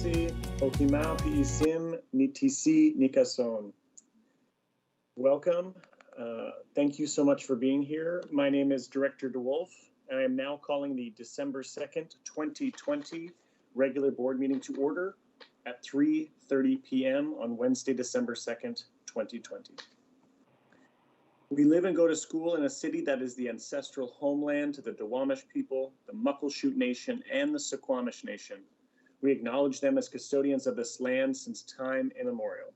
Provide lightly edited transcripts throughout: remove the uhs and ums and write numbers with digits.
Hosi, Okimau Piisim, Nitisi Nikason. Welcome. Thank you so much for being here. My name is Director DeWolf, and I am now calling the December 2nd, 2020 regular board meeting to order at 3:30 p.m. on Wednesday, December 2nd, 2020. We live and go to school in a city that is the ancestral homeland to the Duwamish people, the Muckleshoot Nation, and the Suquamish Nation. We acknowledge them as custodians of this land since time immemorial.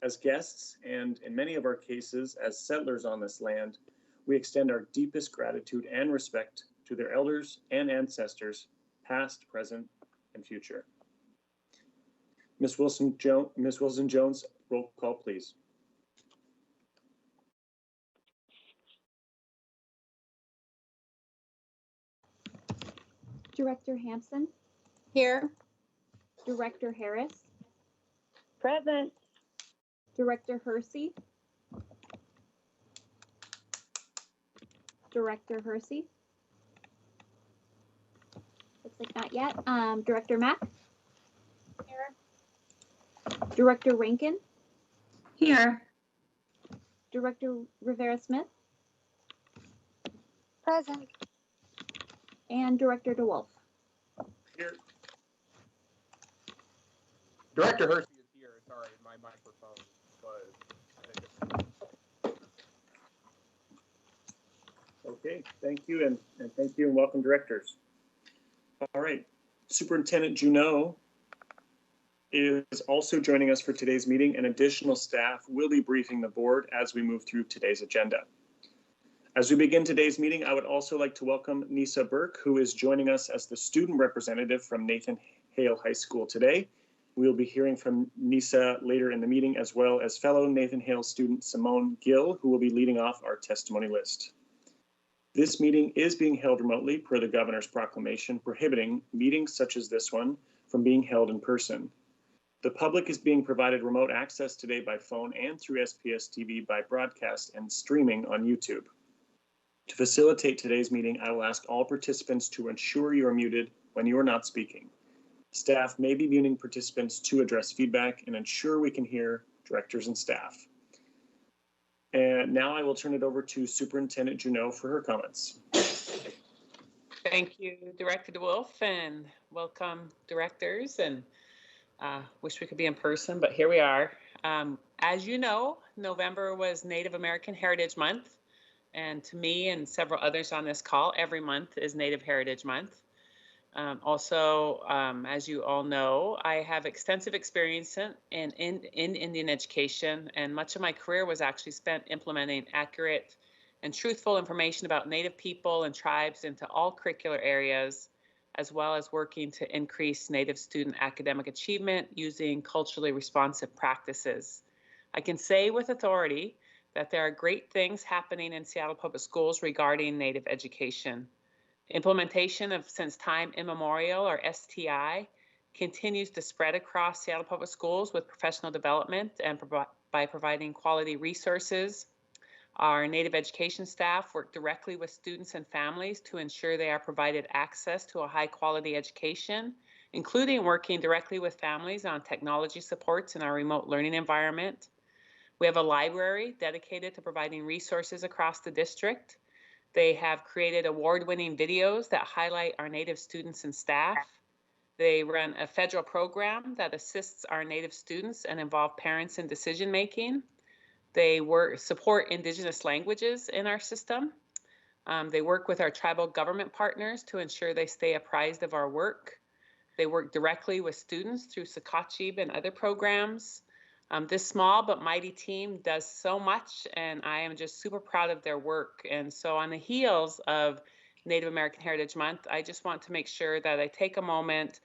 As guests, and in many of our cases as settlers on this land, we extend our deepest gratitude and respect to their elders and ancestors, past, present, and future. Ms. Wilson-Jones, roll call, please. Director Hampson? Here. Director Harris? Present. Director Hersey? Director Hersey? Looks like not yet. Director Mack? Here. Director Rankin? Here. Director Rivera-Smith? Present. And Director DeWolf? Here. Director Hersey is here. Sorry, my microphone was. Okay, thank you, and thank you, and welcome, directors. All right, Superintendent Juneau is also joining us for today's meeting, and additional staff will be briefing the board as we move through today's agenda. As we begin today's meeting, I would also like to welcome Nisa Burke, who is joining us as the student representative from Nathan Hale High School today. We will be hearing from Nisa later in the meeting, as well as fellow Nathan Hale student Simone Gill, who will be leading off our testimony list. This meeting is being held remotely per the governor's proclamation prohibiting meetings such as this one from being held in person. The public is being provided remote access today by phone and through SPS TV by broadcast and streaming on YouTube. To facilitate today's meeting, I will ask all participants to ensure you are muted when you are not speaking. Staff may be muting participants to address feedback and ensure we can hear directors and staff. And now I will turn it over to Superintendent Juneau for her comments. Thank you, Director DeWolf, and welcome, directors. And wish we could be in person, but here we are. As you know, November was Native American Heritage Month. And to me and several others on this call, every month is Native Heritage Month. As you all know, I have extensive experience in Indian education, and much of my career was actually spent implementing accurate and truthful information about Native people and tribes into all curricular areas, as well as working to increase Native student academic achievement using culturally responsive practices. I can say with authority that there are great things happening in Seattle Public Schools regarding Native education. Implementation of since time immemorial, or STI, continues to spread across Seattle Public Schools with professional development and by providing quality resources. Our Native education staff work directly with students and families to ensure they are provided access to a high quality education, including working directly with families on technology supports in our remote learning environment. We have a library dedicated to providing resources across the district. They have created award-winning videos that highlight our Native students and staff. They run a federal program that assists our Native students and involve parents in decision-making. They support Indigenous languages in our system. They work with our tribal government partners to ensure they stay apprised of our work. They work directly with students through Sakachib and other programs. This small but mighty team does so much, and I am just super proud of their work. And so on the heels of Native American Heritage Month, I just want to make sure that I take a moment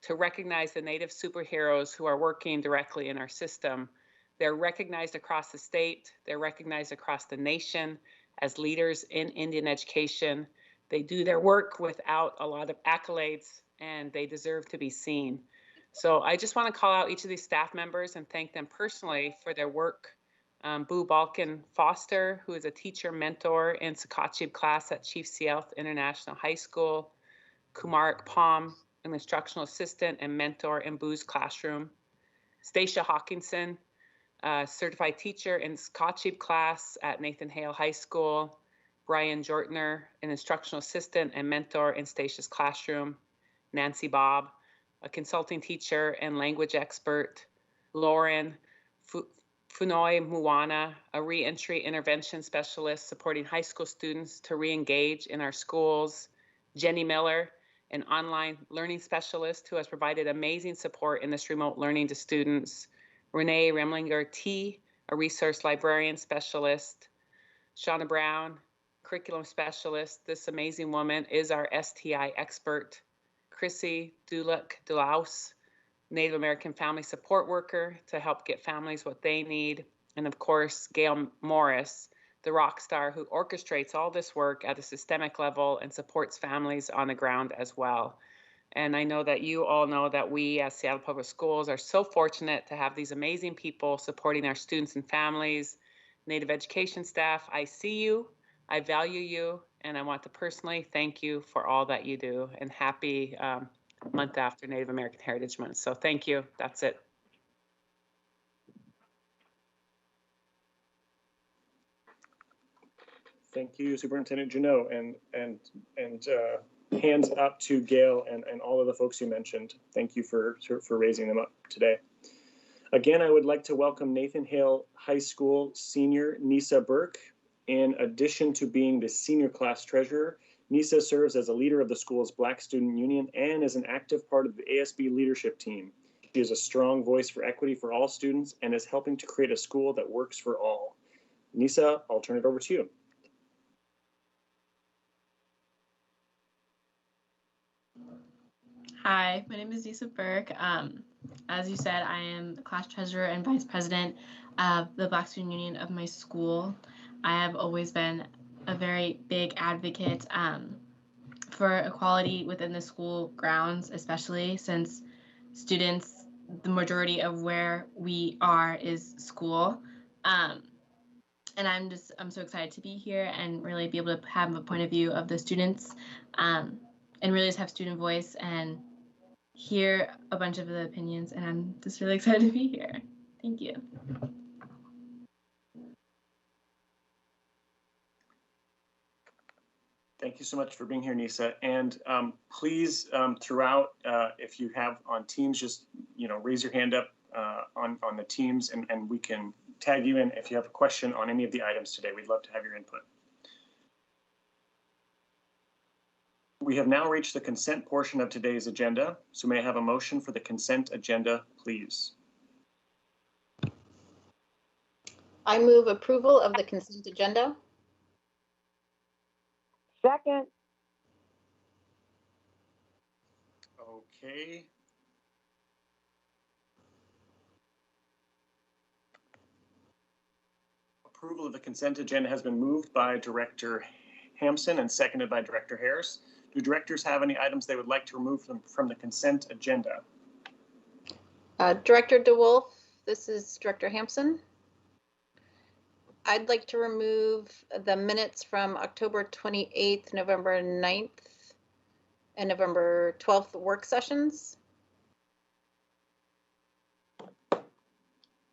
to recognize the Native superheroes who are working directly in our system. They're recognized across the state, they're recognized across the nation as leaders in Indian education. They do their work without a lot of accolades, and they deserve to be seen. So I just want to call out each of these staff members and thank them personally for their work. Boo Balkan Foster, who is a teacher mentor in Sakachib class at Chief Sealth International High School. Kumar Palm an instructional assistant and mentor in Boo's classroom. Stacia Hawkinson, certified teacher in Scotchib class at Nathan Hale High School. Brian Jortner, an instructional assistant and mentor in Stacia's classroom. Nancy Bob, a consulting teacher and language expert. Lauren Funoi Muwana, a reentry intervention specialist supporting high school students to re-engage in our schools. Jenny Miller, an online learning specialist who has provided amazing support in this remote learning to students. Renee Remlinger T, a resource librarian specialist. Shauna Brown, curriculum specialist. This amazing woman is our STI expert. Chrissy Dulaus, Native American family support worker to help get families what they need. And of course, Gail Morris, the rock star who orchestrates all this work at a systemic level and supports families on the ground as well. And I know that you all know that we as Seattle Public Schools are so fortunate to have these amazing people supporting our students and families. Native education staff, I see you, I value you, and I want to personally thank you for all that you do, and happy month after Native American Heritage Month. So thank you, that's it. Thank you, Superintendent Juneau, and hands up to Gail and all of the folks you mentioned. Thank you for raising them up today. Again, I would like to welcome Nathan Hale High School senior Nisa Burke. In addition to being the senior class treasurer, Nisa serves as a leader of the school's Black Student Union and is an active part of the ASB leadership team. She is a strong voice for equity for all students and is helping to create a school that works for all. Nisa, I'll turn it over to you. Hi, my name is Nisa Burke. As you said, I am class treasurer and vice president of the Black Student Union of my school. I have always been a very big advocate for equality within the school grounds, especially since students, the majority of where we are is school. And I'm so excited to be here and really be able to have a point of view of the students and really just have student voice and hear a bunch of the opinions, and I'm just really excited to be here. Thank you. Thank you so much for being here, Nisa. And please, throughout, if you have on Teams, just raise your hand up on the Teams, and we can tag you in if you have a question on any of the items today. We'd love to have your input. We have now reached the consent portion of today's agenda, so may I have a motion for the consent agenda, please? I move approval of the consent agenda. Second. Okay. Approval of the consent agenda has been moved by Director Hampson and seconded by Director Harris. Do directors have any items they would like to remove from the consent agenda? Director DeWolf, this is Director Hampson. I'd like to remove the minutes from October 28th, November 9th, and November 12th work sessions.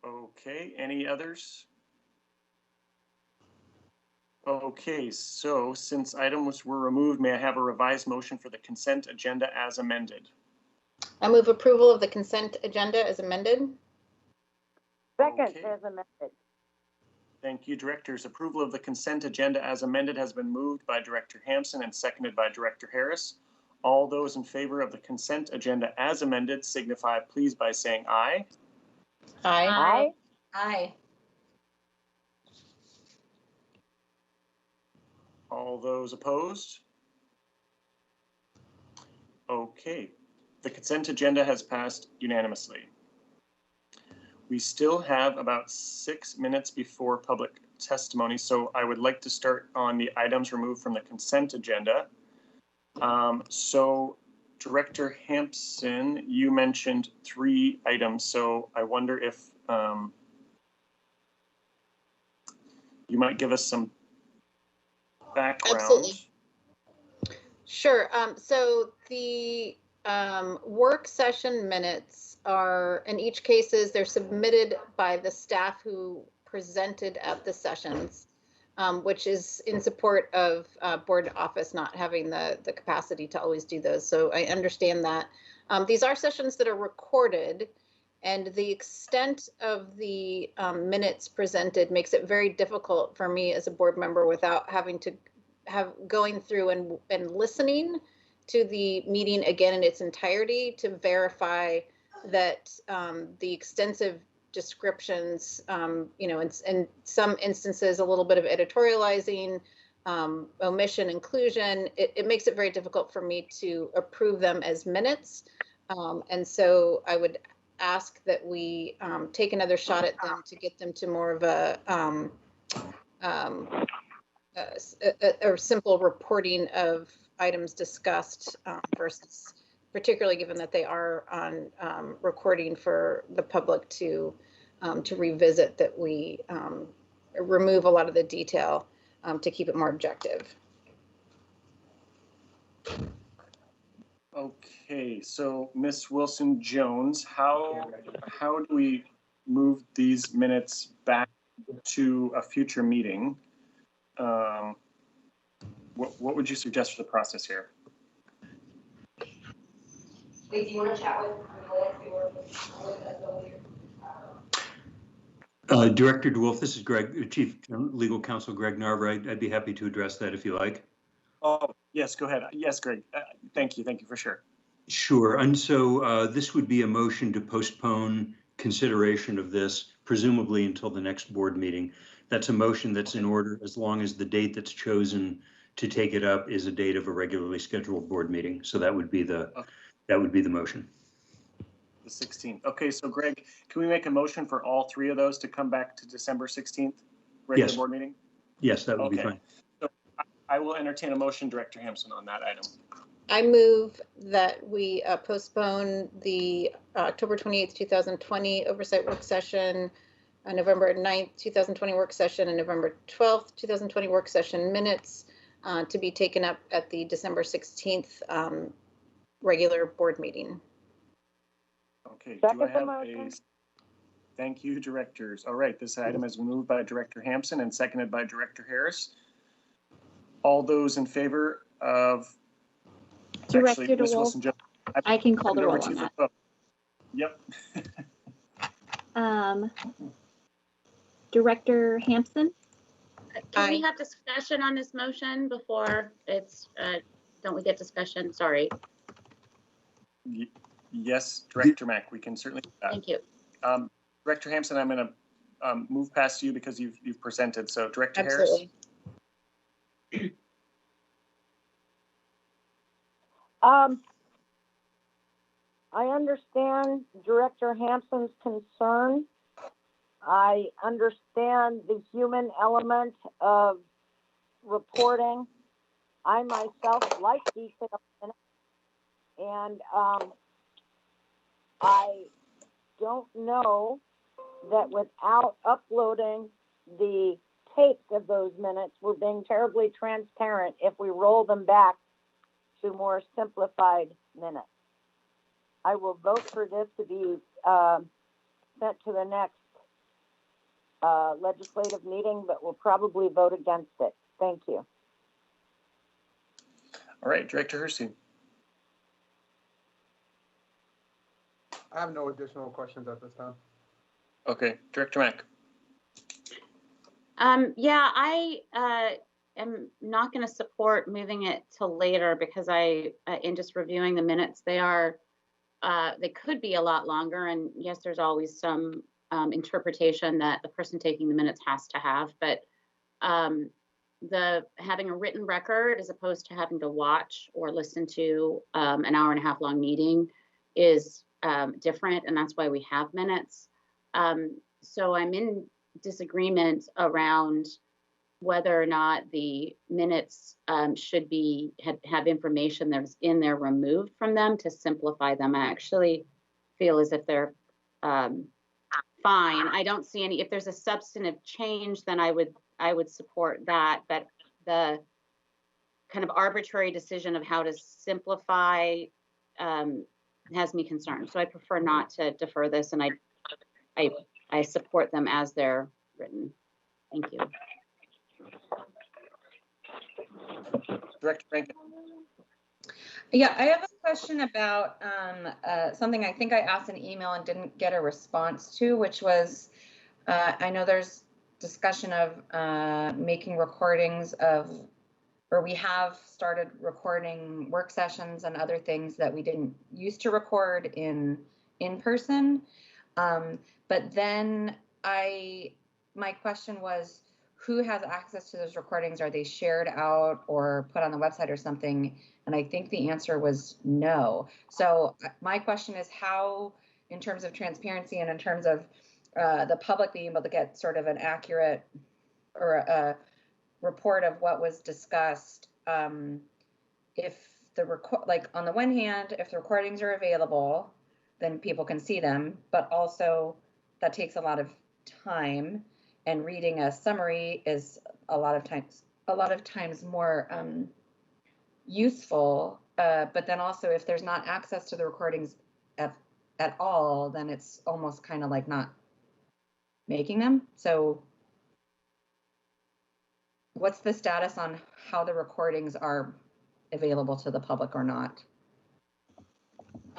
Okay, any others? Okay, so since items were removed, may I have a revised motion for the consent agenda as amended? I move approval of the consent agenda as amended. Second Okay. as amended. Thank you, directors. Approval of the consent agenda as amended has been moved by Director Hampson and seconded by Director Harris. All those in favor of the consent agenda as amended signify please by saying aye. Aye. Aye. Aye. All those opposed? Okay, the consent agenda has passed unanimously. We still have about 6 minutes before public testimony, so I would like to start on the items removed from the consent agenda. So Director Hampson, you mentioned 3 items, so I wonder if you might give us some background. Absolutely. Sure. So the Work session minutes are, in each cases, they're submitted by the staff who presented at the sessions, which is in support of board office not having the capacity to always do those. So I understand that. These are sessions that are recorded, and the extent of the minutes presented makes it very difficult for me as a board member without having to going through and listening to the meeting again in its entirety to verify that the extensive descriptions, in some instances, a little bit of editorializing, omission, inclusion, it makes it very difficult for me to approve them as minutes. And so I would ask that we take another shot at them to get them to more of a simple reporting of items discussed versus, particularly given that they are on recording for the public to revisit, that we remove a lot of the detail to keep it more objective. Okay, so Ms. Wilson-Jones, how do we move these minutes back to a future meeting? What would you suggest for the process here? Wait, do you want to chat with Director DeWolf, this is Greg, Chief Legal Counsel Greg Narver. I'd be happy to address that if you like. Oh, yes, go ahead. Yes, Greg. Thank you for sure. Sure. And so this would be a motion to postpone consideration of this, presumably until the next board meeting. That's a motion that's in order as long as the date that's chosen to take it up is a date of a regularly scheduled board meeting. So that would be the motion. The 16th. Okay, so Greg, can we make a motion for all three of those to come back to December 16th regular Yes. board meeting? Yes, that would be Okay. fine. So I will entertain a motion, Director Hampson, on that item. I move that we postpone the October 28th, 2020 oversight work session, November 9th, 2020 work session, and November 12th, 2020 work session minutes to be taken up at the December 16th regular board meeting. Okay, Second do I the have a, motion. thank you, directors. All right, this item is moved by Director Hampson and seconded by Director Harris. All those in favor of, Director actually, Ms. DeWolf, Wilson-Jones. I can call the Over roll to on you that. for vote. Yep. Director Hampson, Can we Aye. have discussion on this motion before it's, don't we get discussion? Sorry. Yes, Director Mack, we can certainly do that. Thank you. Director Hampson, I'm going to move past you because you've presented. So Director Harris. Absolutely. I understand Director Hampson's concern. I understand the human element of reporting. I myself like detail in it. And I don't know that without uploading the tapes of those minutes, we're being terribly transparent if we roll them back to more simplified minutes. I will vote for this to be sent to the next legislative meeting, but we'll probably vote against it. Thank you. All right, Director Hersey. I have no additional questions at this time. Okay, Director Mack. Yeah, I am not going to support moving it to later because in just reviewing the minutes, they could be a lot longer. And yes, there's always some interpretation that the person taking the minutes has to have, but having a written record as opposed to having to watch or listen to an hour and a half long meeting is different, and that's why we have minutes. So I'm in disagreement around whether or not the minutes should have information that's in there removed from them to simplify them. I actually feel as if they're fine. I don't see any. If there's a substantive change, then I would support that. But the kind of arbitrary decision of how to simplify has me concerned. So I prefer not to defer this, and I support them as they're written. Thank you. Director Rankin. Yeah, I have a question about something I think I asked an email and didn't get a response to, which was, I know there's discussion of making recordings of, or we have started recording work sessions and other things that we didn't used to record in person. But then my question was, who has access to those recordings? Are they shared out or put on the website or something? And I think the answer was no. So my question is how, in terms of transparency and in terms of the public being able to get sort of an accurate or a report of what was discussed, if like on the one hand, if the recordings are available, then people can see them, but also that takes a lot of time, and reading a summary is a lot of times more useful. But then also, if there's not access to the recordings at all, then it's almost kind of like not making them. So what's the status on how the recordings are available to the public or not?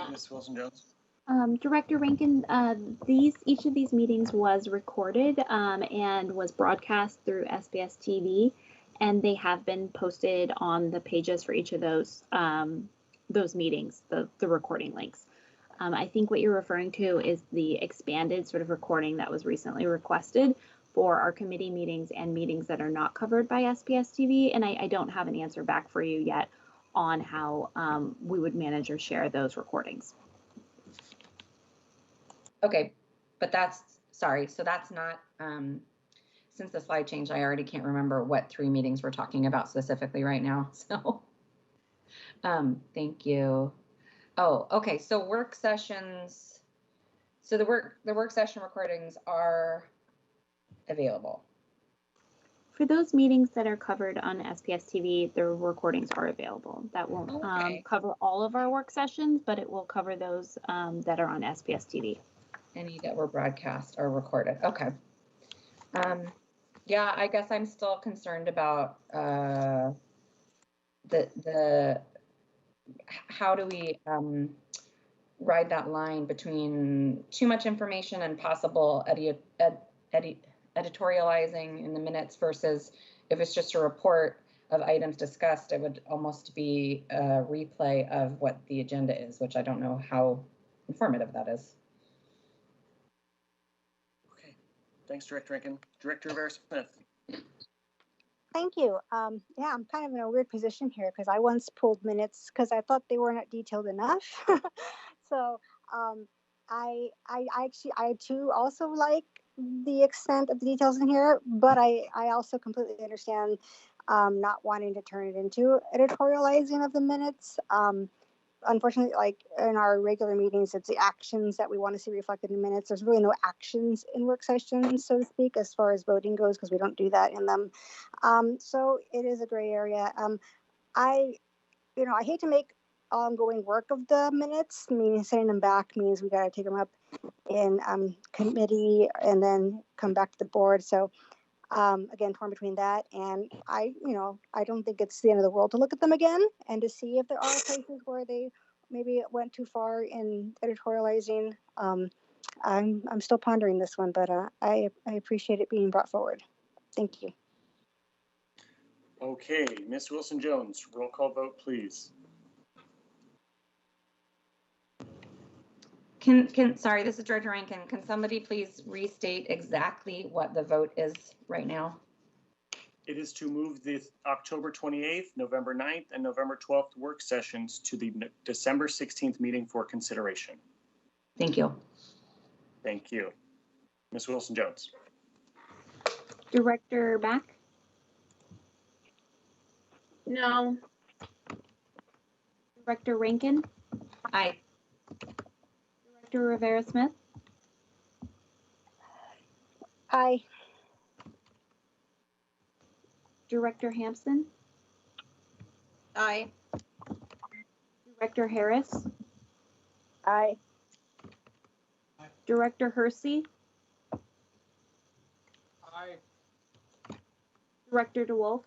Ms. Wilson-Jones. Director Rankin, each of these meetings was recorded and was broadcast through SBS TV, and they have been posted on the pages for each of those meetings, the recording links. I think what you're referring to is the expanded sort of recording that was recently requested for our committee meetings and meetings that are not covered by SBS TV, and I don't have an answer back for you yet on how we would manage or share those recordings. Okay, but sorry, so that's not, since the slide changed, I already can't remember what 3 meetings we're talking about specifically right now, so thank you. Oh, okay, so work sessions, so the work session recordings are available. For those meetings that are covered on SBS TV, the recordings are available. That won't cover all of our work sessions, but it will cover those that are on SBS TV. Any that were broadcast or recorded. Okay. Yeah, I guess I'm still concerned about how do we ride that line between too much information and possible editorializing in the minutes versus if it's just a report of items discussed, it would almost be a replay of what the agenda is, which I don't know how informative that is. Thanks, Director Rankin. Director Rivera-Smith. Thank you. Yeah, I'm kind of in a weird position here because I once pulled minutes because I thought they were not detailed enough. So I too also like the extent of the details in here, but I also completely understand not wanting to turn it into editorializing of the minutes. Unfortunately, like in our regular meetings, it's the actions that we want to see reflected in minutes. There's really no actions in work sessions, so to speak, as far as voting goes, because we don't do that in them. So it is a gray area. I hate to make ongoing work of the minutes, meaning sending them back means we got to take them up in committee and then come back to the board. So again, torn between that and I don't think it's the end of the world to look at them again and to see if there are places where they maybe went too far in editorializing. I'm still pondering this one, but I appreciate it being brought forward. Thank you. Okay, Ms. Wilson-Jones, roll call vote, please. Sorry, this is Director Rankin. Can somebody please restate exactly what the vote is right now? It is to move the October 28th, November 9th, and November 12th work sessions to the December 16th meeting for consideration. Thank you. Thank you. Ms. Wilson-Jones. Director Mack? No. Director Rankin? Aye. Director Rivera-Smith? Aye. Director Hampson? Aye. Director Harris? Aye. Director Hersey, Aye. Director DeWolf,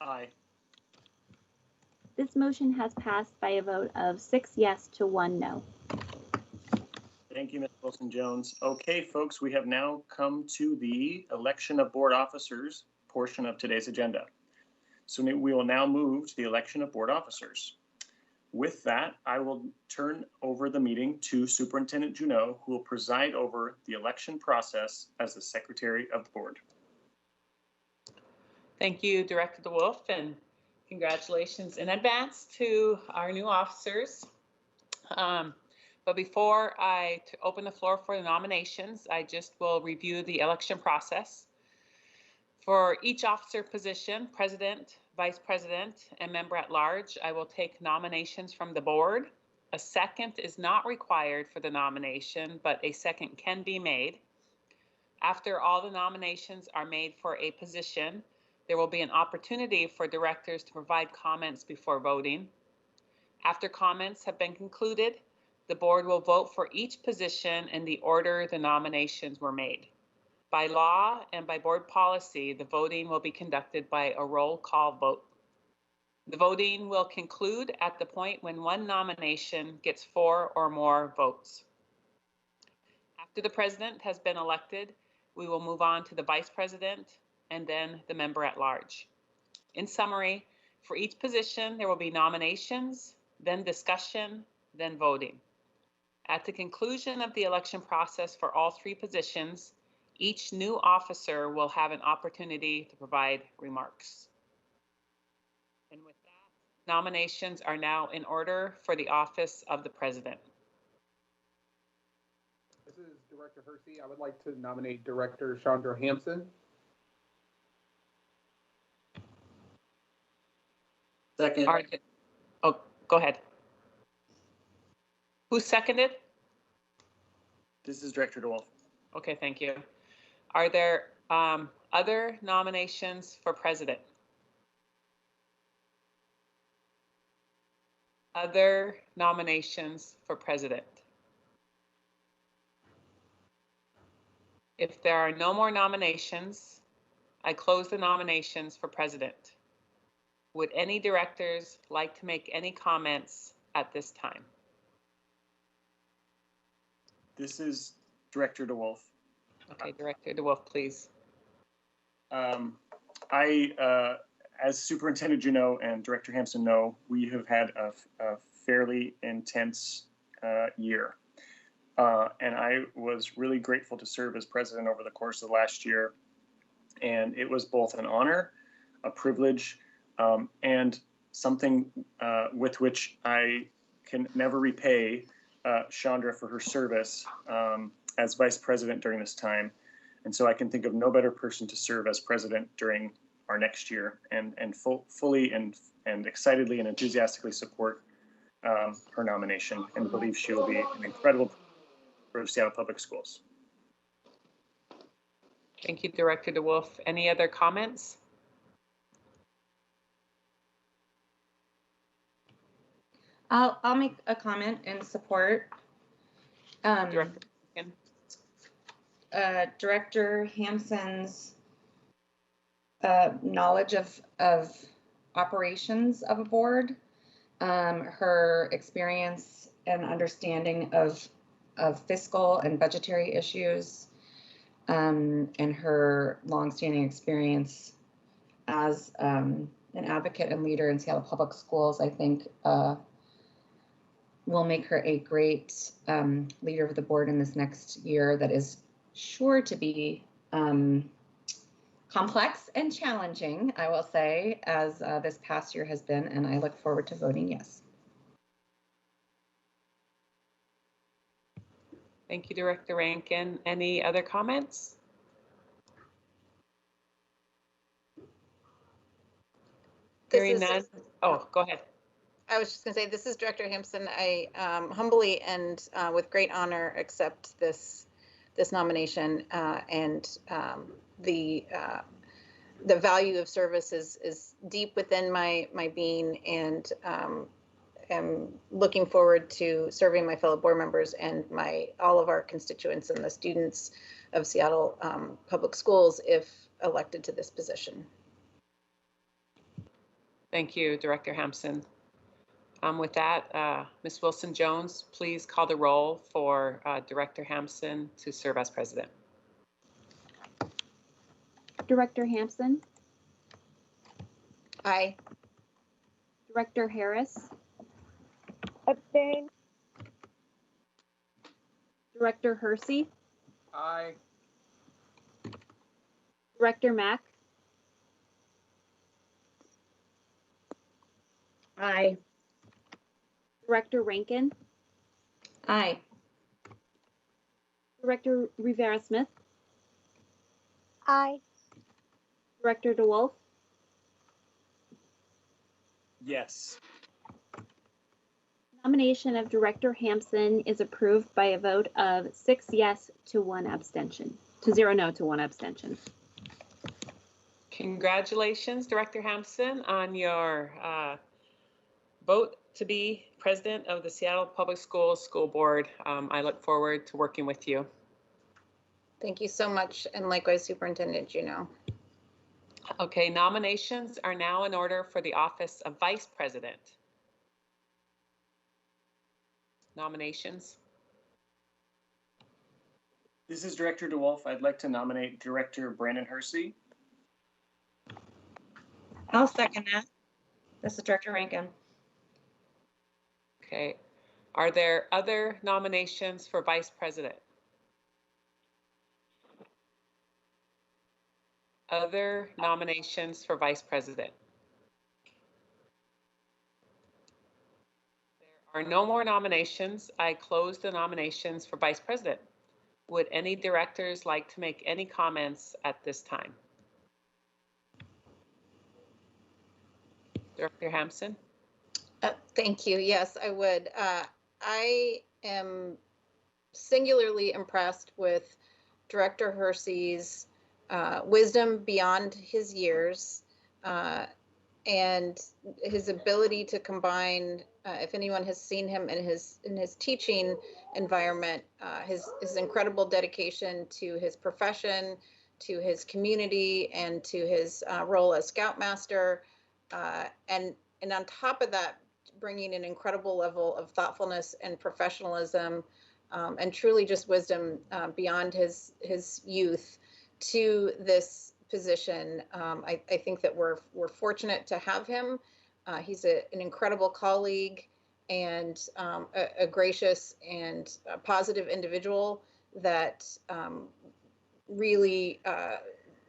Aye. this motion has passed by a vote of 6 yes to 1 no. Thank you, Ms. Wilson-Jones. Okay, folks, we have now come to the election of board officers portion of today's agenda. So we will now move to the election of board officers. With that, I will turn over the meeting to Superintendent Juneau, who will preside over the election process as the Secretary of the Board. Thank you, Director DeWolf, and congratulations in advance to our new officers. But before I open the floor for the nominations, I just will review the election process. For each officer position, President, Vice President, and Member at Large, I will take nominations from the board. A second is not required for the nomination, but a second can be made. After all the nominations are made for a position, there will be an opportunity for directors to provide comments before voting. After comments have been concluded, the board will vote for each position in the order the nominations were made. By law and by board policy, the voting will be conducted by a roll call vote. The voting will conclude at the point when one nomination gets 4 or more votes. After the president has been elected, we will move on to the vice president and then the member at large. In summary, for each position, there will be nominations, then discussion, then voting. At the conclusion of the election process for all 3 positions, each new officer will have an opportunity to provide remarks. And with that, nominations are now in order for the office of the president. This is Director Hersey. I would like to nominate Director Chandra Hampson. Second. Oh, go ahead. Who seconded? This is Director DeWolf. Okay, thank you. Are there other nominations for president? Other nominations for president? If there are no more nominations, I close the nominations for president. Would any directors like to make any comments at this time? This is Director DeWolf. Okay, Director DeWolf, please. As Superintendent Juneau and Director Hampson know, we have had a fairly intense year. And I was really grateful to serve as president over the course of the last year. And it was both an honor, a privilege, and something with which I can never repay Chandra for her service as vice president during this time. And so I can think of no better person to serve as president during our next year and fully and excitedly and enthusiastically support her nomination and believe she will be an incredible for Seattle Public Schools. Thank you, Director DeWolf. Any other comments? I'll make a comment in support. Director. Director Hampson's knowledge of operations of a board, her experience and understanding of fiscal and budgetary issues, and her longstanding experience as an advocate and leader in Seattle Public Schools, I think will make her a great leader of the board in this next year that is sure to be complex and challenging, I will say, as this past year has been, and I look forward to voting yes. Thank you, Director Rankin. Any other comments? Hearing none. Oh, go ahead. I was just going to say, this is Director Hampson. I humbly and with great honor accept this nomination, and the value of service is deep within my being, and am looking forward to serving my fellow board members and all of our constituents and the students of Seattle Public Schools if elected to this position. Thank you, Director Hampson. With that, Ms. Wilson-Jones, please call the roll for Director Hampson to serve as president. Director Hampson, Aye. Director Harris, Abstain. Director Hersey, Aye. Director Mack, Aye. Director Rankin, Aye. Director Rivera-Smith, Aye. Director DeWolf, Yes. nomination of Director Hampson is approved by a vote of 6 yes to 1 abstention, to 0 no to 1 abstention. Congratulations, Director Hampson, on your vote to be president of the Seattle Public Schools School Board. I look forward to working with you. Thank you so much, and likewise, Superintendent Juneau. Okay, nominations are now in order for the office of Vice President. Nominations. This is Director DeWolf. I'd like to nominate Director Brandon Hersey. I'll second that. This is Director Rankin. Okay, are there other nominations for Vice President? Other nominations for Vice President? There are no more nominations. I close the nominations for Vice President. Would any directors like to make any comments at this time? Director Hampson? Thank you. Yes, I would. I am singularly impressed with Director Hersey's wisdom beyond his years and his ability to combine. If anyone has seen him in his teaching environment, his incredible dedication to his profession, to his community, and to his role as Scoutmaster, and on top of that, bringing an incredible level of thoughtfulness and professionalism, and truly just wisdom beyond his youth to this position. I think that we're fortunate to have him. He's an incredible colleague and a gracious and a positive individual that really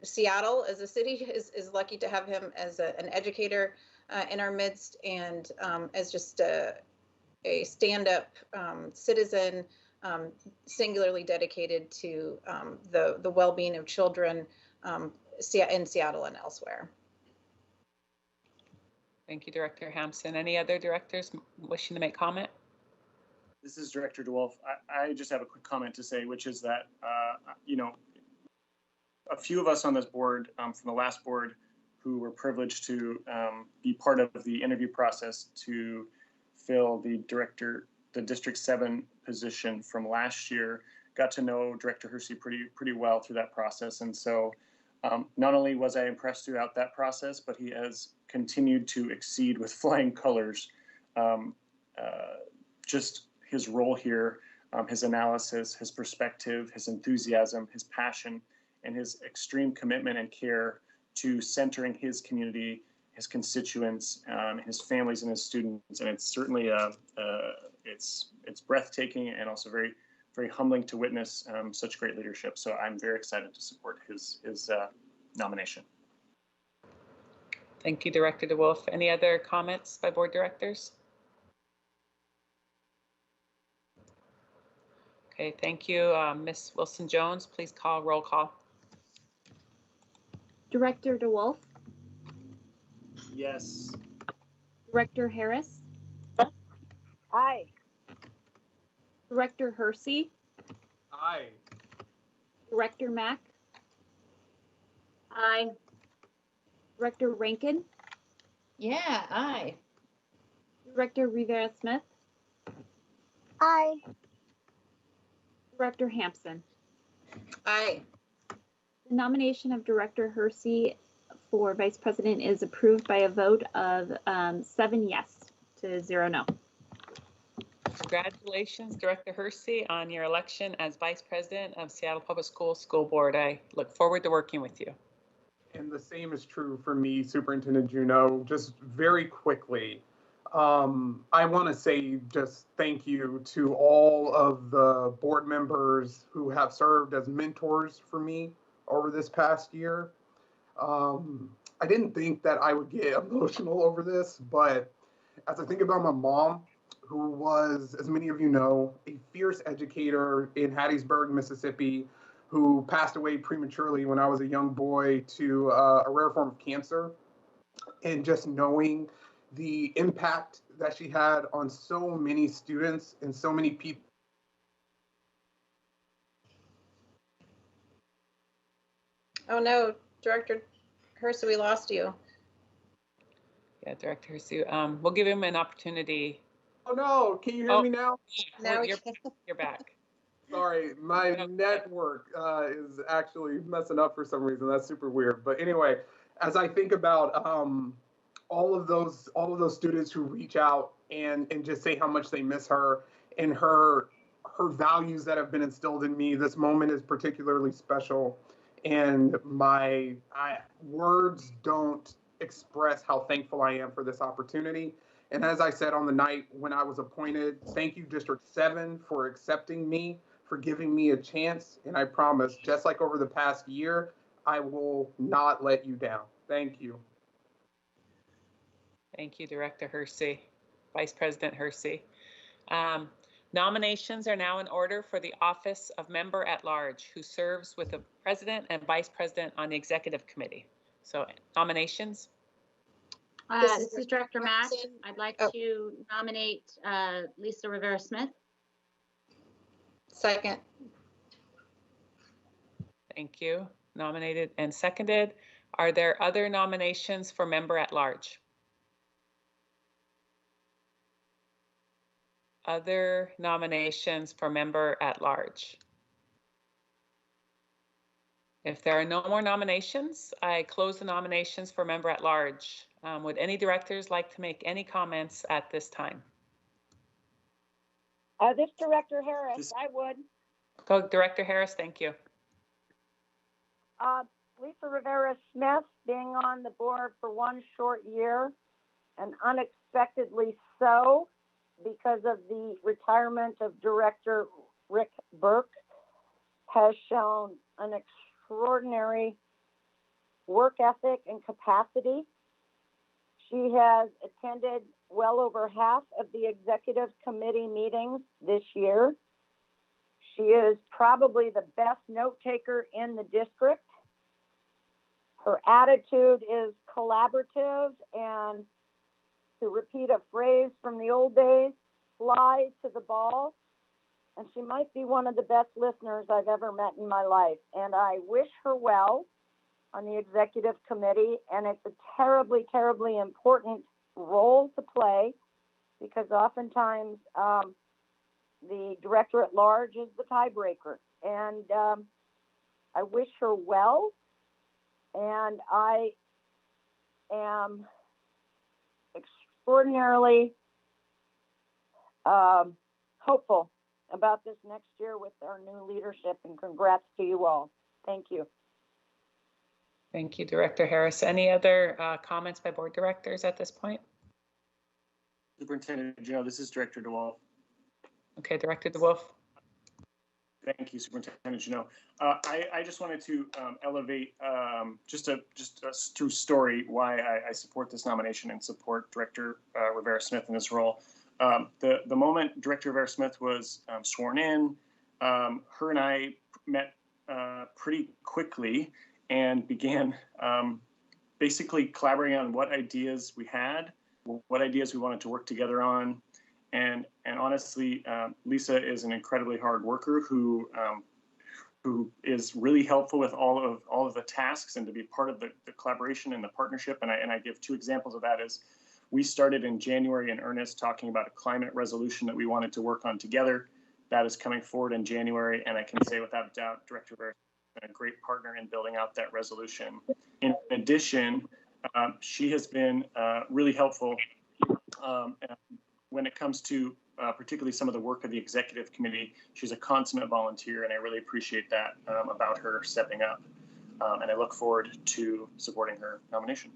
Seattle as a city is lucky to have him as an educator in our midst, and as just a stand-up citizen, singularly dedicated to the well-being of children in Seattle and elsewhere. Thank you, Director Hampson. Any other directors wishing to make comment? This is Director DeWolf. I just have a quick comment to say, which is that, a few of us on this board from the last board who were privileged to be part of the interview process to fill the District 7 position from last year, got to know Director Hersey pretty well through that process. And so not only was I impressed throughout that process, but he has continued to exceed with flying colors. Just his role here, his analysis, his perspective, his enthusiasm, his passion, and his extreme commitment and care to centering his community, his constituents, his families, and his students. And it's certainly it's breathtaking and also very, very humbling to witness such great leadership. So I'm very excited to support his nomination. Thank you, Director DeWolf. Any other comments by board directors? Okay, thank you. Ms. Wilson-Jones, please call roll call. Director DeWolf, Yes. Director Harris, Aye. Director Hersey, Aye. Director Mack, Aye. Director Rankin, Yeah, aye. Director Rivera Smith, Aye. Director Hampson. Aye. The nomination of Director Hersey for Vice President is approved by a vote of 7 yes to 0 no. Congratulations, Director Hersey, on your election as Vice President of Seattle Public Schools School Board. I look forward to working with you. And the same is true for me, Superintendent Juneau. Just very quickly, I want to say just thank you to all of the board members who have served as mentors for me over this past year. I didn't think that I would get emotional over this, but as I think about my mom, who was, as many of you know, a fierce educator in Hattiesburg, Mississippi, who passed away prematurely when I was a young boy to a rare form of cancer, and just knowing the impact that she had on so many students and so many people. Oh no, Director Hersey, we lost you. Yeah, Director Hersey, we'll give him an opportunity. Oh no, can you hear me now? Now you're back. Sorry, my network is actually messing up for some reason. That's super weird. But anyway, as I think about all of those students who reach out and just say how much they miss her and her values that have been instilled in me, this moment is particularly special. And words don't express how thankful I am for this opportunity. And as I said on the night when I was appointed, thank you, District 7, for accepting me, for giving me a chance. And I promise, just like over the past year, I will not let you down. Thank you. Thank you, Director Hersey, Vice President Hersey. Nominations are now in order for the office of Member at Large, who serves with the President and Vice President on the Executive Committee. So nominations. This is Director Mack. I'd like to nominate Lisa Rivera Smith. Second. Thank you. Nominated and seconded. Are there other nominations for Member at Large? Other nominations for Member at Large? If there are no more nominations, I close the nominations for Member at Large. Would any directors like to make any comments at this time? This Director Harris, I would. Go, Director Harris, thank you. Lisa Rivera Smith being on the board for one short year, and unexpectedly so because of the retirement of Director Rick Burke, has shown an extraordinary work ethic and capacity. She has attended well over half of the executive committee meetings this year. She is probably the best note taker in the district. Her attitude is collaborative, and to repeat a phrase from the old days, fly to the ball. And she might be one of the best listeners I've ever met in my life. And I wish her well on the executive committee. And it's a terribly, terribly important role to play, because oftentimes the director at large is the tiebreaker. And I wish her well. And I am extraordinarily hopeful about this next year with our new leadership, and congrats to you all. Thank you. Thank you, Director Harris. Any other comments by board directors at this point? Superintendent Juneau, this is Director DeWolf. Okay, Director DeWolf. Thank you, Superintendent Juneau. I just wanted to elevate just a true story why I support this nomination and support Director Rivera Smith in this role. The moment Director Rivera Smith was sworn in, her and I met pretty quickly and began basically collaborating on what ideas we had, what ideas we wanted to work together on. And honestly, Lisa is an incredibly hard worker who is really helpful with all of the tasks and to be part of the collaboration and the partnership. And I give two examples of that. Is We started in January in earnest talking about a climate resolution that we wanted to work on together. That is coming forward in January, and I can say without a doubt, Director Rivera has been a great partner in building out that resolution. In addition, she has been really helpful when it comes to particularly some of the work of the executive committee. She's a consummate volunteer, and I really appreciate that about her stepping up. And I look forward to supporting her nomination.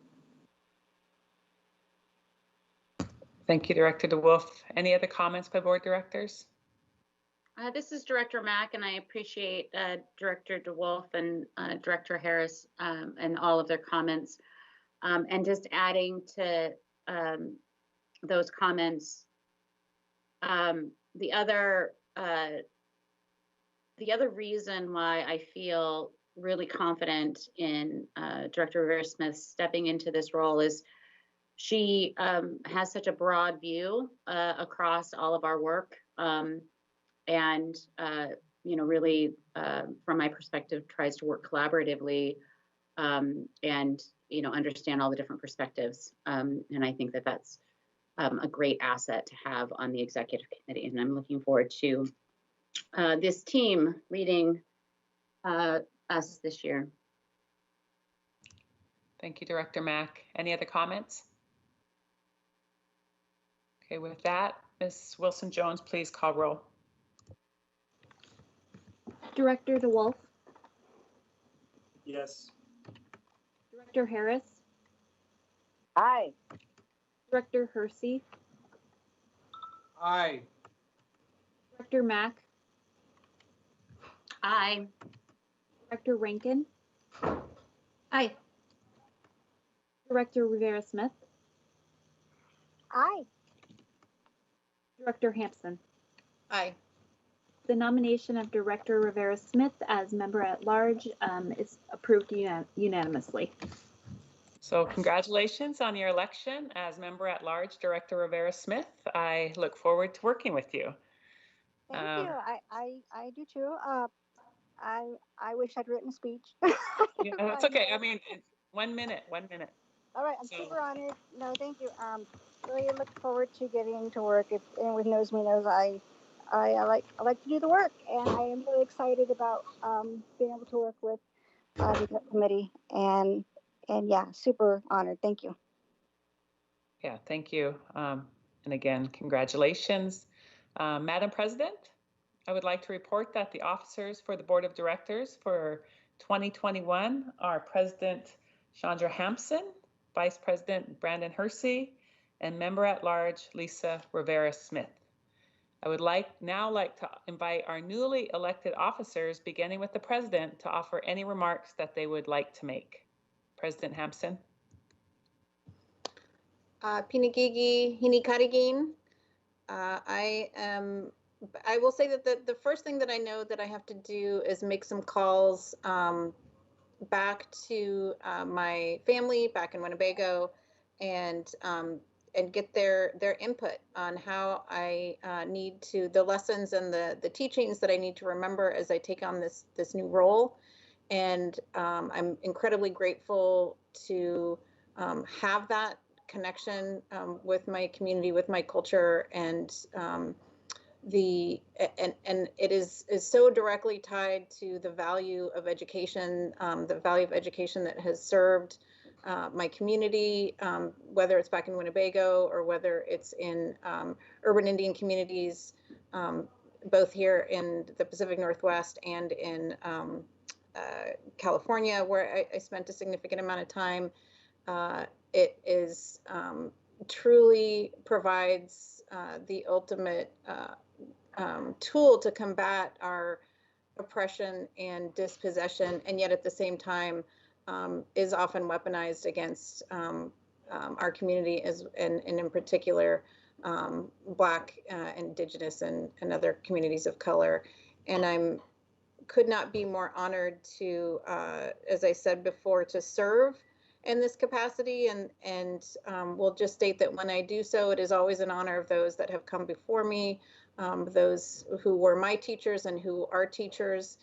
Thank you, Director DeWolf. Any other comments by board directors? This is Director Mack, and I appreciate Director DeWolf and Director Harris and all of their comments. And just adding to those comments, the other reason why I feel really confident in Director Rivera-Smith stepping into this role is she has such a broad view across all of our work. And, really, from my perspective, tries to work collaboratively and, understand all the different perspectives. And I think that that's a great asset to have on the executive committee. And I'm looking forward to this team leading us this year. Thank you, Director Mack. Any other comments? Okay, with that, Ms. Wilson-Jones, please call roll. Director DeWolf, Yes. Director Harris, Aye. Director Hersey, Aye. Director Mack, Aye. Director Rankin, Aye. Director Rivera-Smith, Aye. Director Hampson. Aye. The nomination of Director Rivera-Smith as member at large is approved unanimously. So congratulations on your election as member at large, Director Rivera-Smith. I look forward to working with you. Thank you. I do too. I wish I'd written a speech. Yeah, that's okay. I mean, 1 minute. All right, I'm So- super honored. No, thank you. Really look forward to getting to work. If anyone knows me knows I like to do the work, and I am really excited about being able to work with the committee. And yeah, super honored. Thank you. Yeah, thank you. And again, congratulations. Madam President, I would like to report that the officers for the Board of Directors for 2021 are President Chandra Hampson, Vice President Brandon Hersey, and Member at Large Lisa Rivera-Smith. I would now like to invite our newly elected officers, beginning with the President, to offer any remarks that they would like to make. President Hampson. Pinagigi Hinikarigin. I will say that the first thing that I know that I have to do is make some calls back to my family back in Winnebago and get their input on how I need to, the lessons and the teachings that I need to remember as I take on this new role. And I'm incredibly grateful to have that connection with my community, with my culture, and it is so directly tied to the value of education, that has served my community, whether it's back in Winnebago or whether it's in urban Indian communities, both here in the Pacific Northwest and in California, where I spent a significant amount of time. It is truly provides the ultimate tool to combat our oppression and dispossession, and yet at the same time is often weaponized against our community, and in particular Black, Indigenous, and other communities of color. And could not be more honored to, as I said before, to serve in this capacity, and will just state that when I do so, it is always in honor of those that have come before me, those who were my teachers and who are teachers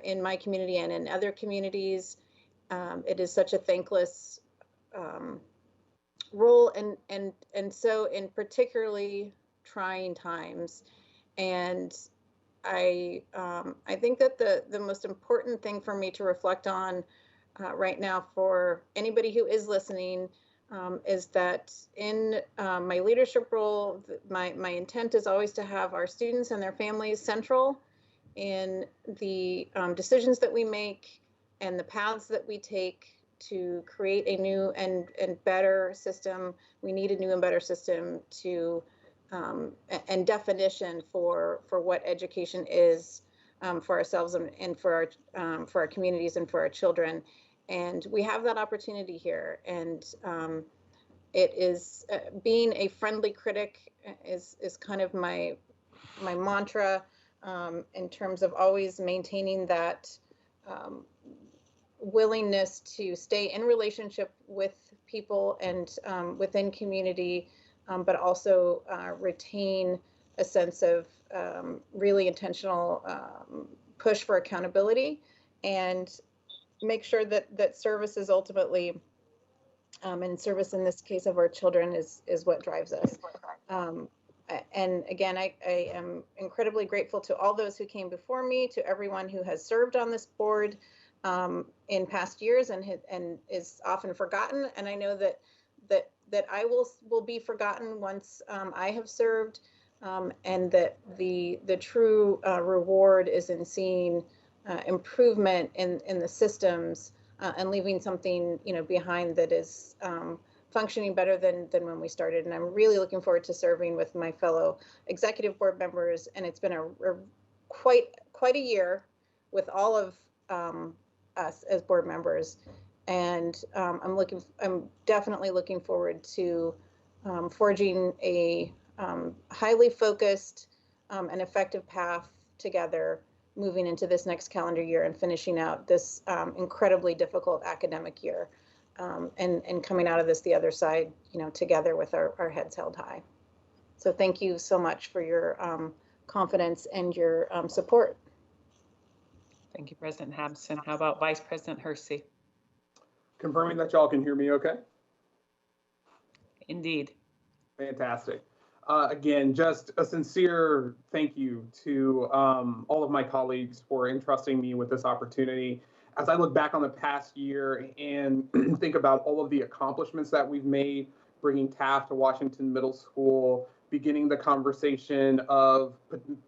in my community and in other communities. It is such a thankless role and so in particularly trying times. And I think that the most important thing for me to reflect on right now for anybody who is listening is that in my leadership role, my intent is always to have our students and their families central in the decisions that we make and the paths that we take to create a new and better system. We need a new and better system to and definition for what education is for ourselves and for our communities and for our children. And we have that opportunity here. And it is being a friendly critic is kind of my mantra in terms of always maintaining that willingness to stay in relationship with people and within community, but also retain a sense of really intentional push for accountability, and make sure that service is ultimately, and service in this case of our children is what drives us. And again, I am incredibly grateful to all those who came before me, to everyone who has served on this board in past years and is often forgotten. And I know that I will be forgotten once I have served, and that the true reward is in seeing improvement in the systems and leaving something behind that is functioning better than when we started. And I'm really looking forward to serving with my fellow executive board members. And it's been a quite a year with all of us as board members. And I'm definitely looking forward to forging a highly focused and effective path together, moving into this next calendar year and finishing out this incredibly difficult academic year, and coming out of this the other side, together with our heads held high. So thank you so much for your confidence and your support. Thank you, President Hampson. How about Vice President Hersey? Confirming that y'all can hear me okay? Indeed. Fantastic. Again, just a sincere thank you to all of my colleagues for entrusting me with this opportunity. As I look back on the past year and think about all of the accomplishments that we've made, bringing TAF to Washington Middle School, beginning the conversation of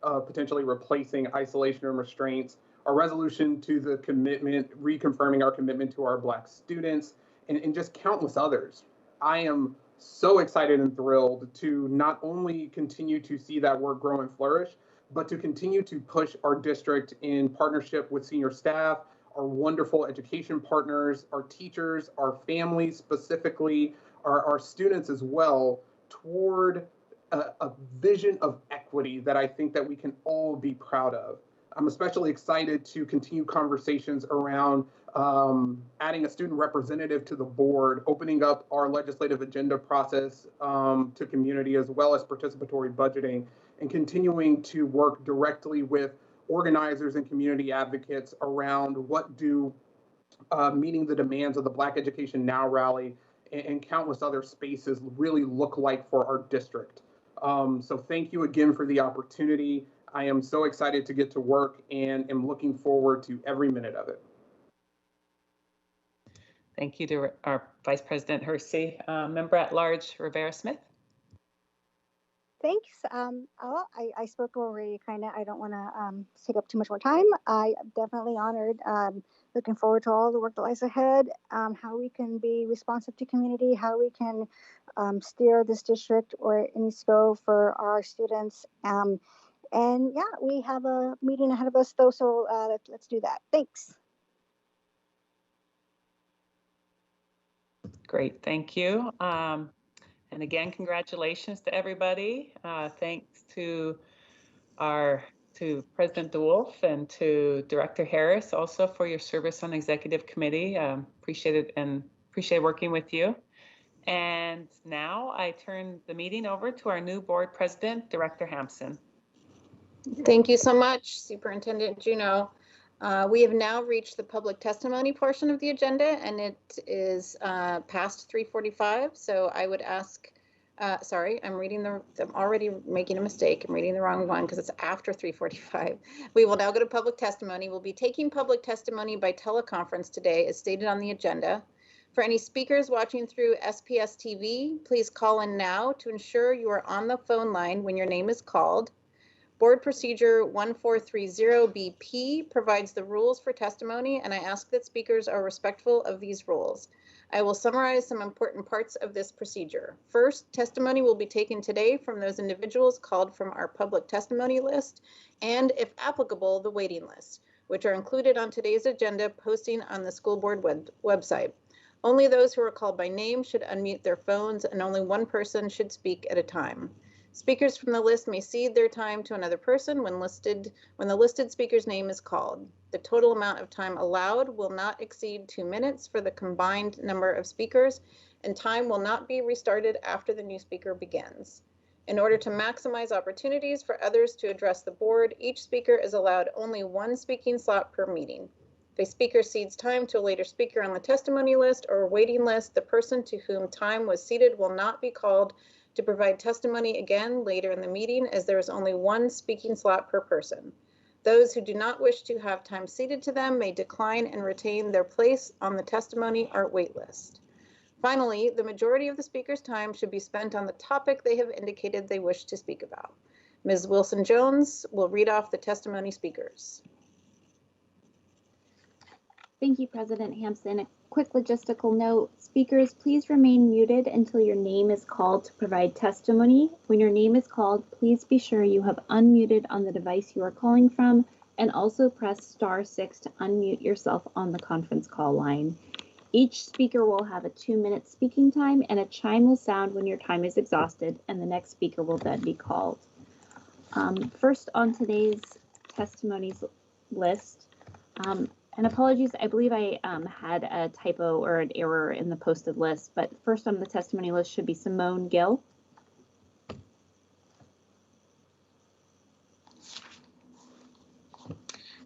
potentially replacing isolation and restraints, our resolution to the commitment, reconfirming our commitment to our Black students, and just countless others. I am so excited and thrilled to not only continue to see that work grow and flourish, but to continue to push our district in partnership with senior staff, our wonderful education partners, our teachers, our families specifically, our students as well, toward a vision of equity that I think that we can all be proud of. I'm especially excited to continue conversations around adding a student representative to the board, opening up our legislative agenda process to community, as well as participatory budgeting, and continuing to work directly with organizers and community advocates around what do meeting the demands of the Black Education Now rally and countless other spaces really look like for our district. So thank you again for the opportunity. I am so excited to get to work and am looking forward to every minute of it. Thank you to our Vice President Hersey. Member at Large Rivera Smith. Thanks. I spoke already, I don't want to take up too much more time. I am definitely honored. Looking forward to all the work that lies ahead, how we can be responsive to community, how we can steer this district where it needs to go for our students. And yeah, we have a meeting ahead of us though, so let's do that. Thanks. Great, thank you. And again, congratulations to everybody. Thanks to President DeWolf and to Director Harris also for your service on the executive committee. Appreciate it and appreciate working with you. And now I turn the meeting over to our new board president, Director Hampson. Thank you so much, Superintendent Juneau. We have now reached the public testimony portion of the agenda, and it is past 3:45. So I would ask, sorry, I'm already making a mistake. I'm reading the wrong one because it's after 3:45. We will now go to public testimony. We'll be taking public testimony by teleconference today, as stated on the agenda. For any speakers watching through SPS TV, please call in now to ensure you are on the phone line when your name is called. Board Procedure 1430BP provides the rules for testimony, and I ask that speakers are respectful of these rules. I will summarize some important parts of this procedure. First, testimony will be taken today from those individuals called from our public testimony list, and if applicable, the waiting list, which are included on today's agenda posting on the school board website. Only those who are called by name should unmute their phones, and only one person should speak at a time. Speakers from the list may cede their time to another person when the listed speaker's name is called. The total amount of time allowed will not exceed 2 minutes for the combined number of speakers, and time will not be restarted after the new speaker begins. In order to maximize opportunities for others to address the board, each speaker is allowed only one speaking slot per meeting. If a speaker cedes time to a later speaker on the testimony list or waiting list, the person to whom time was ceded will not be called to provide testimony again later in the meeting, as there is only one speaking slot per person. Those who do not wish to have time ceded to them may decline and retain their place on the testimony or wait list. Finally, the majority of the speaker's time should be spent on the topic they have indicated they wish to speak about. Ms. Wilson-Jones will read off the testimony speakers. Thank you, President Hampson. A quick logistical note. Speakers, please remain muted until your name is called to provide testimony. When your name is called, please be sure you have unmuted on the device you are calling from, and also press *6 to unmute yourself on the conference call line. Each speaker will have a 2-minute speaking time, and a chime will sound when your time is exhausted, and the next speaker will then be called. First on today's testimonies list, and apologies, I believe I had a typo or an error in the posted list, but first on the testimony list should be Simone Gill.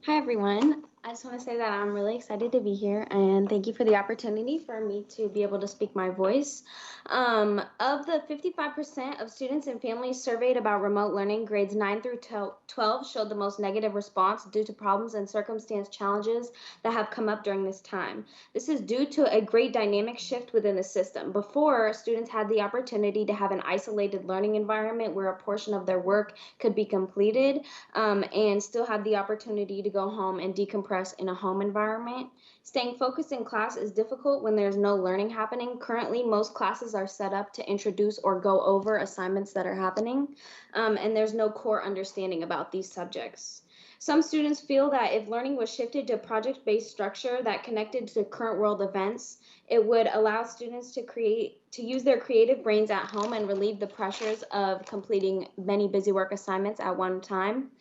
Hi, everyone. I just want to say that I'm really excited to be here, and thank you for the opportunity for me to be able to speak my voice. Of the 55% of students and families surveyed about remote learning, grades 9 through 12 showed the most negative response due to problems and circumstance challenges that have come up during this time. This is due to a great dynamic shift within the system. Before, students had the opportunity to have an isolated learning environment where a portion of their work could be completed and still had the opportunity to go home and decompress in a home environment. Staying focused in class is difficult when there's no learning happening. Currently, most classes are set up to introduce or go over assignments that are happening, and there's no core understanding about these subjects. Some students feel that if learning was shifted to a project-based structure that connected to current world events, it would allow students to use their creative brains at home and relieve the pressures of completing many busy work assignments at one time.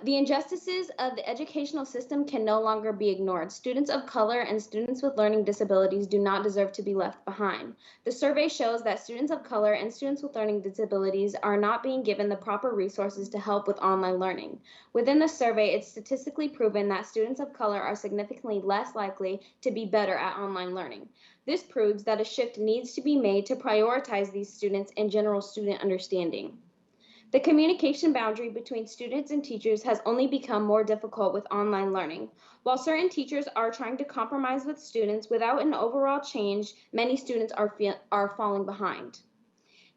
The injustices of the educational system can no longer be ignored. Students of color and students with learning disabilities do not deserve to be left behind. The survey shows that students of color and students with learning disabilities are not being given the proper resources to help with online learning. Within the survey, it's statistically proven that students of color are significantly less likely to be better at online learning. This proves that a shift needs to be made to prioritize these students and general student understanding. The communication boundary between students and teachers has only become more difficult with online learning. While certain teachers are trying to compromise with students, without an overall change, many students are falling behind.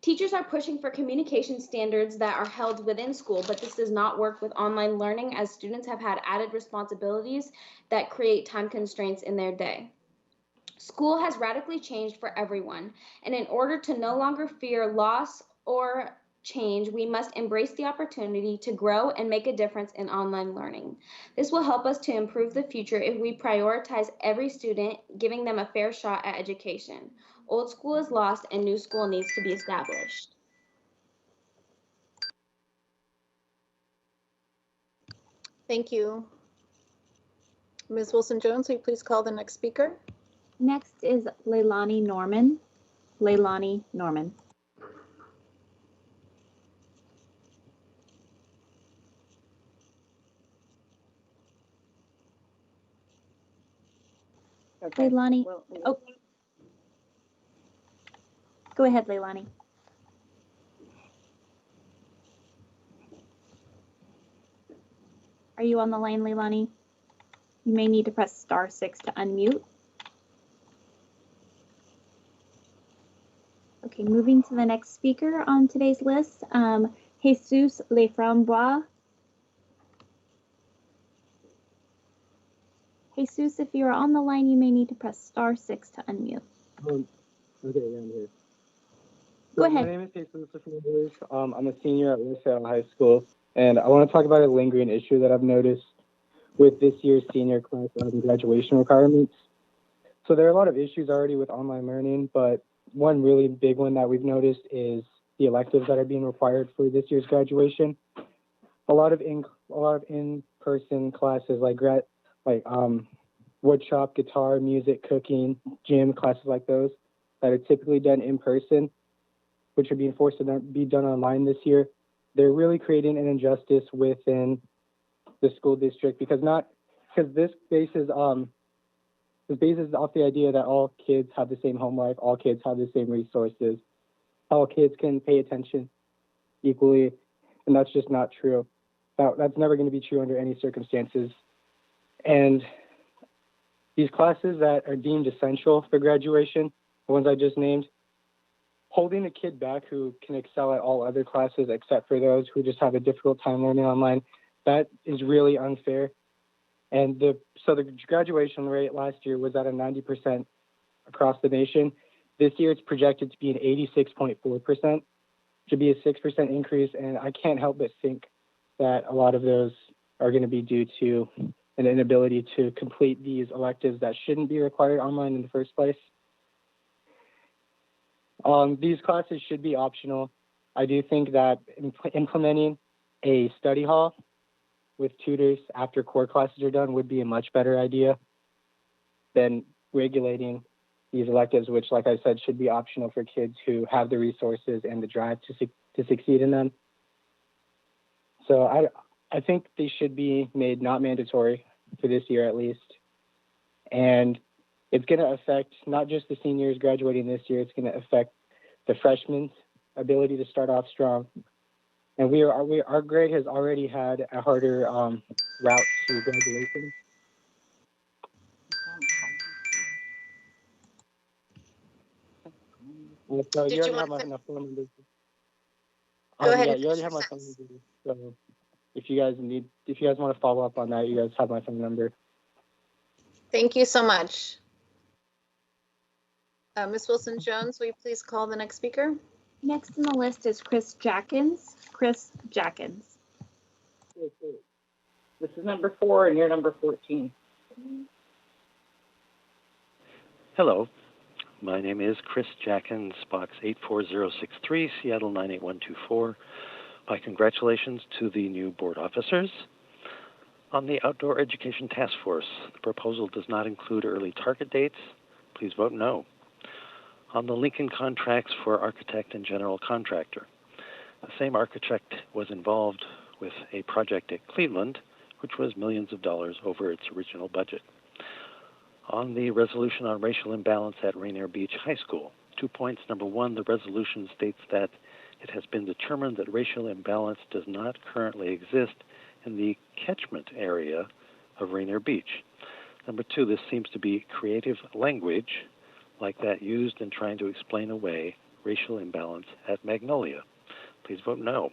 Teachers are pushing for communication standards that are held within school, but this does not work with online learning, as students have had added responsibilities that create time constraints in their day. School has radically changed for everyone, and in order to no longer fear loss or change, we must embrace the opportunity to grow and make a difference in online learning. This will help us to improve the future if we prioritize every student, giving them a fair shot at education. Old school is lost and new school needs to be established. Thank you. Ms. Wilson-Jones, will you please call the next speaker? Next is Leilani Norman. Leilani Norman. Okay. Leilani. Well, Oh, go ahead, Leilani. Are you on the line, Leilani? You may need to press *6 to unmute. Okay, moving to the next speaker on today's list, Jesus Leframbois. Jesus, if you are on the line, you may need to press *6 to unmute. Okay, yeah, I'm here. Go So ahead. My name is Jesus Leframbois. I'm a senior at LaSalle High School, and I want to talk about a lingering issue that I've noticed with this year's senior class graduation requirements. So there are a lot of issues already with online learning, but one really big one that we've noticed is the electives that are being required for this year's graduation. A lot of in-person classes like woodshop, guitar, music, cooking, gym classes like those that are typically done in person, which are being forced to be done online this year. They're really creating an injustice within the school district because this bases off the idea that all kids have the same home life, all kids have the same resources, all kids can pay attention equally, and that's just not true. That's never going to be true under any circumstances. And these classes that are deemed essential for graduation, the ones I just named, holding a kid back who can excel at all other classes except for those who just have a difficult time learning online, that is really unfair. And so the graduation rate last year was at a 90% across the nation. This year it's projected to be an 86.4%, to be a 6% increase. And I can't help but think that a lot of those are going to be due to an inability to complete these electives that shouldn't be required online in the first place. These classes should be optional. I do think that implementing a study hall with tutors after core classes are done would be a much better idea than regulating these electives, which, like I said, should be optional for kids who have the resources and the drive to succeed in them. So I think they should be made not mandatory for this year at least. And it's going to affect not just the seniors graduating this year, it's going to affect the freshmen ability to start off strong. And our grade has already had a harder route to graduation. So you already have my phone number. Go ahead. Yeah, you already have my phone number. So if you guys want to follow up on that, you guys have my phone number. Thank you so much. Ms. Wilson-Jones, will you please call the next speaker? Next on the list is Chris Jackins. Chris Jackins. This is number 4 and you're number 14. Hello, my name is Chris Jackins, box 84063, Seattle 98124. My congratulations to the new board officers. On the Outdoor Education Task Force, the proposal does not include early target dates. Please vote no. On the Lincoln contracts for architect and general contractor, the same architect was involved with a project at Cleveland, which was millions of dollars over its original budget. On the resolution on racial imbalance at Rainier Beach High School, 2 points. Number 1, the resolution states that it has been determined that racial imbalance does not currently exist in the catchment area of Rainier Beach. Number 2, this seems to be creative language like that used in trying to explain away racial imbalance at Magnolia. Please vote no.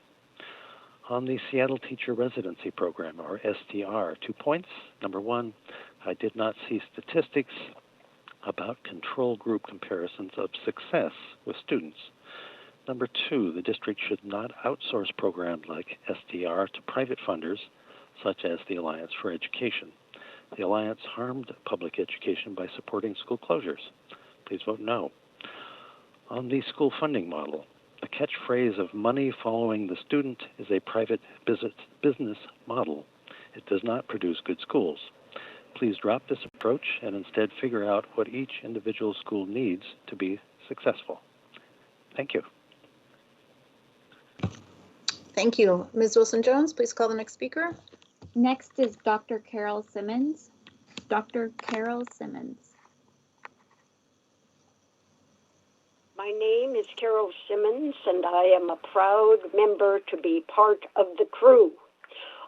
On the Seattle Teacher Residency Program, or STR, 2 points. Number 1, I did not see statistics about control group comparisons of success with students. Number 2, the district should not outsource programs like STR to private funders, such as the Alliance for Education. The Alliance harmed public education by supporting school closures. Please vote no. On the school funding model, the catchphrase of money following the student is a private business model. It does not produce good schools. Please drop this approach and instead figure out what each individual school needs to be successful. Thank you. Thank you. Ms. Wilson-Jones, please call the next speaker. Next is Dr. Carol Simmons. Dr. Carol Simmons. My name is Carol Simmons, and I am a proud member to be part of the crew.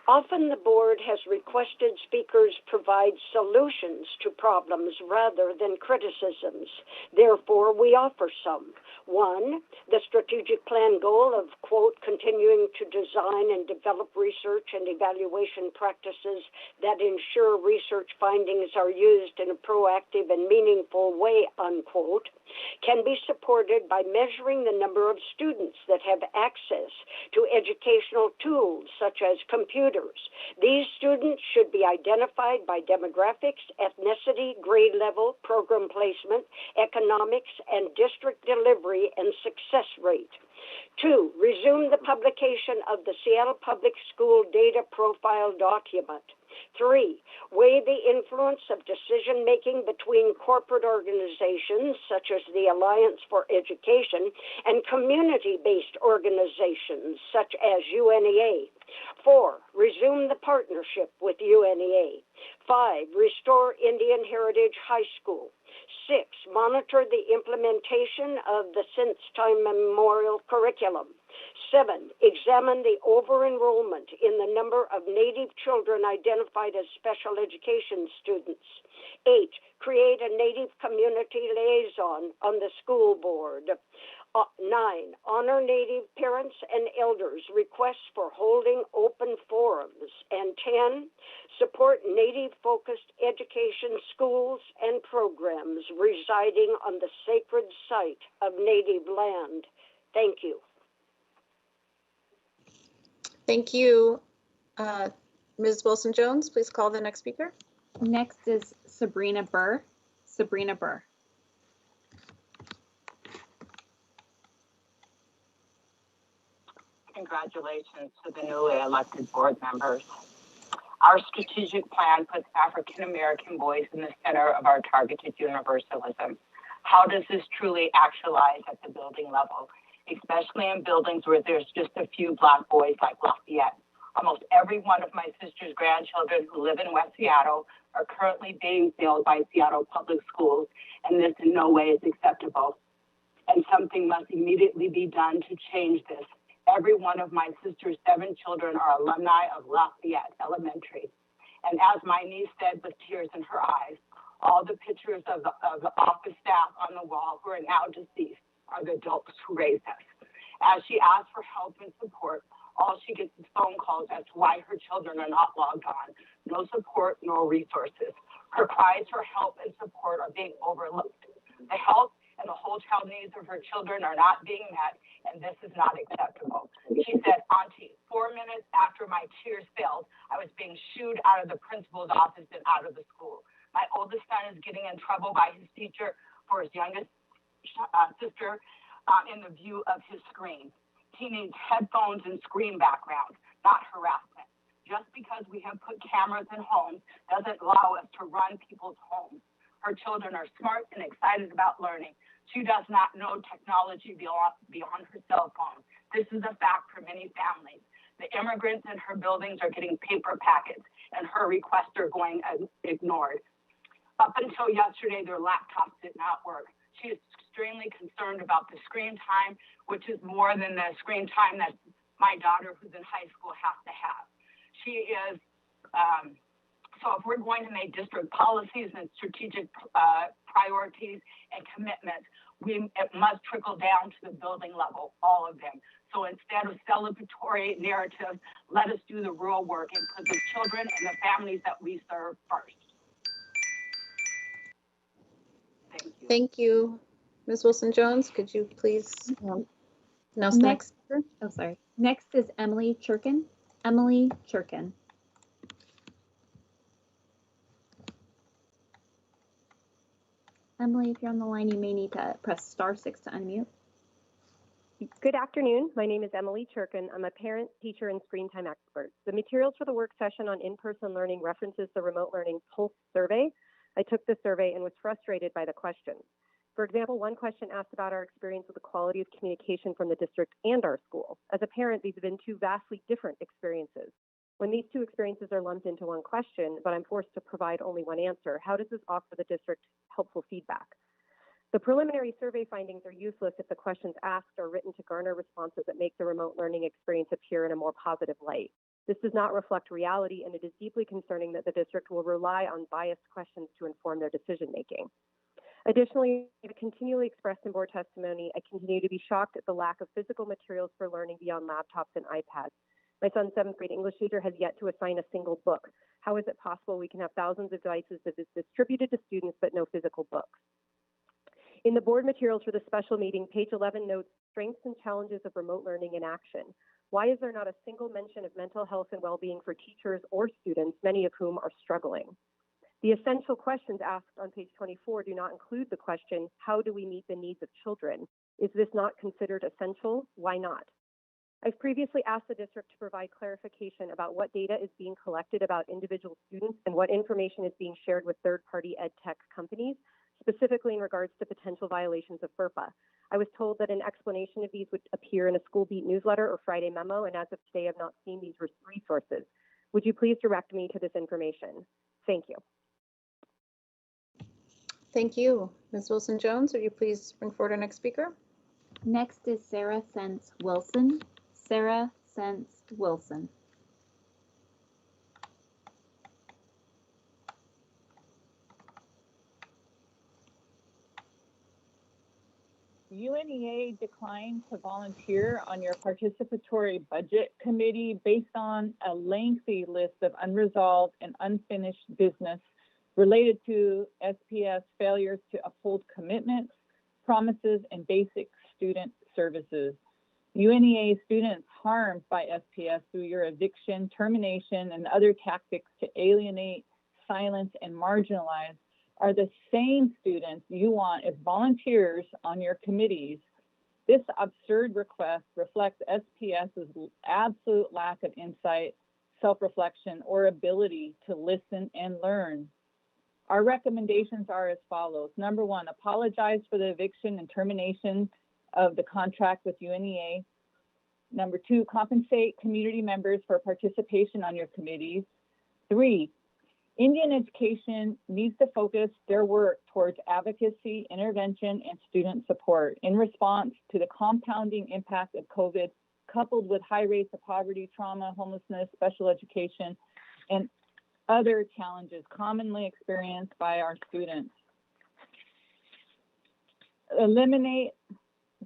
Often the board has requested speakers provide solutions to problems rather than criticisms. Therefore, we offer some. One, the strategic plan goal of, quote, continuing to design and develop research and evaluation practices that ensure research findings are used in a proactive and meaningful way, unquote, can be supported by measuring the number of students that have access to educational tools such as computers. These students should be identified by demographics, ethnicity, grade level, program placement, economics, and district delivery and success rate. 2, resume the publication of the Seattle Public School Data Profile document. 3, weigh the influence of decision-making between corporate organizations, such as the Alliance for Education, and community-based organizations, such as UNEA. 4, resume the partnership with UNEA. 5, restore Indian Heritage High School. 6, monitor the implementation of the since time memorial curriculum. 7, examine the over-enrollment in the number of Native children identified as special education students. 8, create a Native community liaison on the school board. 9, honor Native parents and elders' requests for holding open forums. And 10, support Native-focused education schools and programs residing on the sacred site of Native land. Thank you. Thank you. Ms. Wilson-Jones, please call the next speaker. Next is Sabrina Burr. Sabrina Burr. Congratulations to the newly elected board members. Our strategic plan puts African American boys in the center of our targeted universalism. How does this truly actualize at the building level, especially in buildings where there's just a few Black boys like Lafayette? Almost every one of my sister's grandchildren who live in West Seattle are currently being failed by Seattle Public Schools, and this in no way is acceptable. And something must immediately be done to change this. Every one of my sister's 7 children are alumni of Lafayette Elementary. And as my niece said with tears in her eyes, all the pictures of the office staff on the wall who are now deceased are the adults who raised us. As she asks for help and support, all she gets is phone calls as to why her children are not logged on. No support, no resources. Her cries for help and support are being overlooked. The health and the whole child needs of her children are not being met, and this is not acceptable. She said, Auntie, 4 minutes after my tears failed, I was being shooed out of the principal's office and out of the school. My oldest son is getting in trouble by his teacher for his youngest sister in the view of his screen. He needs headphones and screen background, not harassment. Just because we have put cameras in homes doesn't allow us to run people's homes. Her children are smart and excited about learning. She does not know technology beyond her cell phone. This is a fact for many families. The immigrants in her buildings are getting paper packets, and her requests are going ignored. Up until yesterday, their laptops did not work. She is extremely concerned about the screen time, which is more than the screen time that my daughter, who's in high school, has to have. She is, so if we're going to make district policies and strategic priorities and commitments, it must trickle down to the building level, all of them. So instead of celebratory narratives, let us do the real work and put the children and the families that we serve first. Thank you. Ms. Wilson-Jones, could you please announce the next speaker? Oh, sorry. Next is Emily Churkin. Emily Churkin. Emily, if you're on the line, you may need to press *6 to unmute. Good afternoon. My name is Emily Churkin. I'm a parent, teacher, and screen time expert. The materials for the work session on in-person learning references the Remote Learning Pulse survey. I took the survey and was frustrated by the questions. For example, one question asked about our experience with the quality of communication from the district and our school. As a parent, these have been 2 vastly different experiences. When these 2 experiences are lumped into one question, but I'm forced to provide only one answer, how does this offer the district helpful feedback? The preliminary survey findings are useless if the questions asked are written to garner responses that make the remote learning experience appear in a more positive light. This does not reflect reality, and it is deeply concerning that the district will rely on biased questions to inform their decision making. Additionally, continually expressed in board testimony, I continue to be shocked at the lack of physical materials for learning beyond laptops and iPads. My son's 7th grade English teacher has yet to assign a single book. How is it possible we can have thousands of devices that is distributed to students but no physical books? In the board materials for the special meeting, page 11 notes strengths and challenges of remote learning in action. Why is there not a single mention of mental health and well-being for teachers or students, many of whom are struggling? The essential questions asked on page 24 do not include the question, how do we meet the needs of children? Is this not considered essential? Why not? I've previously asked the district to provide clarification about what data is being collected about individual students and what information is being shared with third-party ed tech companies, specifically in regards to potential violations of FERPA. I was told that an explanation of these would appear in a School Beat newsletter or Friday memo, and as of today, I've not seen these resources. Would you please direct me to this information? Thank you. Thank you. Ms. Wilson-Jones, would you please bring forward our next speaker? Next is Sarah Sense Wilson. Sarah Sense Wilson. UNEA declined to volunteer on your participatory budget committee based on a lengthy list of unresolved and unfinished business related to SPS failures to uphold commitments, promises, and basic student services. UNEA students harmed by SPS through your eviction, termination, and other tactics to alienate, silence, and marginalize are the same students you want as volunteers on your committees. This absurd request reflects SPS's absolute lack of insight, self-reflection, or ability to listen and learn. Our recommendations are as follows. Number one, apologize for the eviction and termination of the contract with UNEA. Number two, compensate community members for participation on your committees. 3, Indian education needs to focus their work towards advocacy, intervention, and student support in response to the compounding impact of COVID, coupled with high rates of poverty, trauma, homelessness, special education, and other challenges commonly experienced by our students. Eliminate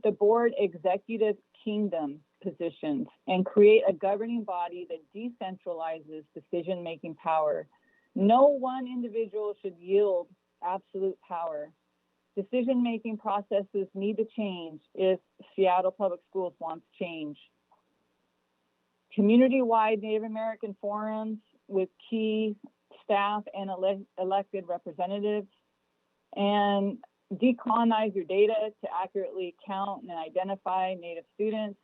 the board executive kingdom positions and create a governing body that decentralizes decision-making power. No one individual should yield absolute power. Decision-making processes need to change if Seattle Public Schools wants change. Community-wide Native American forums with key staff and elected representatives, and decolonize your data to accurately count and identify Native students,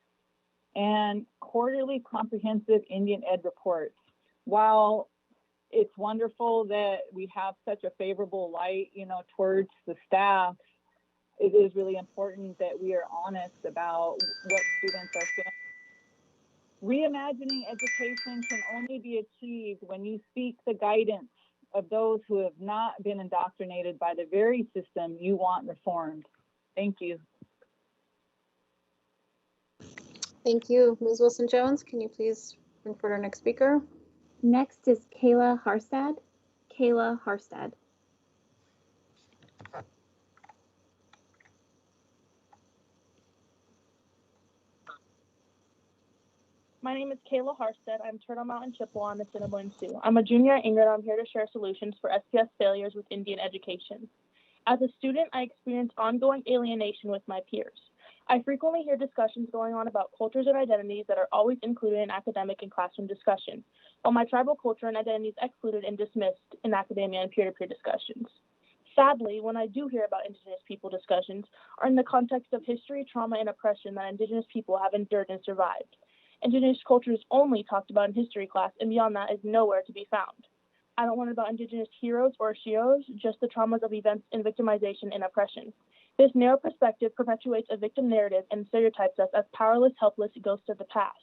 and quarterly comprehensive Indian Ed reports. While it's wonderful that we have such a favorable light, towards the staff, it is really important that we are honest about what students are feeling. Reimagining education can only be achieved when you seek the guidance of those who have not been indoctrinated by the very system you want reformed. Thank you. Thank you. Ms. Wilson-Jones, can you please bring forward our next speaker? Next is Kayla Harstad. Kayla Harstad. My name is Kayla Harstead. I'm Turtle Mountain Chippewa in the Assiniboine Sioux. I'm a junior at Ingrid. I'm here to share solutions for SPS failures with Indian education. As a student, I experience ongoing alienation with my peers. I frequently hear discussions going on about cultures and identities that are always included in academic and classroom discussion, while my tribal culture and identity is excluded and dismissed in academia and peer-to-peer discussions. Sadly, when I do hear about Indigenous people discussions, are in the context of history, trauma, and oppression that Indigenous people have endured and survived. Indigenous culture is only talked about in history class, and beyond that is nowhere to be found. I don't learn about Indigenous heroes or sheroes, just the traumas of events in victimization and oppression. This narrow perspective perpetuates a victim narrative and stereotypes us as powerless, helpless ghosts of the past.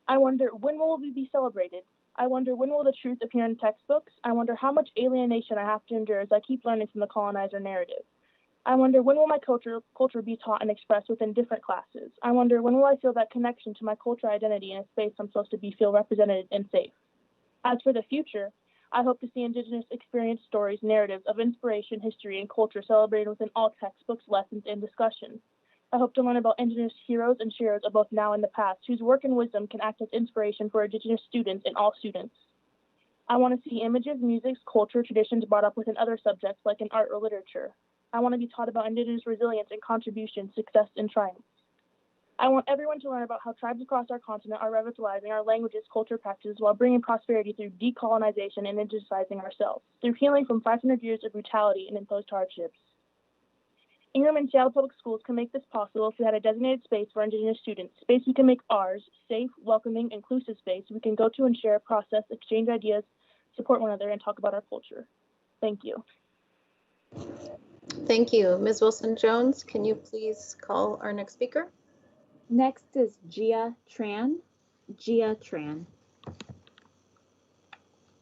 I wonder, when will we be celebrated? I wonder, when will the truth appear in textbooks? I wonder how much alienation I have to endure as I keep learning from the colonizer narrative. I wonder, when will my culture be taught and expressed within different classes? I wonder, when will I feel that connection to my cultural identity in a space I'm supposed to feel represented and safe? As for the future, I hope to see Indigenous experience stories, narratives of inspiration, history, and culture celebrated within all textbooks, lessons, and discussions. I hope to learn about Indigenous heroes and sheroes of both now and the past, whose work and wisdom can act as inspiration for Indigenous students and all students. I want to see images, music, culture, traditions brought up within other subjects like in art or literature. I want to be taught about Indigenous resilience and contribution, success, and triumph. I want everyone to learn about how tribes across our continent are revitalizing our languages, culture, practices while bringing prosperity through decolonization and indigenizing ourselves, through healing from 500 years of brutality and imposed hardships. Ingham and Seattle Public Schools can make this possible if we had a designated space for Indigenous students, space we can make ours, safe, welcoming, inclusive space we can go to and share, process, exchange ideas, support one another, and talk about our culture. Thank you. Thank you. Ms. Wilson-Jones, can you please call our next speaker? Next is Gia Tran. Gia Tran.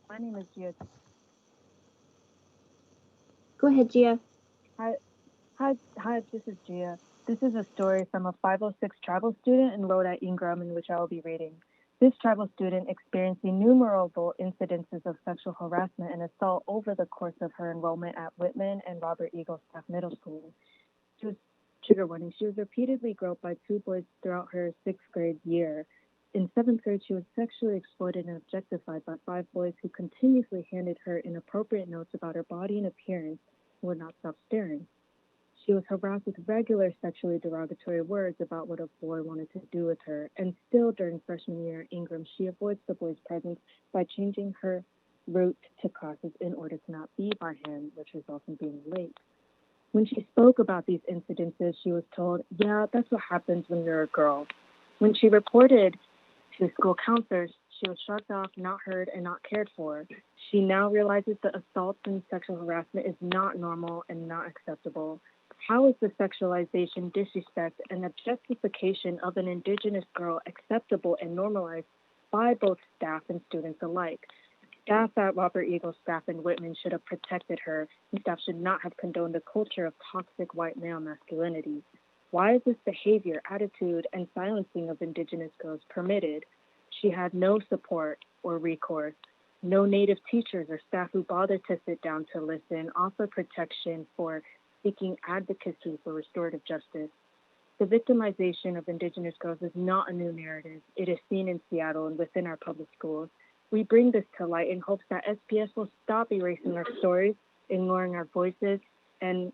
My name is Gia. Go ahead, Gia. Hi, this is Gia. This is a story from a 506 tribal student enrolled at Ingram, in which I will be reading. This tribal student experienced innumerable incidences of sexual harassment and assault over the course of her enrollment at Whitman and Robert Eagle Staff Middle School. She was, trigger warning, she was repeatedly groped by 2 boys throughout her 6th grade year. In 7th grade, she was sexually exploited and objectified by 5 boys who continuously handed her inappropriate notes about her body and appearance and would not stop staring. She was harassed with regular sexually derogatory words about what a boy wanted to do with her, and still during freshman year at Ingram, she avoids the boy's presence by changing her route to classes in order to not be by him, which results in being late. When she spoke about these incidences, she was told, "Yeah, that's what happens when you're a girl." When she reported to school counselors, she was shrugged off, not heard, and not cared for. She now realizes that assault and sexual harassment is not normal and not acceptable. How is the sexualization, disrespect, and objectification of an Indigenous girl acceptable and normalized by both staff and students alike? Staff at Robert Eagle Staff and Whitman should have protected her, and staff should not have condoned a culture of toxic white male masculinity. Why is this behavior, attitude, and silencing of Indigenous girls permitted? She had no support or recourse, no Native teachers or staff who bothered to sit down to listen, offer protection for seeking advocacy for restorative justice. The victimization of Indigenous girls is not a new narrative. It is seen in Seattle and within our public schools. We bring this to light in hopes that SPS will stop erasing our stories, ignoring our voices, and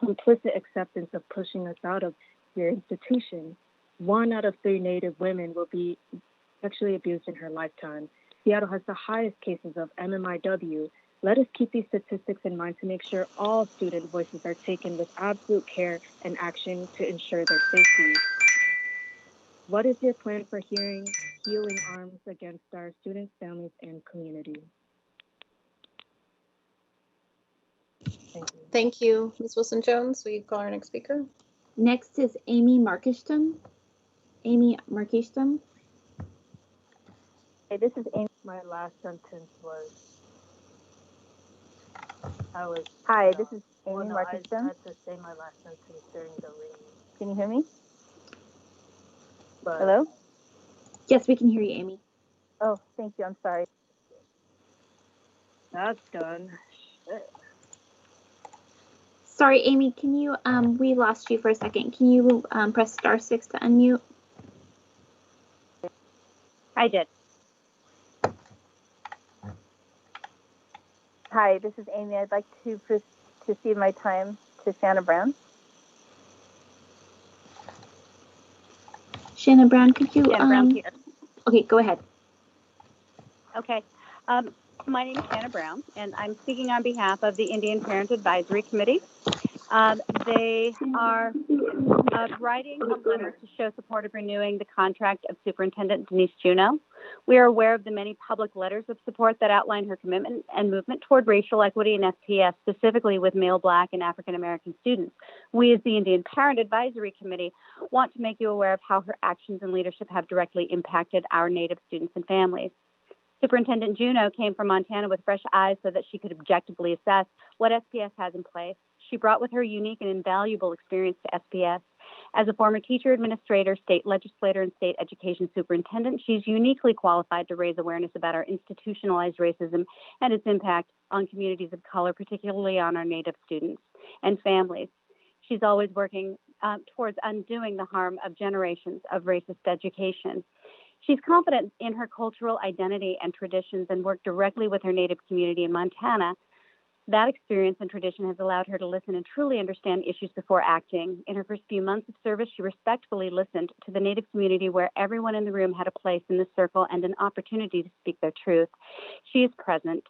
implicit acceptance of pushing us out of your institution. 1 out of 3 Native women will be sexually abused in her lifetime. Seattle has the highest cases of MMIW. Let us keep these statistics in mind to make sure all student voices are taken with absolute care and action to ensure their safety. What is your plan for healing arms against our students, families, and community? Thank you. Thank you. Ms. Wilson-Jones, will you call our next speaker? Next is Amy Markiston. Amy Markiston. Hey, this is Amy. My last sentence was, Hi, this is Amy Markiston. I had to say my last sentence during the reading. Can you hear me? Hello? Yes, we can hear you, Amy. Oh, thank you. I'm sorry. That's done. Sorry, Amy, can you, we lost you for a second. Can you press *6 to unmute? I did. Hi, this is Amy. I'd like to cede my time to Shanna Brown. Shanna Brown, could you, Shanna Brown here. Okay, go ahead. Okay. My name is Shanna Brown, and I'm speaking on behalf of the Indian Parent Advisory Committee. They are writing a letter to show support of renewing the contract of Superintendent Denise Juneau. We are aware of the many public letters of support that outline her commitment and movement toward racial equity in SPS, specifically with male, Black, and African American students. We, as the Indian Parent Advisory Committee, want to make you aware of how her actions and leadership have directly impacted our Native students and families. Superintendent Juneau came from Montana with fresh eyes so that she could objectively assess what SPS has in place. She brought with her unique and invaluable experience to SPS. As a former teacher, administrator, state legislator, and state education superintendent, she's uniquely qualified to raise awareness about our institutionalized racism and its impact on communities of color, particularly on our Native students and families. She's always working towards undoing the harm of generations of racist education. She's confident in her cultural identity and traditions and worked directly with her Native community in Montana. That experience and tradition has allowed her to listen and truly understand issues before acting. In her first few months of service, she respectfully listened to the Native community where everyone in the room had a place in the circle and an opportunity to speak their truth. She is present.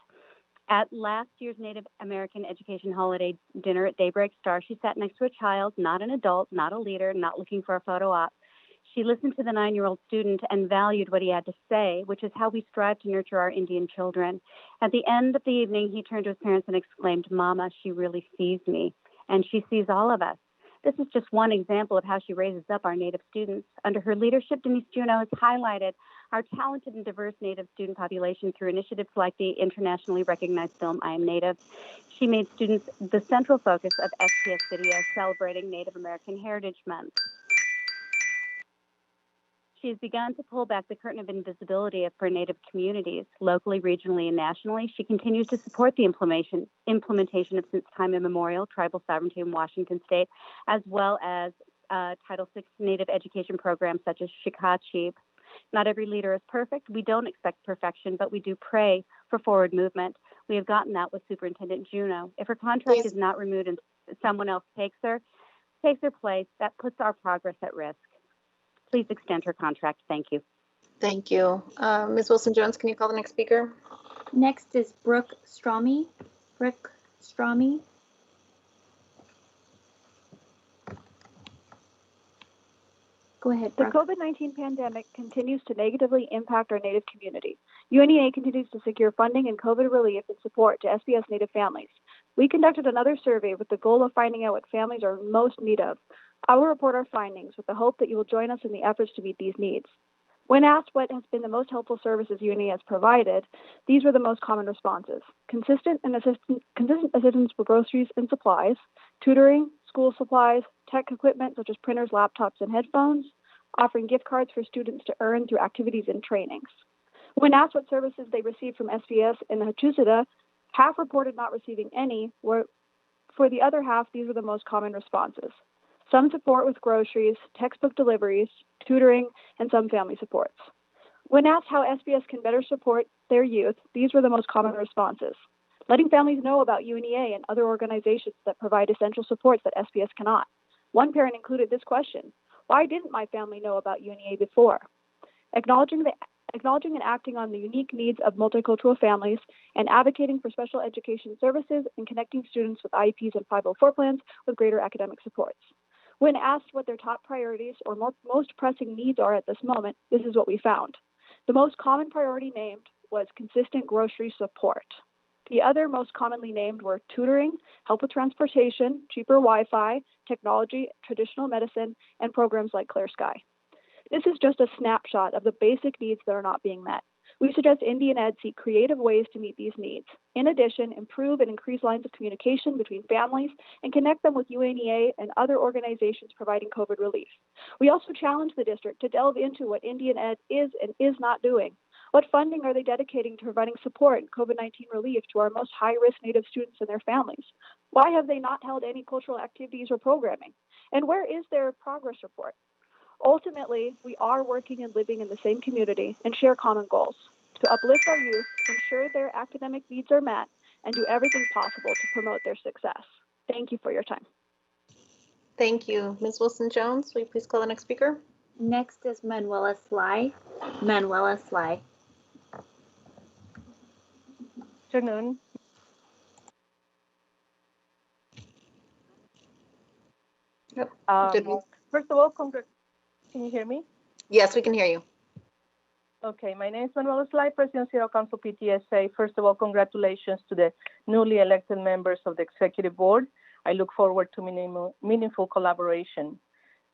At last year's Native American Education Holiday Dinner at Daybreak Star, she sat next to a child, not an adult, not a leader, not looking for a photo op. She listened to the 9-year-old student and valued what he had to say, which is how we strive to nurture our Indian children. At the end of the evening, he turned to his parents and exclaimed, "Mama, she really sees me, and she sees all of us." This is just one example of how she raises up our Native students. Under her leadership, Denise Juneau has highlighted our talented and diverse Native student population through initiatives like the internationally recognized film, I Am Native. She made students the central focus of SPS videos celebrating Native American Heritage Month. She has begun to pull back the curtain of invisibility for Native communities, locally, regionally, and nationally. She continues to support the implementation of since time immemorial tribal sovereignty in Washington state, as well as Title VI Native education programs such as Shikachib. Not every leader is perfect. We don't expect perfection, but we do pray for forward movement. We have gotten that with Superintendent Juneau. If her contract is not renewed and someone else takes her place, that puts our progress at risk. Please extend her contract. Thank you. Thank you. Ms. Wilson-Jones, can you call the next speaker? Next is Brooke Strami. Brooke Strami. Go ahead, Brooke. The COVID-19 pandemic continues to negatively impact our Native community. UNEA continues to secure funding and COVID relief and support to SPS Native families. We conducted another survey with the goal of finding out what families are most in need of. I will report our findings with the hope that you will join us in the efforts to meet these needs. When asked what has been the most helpful services UNEA has provided, these were the most common responses: consistent assistance for groceries and supplies, tutoring, school supplies, tech equipment such as printers, laptops, and headphones, offering gift cards for students to earn through activities and trainings. When asked what services they received from SPS in the Huchusita, half reported not receiving any. For the other half, these were the most common responses: some support with groceries, textbook deliveries, tutoring, and some family supports. When asked how SPS can better support their youth, these were the most common responses: letting families know about UNEA and other organizations that provide essential supports that SPS cannot. One parent included this question: why didn't my family know about UNEA before? Acknowledging and acting on the unique needs of multicultural families and advocating for special education services and connecting students with IEPs and 504 plans with greater academic supports. When asked what their top priorities or most pressing needs are at this moment, this is what we found. The most common priority named was consistent grocery support. The other most commonly named were tutoring, help with transportation, cheaper Wi-Fi, technology, traditional medicine, and programs like Clear Sky. This is just a snapshot of the basic needs that are not being met. We suggest Indian Ed seek creative ways to meet these needs. In addition, improve and increase lines of communication between families and connect them with UNEA and other organizations providing COVID relief. We also challenge the district to delve into what Indian Ed is and is not doing. What funding are they dedicating to providing support and COVID-19 relief to our most high-risk Native students and their families? Why have they not held any cultural activities or programming? And where is their progress report? Ultimately, we are working and living in the same community and share common goals to uplift our youth, ensure their academic needs are met, and do everything possible to promote their success. Thank you for your time. Thank you. Ms. Wilson-Jones, will you please call the next speaker? Next is Manuela Sly. Manuela Sly. Good afternoon. Yep. First of all, can you hear me? Yes, we can hear you. Okay, my name is Manuela Sly, President Zero Council PTSA. First of all, congratulations to the newly elected members of the Executive Board. I look forward to meaningful collaboration.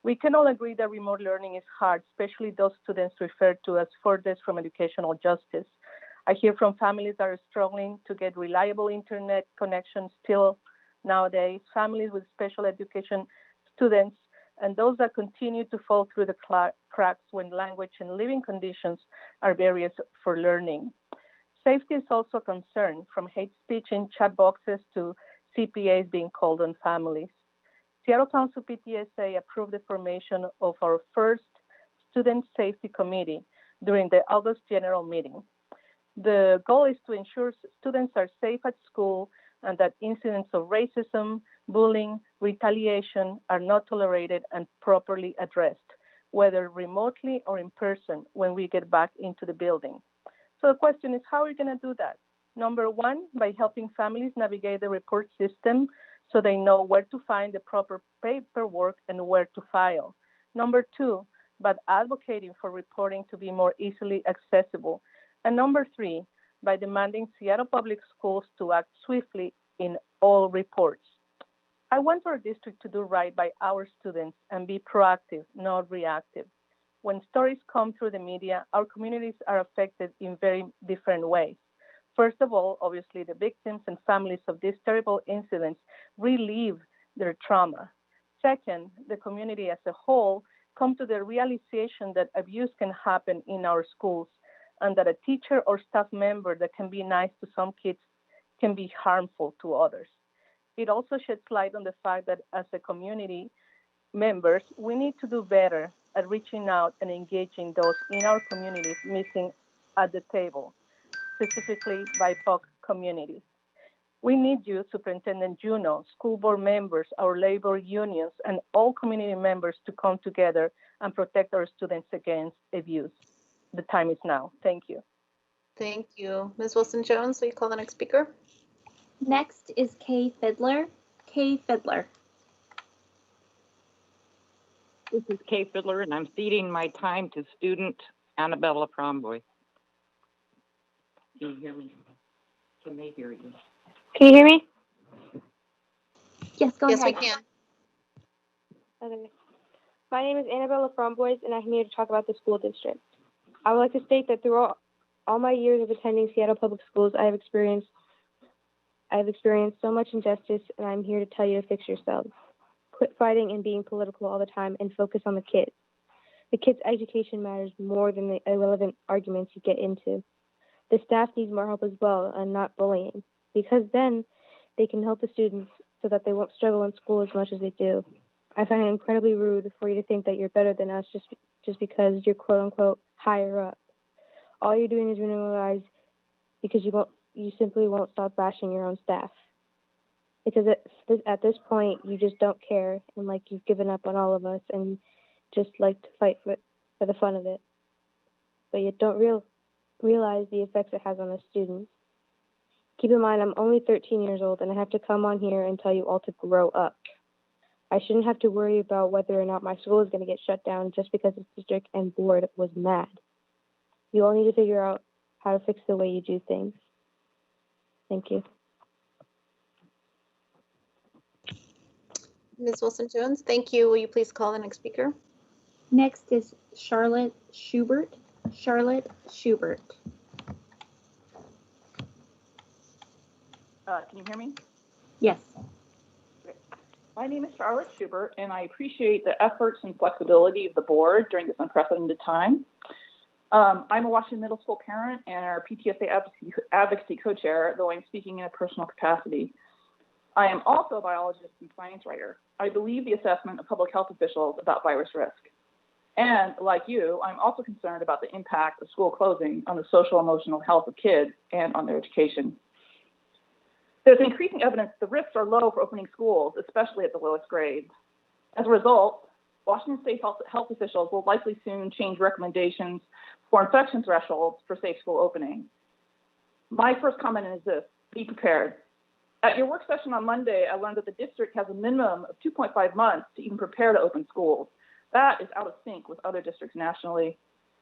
We can all agree that remote learning is hard, especially those students referred to as furthest from educational justice. I hear from families that are struggling to get reliable internet connection, still Nowadays, families with special education students and those that continue to fall through the cracks when language and living conditions are barriers for learning. Safety is also a concern, from hate speech in chat boxes to CPAs being called on families. Seattle Council PTSA approved the formation of our first Student Safety Committee during the August General Meeting. The goal is to ensure students are safe at school and that incidents of racism, bullying, retaliation are not tolerated and properly addressed, whether remotely or in person when we get back into the building. So the question is, how are we going to do that? Number one, by helping families navigate the report system so they know where to find the proper paperwork and where to file. Number two, by advocating for reporting to be more easily accessible. And number three, by demanding Seattle Public Schools to act swiftly in all reports. I want our district to do right by our students and be proactive, not reactive. When stories come through the media, our communities are affected in very different ways. First of all, obviously, the victims and families of these terrible incidents relieve their trauma. Second, the community as a whole come to the realization that abuse can happen in our schools and that a teacher or staff member that can be nice to some kids can be harmful to others. It also sheds light on the fact that as a community members, we need to do better at reaching out and engaging those in our communities missing at the table, specifically BIPOC communities. We need you, Superintendent Juneau, school board members, our labor unions, and all community members to come together and protect our students against abuse. The time is now. Thank you. Thank you. Ms. Wilson-Jones, will you call the next speaker? Next is Kay Fiddler. Kay Fiddler. This is Kay Fiddler, and I'm ceding my time to student Annabella Fromboy. Can you hear me? Can they hear you? Can you hear me? Yes, go ahead. Yes, we can. Okay. My name is Annabella Fromboys, and I'm here to talk about the school district. I would like to state that throughout all my years of attending Seattle Public Schools, I have experienced so much injustice, and I'm here to tell you to fix yourselves. Quit fighting and being political all the time and focus on the kids. The kids' education matters more than the irrelevant arguments you get into. The staff needs more help as well, and not bullying, because then they can help the students so that they won't struggle in school as much as they do. I find it incredibly rude for you to think that you're better than us just because you're quote unquote higher up. All you're doing is ruining our lives because you simply won't stop bashing your own staff. Because at this point, you just don't care, and like you've given up on all of us and just like to fight for the fun of it. But you don't realize the effects it has on the students. Keep in mind, I'm only 13 years old, and I have to come on here and tell you all to grow up. I shouldn't have to worry about whether or not my school is going to get shut down just because the district and board was mad. You all need to figure out how to fix the way you do things. Thank you. Ms. Wilson-Jones, thank you. Will you please call the next speaker? Next is Charlotte Schubert. Charlotte Schubert. Can you hear me? Yes. My name is Charlotte Schubert, and I appreciate the efforts and flexibility of the board during this unprecedented time. I'm a Washington Middle School parent and our PTSA advocacy co-chair, though I'm speaking in a personal capacity. I am also a biologist and science writer. I believe the assessment of public health officials about virus risk. And like you, I'm also concerned about the impact of school closing on the social emotional health of kids and on their education. There's increasing evidence the risks are low for opening schools, especially at the lowest grades. As a result, Washington State health officials will likely soon change recommendations for infection thresholds for safe school opening. My first comment is this: be prepared. At your work session on Monday, I learned that the district has a minimum of 2.5 months to even prepare to open schools. That is out of sync with other districts nationally.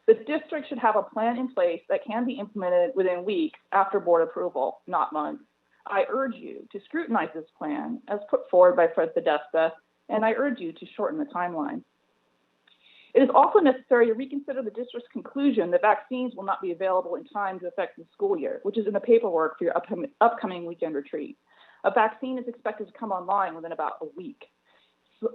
The district should have a plan in place that can be implemented within weeks after board approval, not months. I urge you to scrutinize this plan as put forward by Fred Podesta, and I urge you to shorten the timeline. It is also necessary to reconsider the district's conclusion that vaccines will not be available in time to affect the school year, which is in the paperwork for your upcoming weekend retreat. A vaccine is expected to come online within about a week. So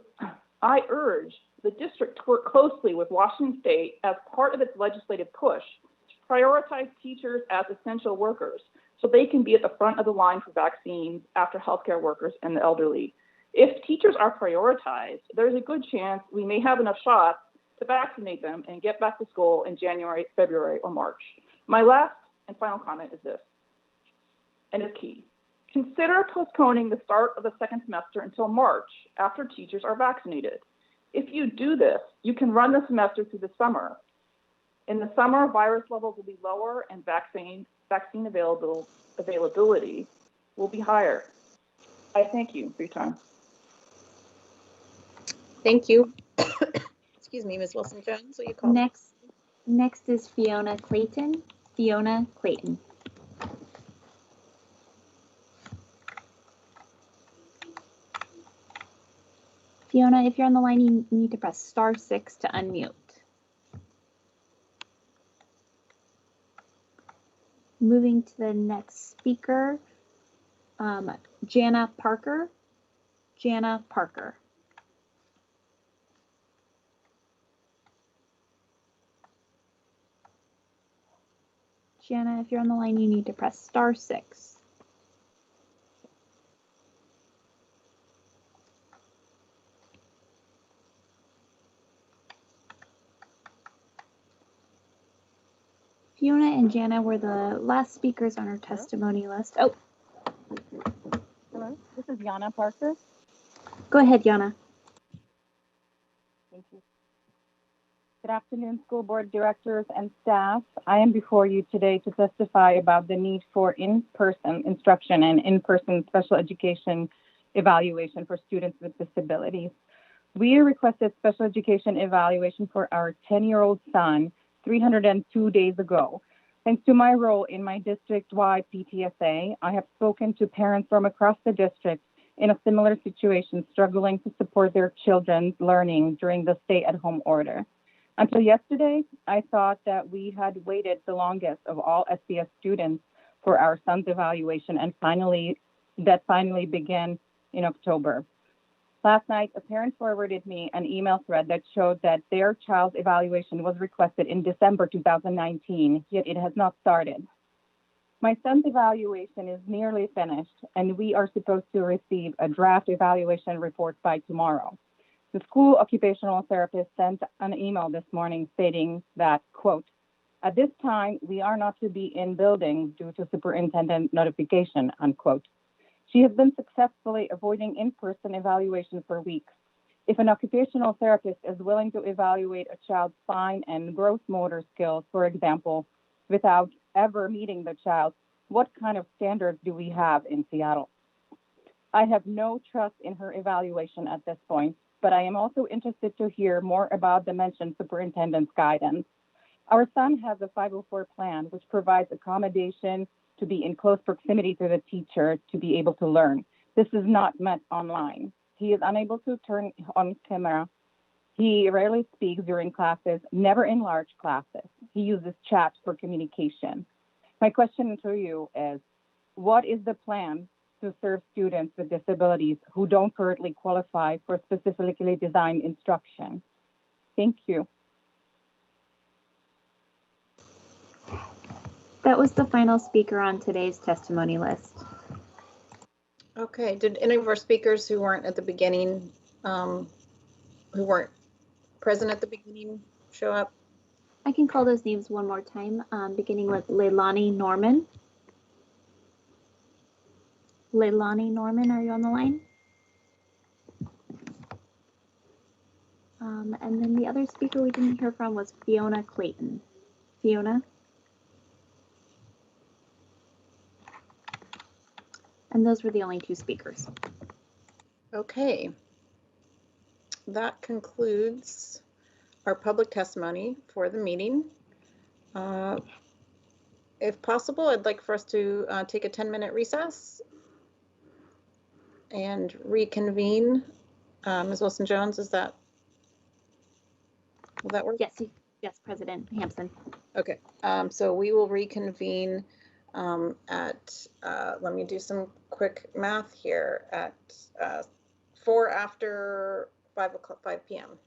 I urge the district to work closely with Washington State as part of its legislative push to prioritize teachers as essential workers so they can be at the front of the line for vaccines after healthcare workers and the elderly. If teachers are prioritized, there's a good chance we may have enough shots to vaccinate them and get back to school in January, February, or March. My last and final comment is this, and it's key. Consider postponing the start of the second semester until March after teachers are vaccinated. If you do this, you can run the semester through the summer. In the summer, virus levels will be lower and vaccine availability will be higher. I thank you for your time. Thank you. Excuse me, Ms. Wilson-Jones, will you call? Next is Fiona Clayton. Fiona Clayton. Fiona, if you're on the line, you need to press *6 to unmute. Moving to the next speaker, Jana Parker. Jana Parker. Jana, if you're on the line, you need to press *6. Fiona and Jana were the last speakers on our testimony list. Oh. Hello, this is Jana Parker. Go ahead, Jana. Thank you. Good afternoon, school board directors and staff. I am before you today to testify about the need for in-person instruction and in-person special education evaluation for students with disabilities. We requested special education evaluation for our 10-year-old son 302 days ago. Thanks to my role in my district-wide PTSA, I have spoken to parents from across the district in a similar situation, struggling to support their children's learning during the stay-at-home order. Until yesterday, I thought that we had waited the longest of all SPS students for our son's evaluation, and finally began in October. Last night, a parent forwarded me an email thread that showed that their child's evaluation was requested in December 2019, yet it has not started. My son's evaluation is nearly finished, and we are supposed to receive a draft evaluation report by tomorrow. The school occupational therapist sent an email this morning stating that, quote, "At this time, we are not to be in building due to superintendent notification," unquote. She has been successfully avoiding in-person evaluation for weeks. If an occupational therapist is willing to evaluate a child's fine and gross motor skills, for example, without ever meeting the child, what kind of standards do we have in Seattle? I have no trust in her evaluation at this point, but I am also interested to hear more about the mentioned superintendent's guidance. Our son has a 504 plan, which provides accommodation to be in close proximity to the teacher to be able to learn. This is not met online. He is unable to turn on camera. He rarely speaks during classes, never in large classes. He uses chat for communication. My question to you is, what is the plan to serve students with disabilities who don't currently qualify for specifically designed instruction? Thank you. That was the final speaker on today's testimony list. Okay, did any of our speakers who weren't at the beginning, who weren't present at the beginning, show up? I can call those names one more time, beginning with Leilani Norman. Leilani Norman, are you on the line? And then the other speaker we didn't hear from was Fiona Clayton. Fiona? And those were the only two speakers. Okay. That concludes our public testimony for the meeting. If possible, I'd like for us to take a 10-minute recess and reconvene. Ms. Wilson-Jones, will that work? Yes, yes, President Hampson. Okay, so we will reconvene let me do some quick math here, at 4 after 5 p.m.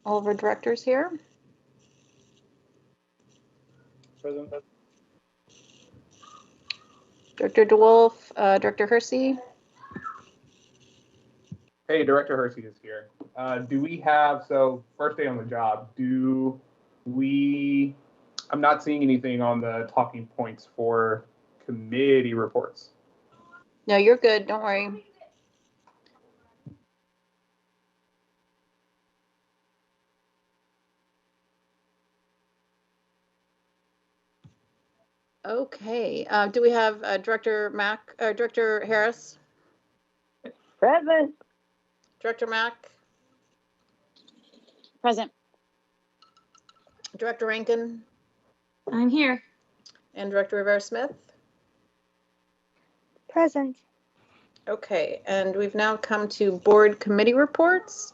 all of our directors here? Present. Director DeWolf, Director Hersey. Hey, Director Hersey is here. Do we have, so first day on the job, I'm not seeing anything on the talking points for committee reports. No, you're good. Don't worry. Okay. Do we have Director Harris? Present. Director Mack? Present. Director Rankin? I'm here. And Director Rivera-Smith? Present. Okay, and we've now come to board committee reports.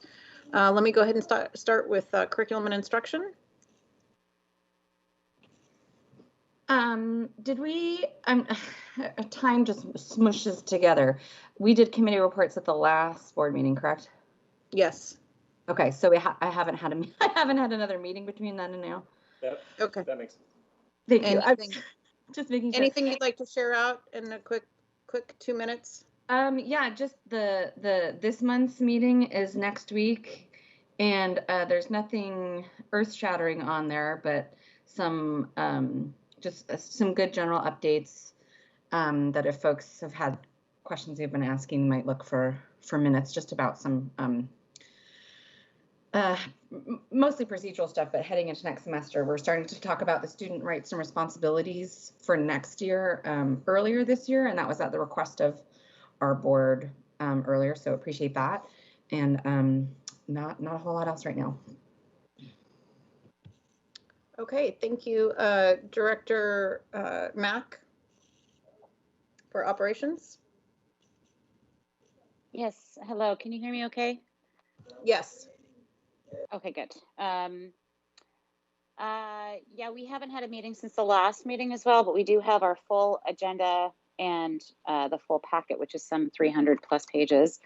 Let me go ahead and start with curriculum and instruction. Time just smushes together. We did committee reports at the last board meeting, correct? Yes. Okay, so I haven't had another meeting between then and now. Okay. That makes sense. Thank you. Just making sure. Anything you'd like to share out in a quick 2 minutes? Yeah, just this month's meeting is next week, and there's nothing earth-shattering on there, but some just some good general updates that if folks have had questions they've been asking, might look for minutes just about some mostly procedural stuff, but heading into next semester, we're starting to talk about the student rights and responsibilities for next year earlier this year, and that was at the request of our board earlier, so appreciate that. And not a whole lot else right now. Okay, thank you, Director Mack for operations. Yes, hello, can you hear me okay? Yes. Okay, good. Yeah, we haven't had a meeting since the last meeting as well, but we do have our full agenda and the full packet, which is some 300 plus pages,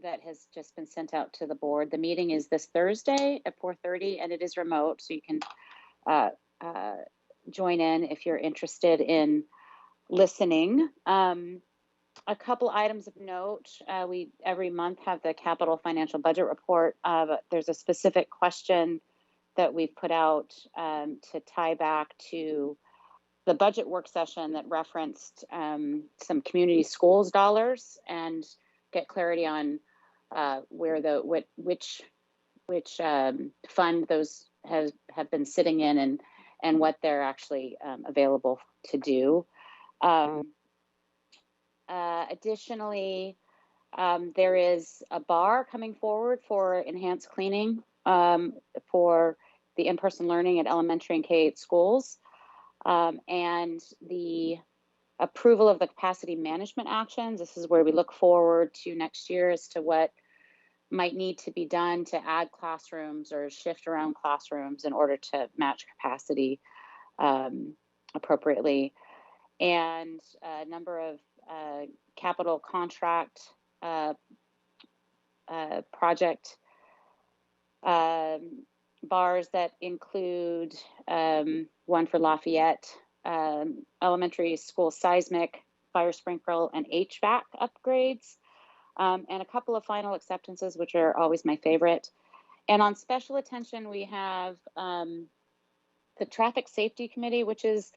that has just been sent out to the board. The meeting is this Thursday at 4:30, and it is remote, so you can join in if you're interested in listening. A couple items of note, we every month have the capital financial budget report. There's a specific question that we've put out to tie back to the budget work session that referenced some community schools dollars and get clarity on where which fund those have been sitting in and what they're actually available to do. Additionally, there is a bar coming forward for enhanced cleaning for the in-person learning at elementary and K-8 schools, and the approval of the capacity management actions. This is where we look forward to next year as to what might need to be done to add classrooms or shift around classrooms in order to match capacity appropriately. And a number of capital contract project bars that include one for Lafayette elementary school seismic, fire sprinkler, and HVAC upgrades, and a couple of final acceptances, which are always my favorite. And on special attention, we have the Traffic Safety Committee, which is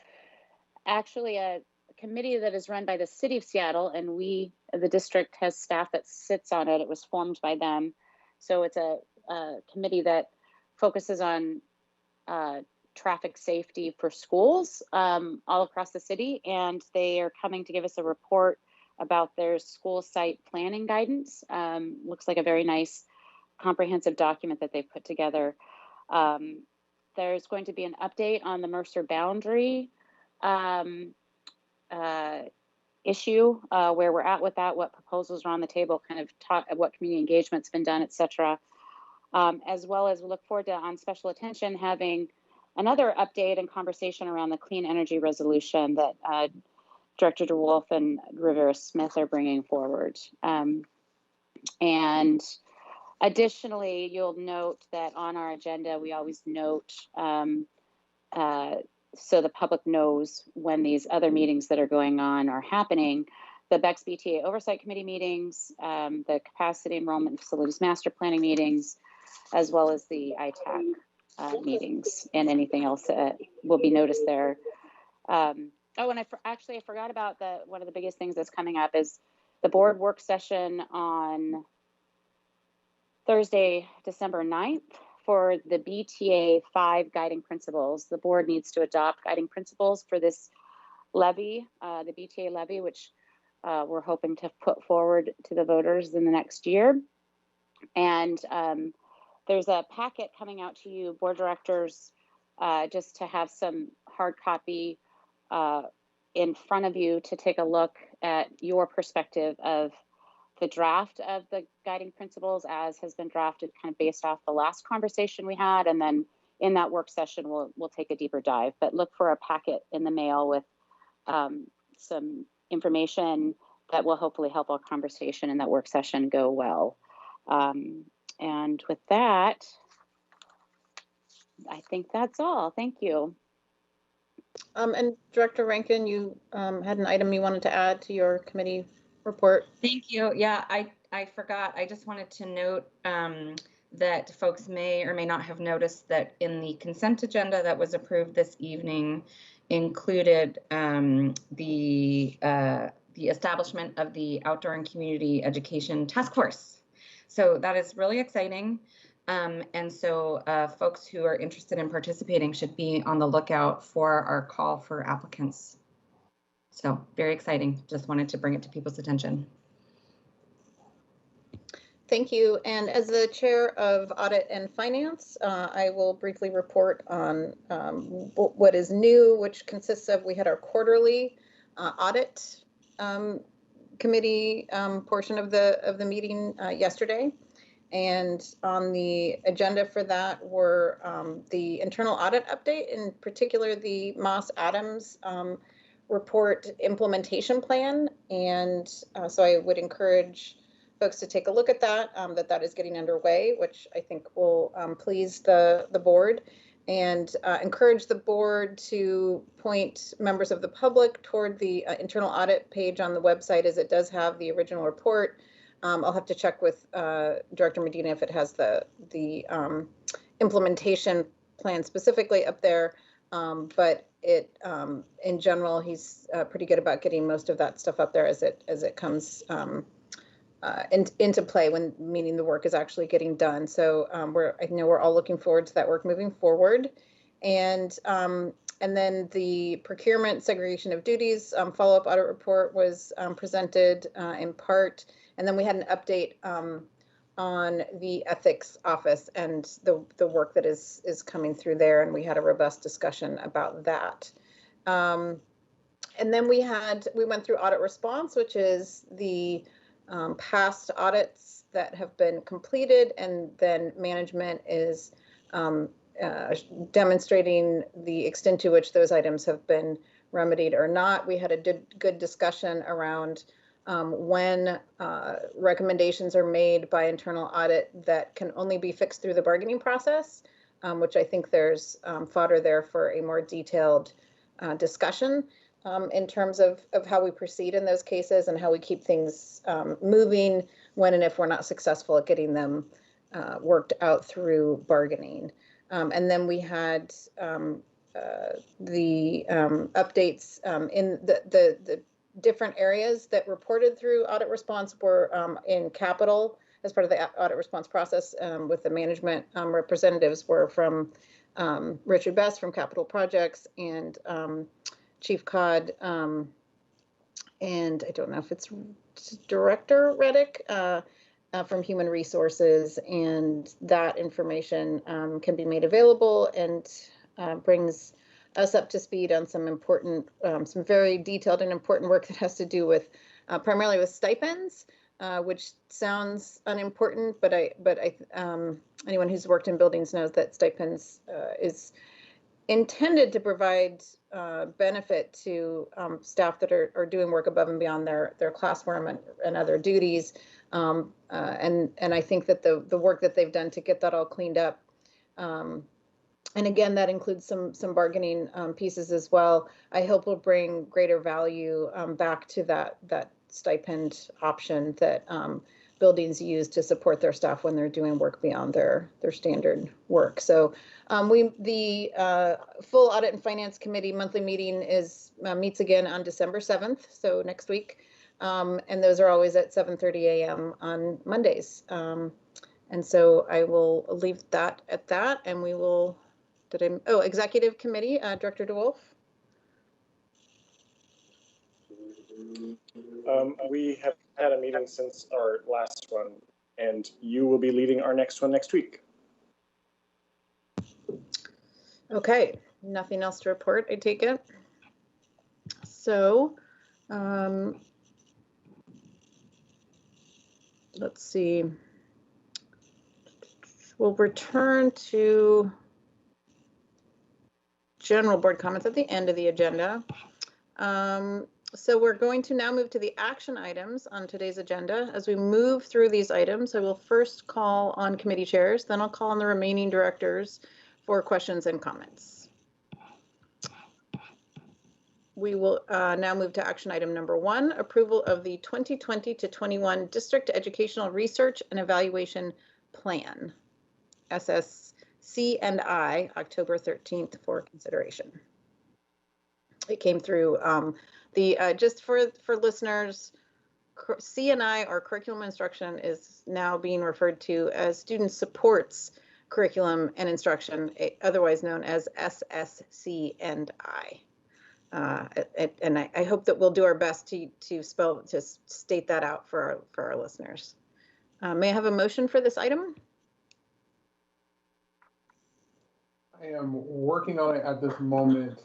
actually a committee that is run by the City of Seattle, and the district has staff that sits on it. It was formed by them. So it's a committee that focuses on traffic safety for schools all across the city, and they are coming to give us a report about their school site planning guidance. Looks like a very nice comprehensive document that they've put together. There's going to be an update on the Mercer boundary issue, where we're at with that, what proposals are on the table, kind of talk what community engagement's been done, et cetera. As well as we look forward to, on special attention, having another update and conversation around the clean energy resolution that Director DeWolf and Rivera-Smith are bringing forward. And Additionally, you'll note that on our agenda, we always note so the public knows when these other meetings that are going on are happening. The BEX BTA Oversight Committee meetings, the Capacity Enrollment Facilities Master Planning meetings, as well as the ITAC meetings, and anything else that will be noticed there. Oh, and I forgot about one of the biggest things that's coming up is the board work session on Thursday, December 9th for the BTA 5 guiding principles. The board needs to adopt guiding principles for this levy, the BTA levy, which we're hoping to put forward to the voters in the next year. And there's a packet coming out to you, board directors, just to have some hard copy in front of you to take a look at your perspective of the draft of the guiding principles as has been drafted, kind of based off the last conversation we had. And then in that work session, we'll take a deeper dive, but look for a packet in the mail with some information that will hopefully help our conversation in that work session go well. And with that, I think that's all. Thank you. And Director Rankin, you had an item you wanted to add to your committee report. Thank you. Yeah, I forgot. I just wanted to note that folks may or may not have noticed that in the consent agenda that was approved this evening included the establishment of the Outdoor and Community Education Task Force. So that is really exciting. And so folks who are interested in participating should be on the lookout for our call for applicants. So very exciting. Just wanted to bring it to people's attention. Thank you. And as the chair of Audit and Finance, I will briefly report on what is new, which consists of, we had our quarterly audit committee portion of the meeting yesterday. And on the agenda for that were the internal audit update, in particular the Moss Adams report implementation plan. And so I would encourage folks to take a look at that, that is getting underway, which I think will please the board, and encourage the board to point members of the public toward the internal audit page on the website, as it does have the original report. I'll have to check with Director Medina if it has the implementation plan specifically up there, but it in general, he's pretty good about getting most of that stuff up there as it comes into play, meaning the work is actually getting done. So I know we're all looking forward to that work moving forward. And then the procurement segregation of duties follow-up audit report was presented in part. And then we had an update on the ethics office and the work that is coming through there. And we had a robust discussion about that. And then we went through audit response, which is the past audits that have been completed, and then management is demonstrating the extent to which those items have been remedied or not. We had a good discussion around when recommendations are made by internal audit that can only be fixed through the bargaining process, which I think there's fodder there for a more detailed discussion. In terms of how we proceed in those cases and how we keep things moving when and if we're not successful at getting them worked out through bargaining. And then we had the updates in the different areas that reported through audit response were in capital as part of the audit response process, with the management representatives were from Richard Best from Capital Projects, and Chief Codd, and I don't know if it's Director Reddick from Human Resources, and that information can be made available and brings us up to speed on some important, some very detailed and important work that has to do with primarily with stipends, which sounds unimportant, but anyone who's worked in buildings knows that stipends is intended to provide benefit to staff that are doing work above and beyond their classroom and other duties. And I think that the work that they've done to get that all cleaned up, and again, that includes some bargaining pieces as well, I hope will bring greater value back to that stipend option that buildings use to support their staff when they're doing work beyond their standard work. So the full Audit and Finance Committee monthly meeting meets again on December 7th, so next week. And those are always at 7:30 a.m. on Mondays. And so I will leave that at that, and we will, Executive Committee, Director DeWolf. We have had a meeting since our last one, and you will be leading our next one next week. Okay, nothing else to report, I take it. So, let's see. We'll return to general board comments at the end of the agenda. So we're going to now move to the action items on today's agenda. As we move through these items, I will first call on committee chairs, then I'll call on the remaining directors for questions and comments. We will now move to action item number 1, approval of the 2020 to 21 District Educational Research and Evaluation Plan, SSC&I, October 13th for consideration. It came through just for listeners, C&I, or curriculum instruction, is now being referred to as Student Supports Curriculum and Instruction, otherwise known as SSC&I. And I hope that we'll do our best to state that out for our listeners. May I have a motion for this item? I am working on it at this moment.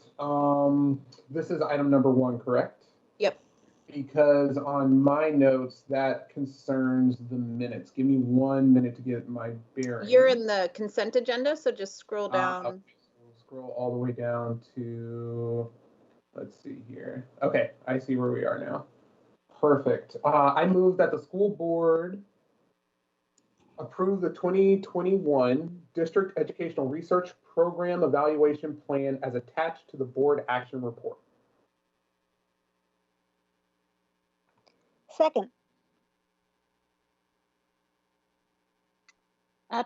This is item number 1, correct? Yep. Because on my notes, that concerns the minutes. Give me 1 minute to get my bearings. You're in the consent agenda, so just scroll down. Okay, so we'll scroll all the way down to, let's see here. Okay, I see where we are now. Perfect. I move that the school board approve the 2021 District Educational Research Program Evaluation Plan as attached to the board action report. Second.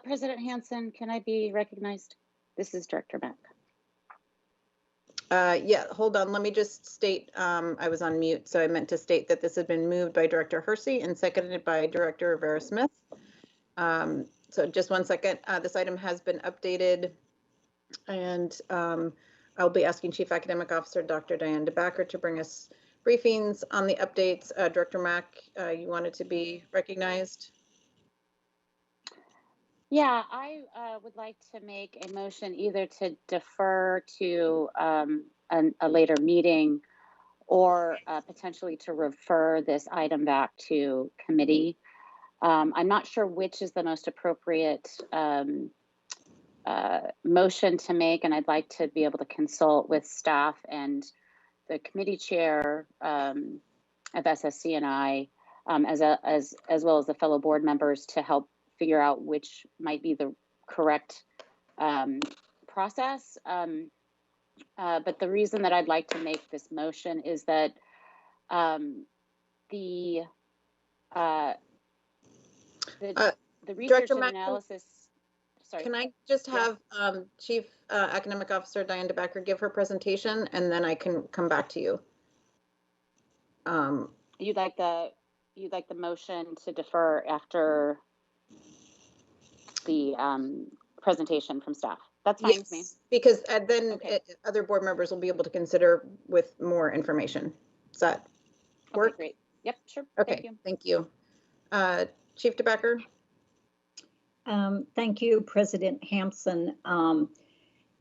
President Hansen, can I be recognized? This is Director Mack. Yeah, hold on. Let me just state, I was on mute, so I meant to state that this had been moved by Director Hersey and seconded by Director Rivera-Smith. So just 1 second. This item has been updated, and I'll be asking Chief Academic Officer Dr. Diane DeBacker to bring us briefings on the updates. Director Mack, you wanted to be recognized? Yeah, I would like to make a motion either to defer to a later meeting, or potentially to refer this item back to committee. I'm not sure which is the most appropriate motion to make, and I'd like to be able to consult with staff and the committee chair of SSC&I, as well as the fellow board members, to help figure out which might be the correct process. But the reason that I'd like to make this motion is that the research and analysis. Sorry. Can I just have Chief Academic Officer Diane DeBacker give her presentation, and then I can come back to you. You'd like the motion to defer after the presentation from staff. That's fine with me. Because then other board members will be able to consider with more information. Does that work? Okay, great. Yep, sure. Okay, thank you. Chief DeBacker. Thank you, President Hampson.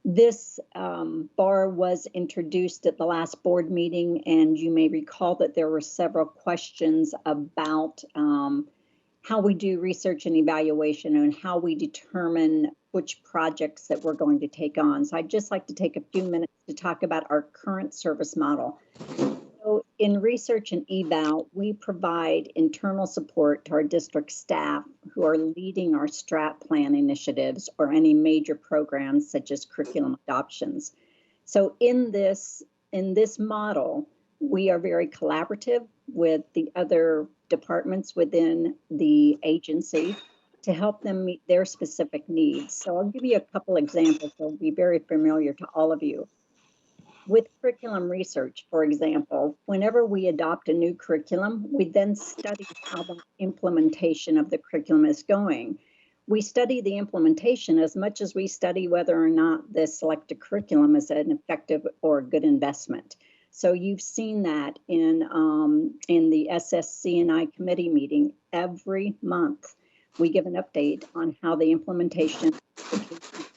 This bar was introduced at the last board meeting, and you may recall that there were several questions about how we do research and evaluation and how we determine which projects that we're going to take on. So I'd just like to take a few minutes to talk about our current service model. So in research and eval, we provide internal support to our district staff who are leading our strat plan initiatives or any major programs such as curriculum adoptions. So in this model, we are very collaborative with the other departments within the agency to help them meet their specific needs. So I'll give you a couple examples that will be very familiar to all of you. With curriculum research, for example, whenever we adopt a new curriculum, we then study how the implementation of the curriculum is going. We study the implementation as much as we study whether or not the selected curriculum is an effective or a good investment. So you've seen that in the SSC&I committee meeting every month. We give an update on how the implementation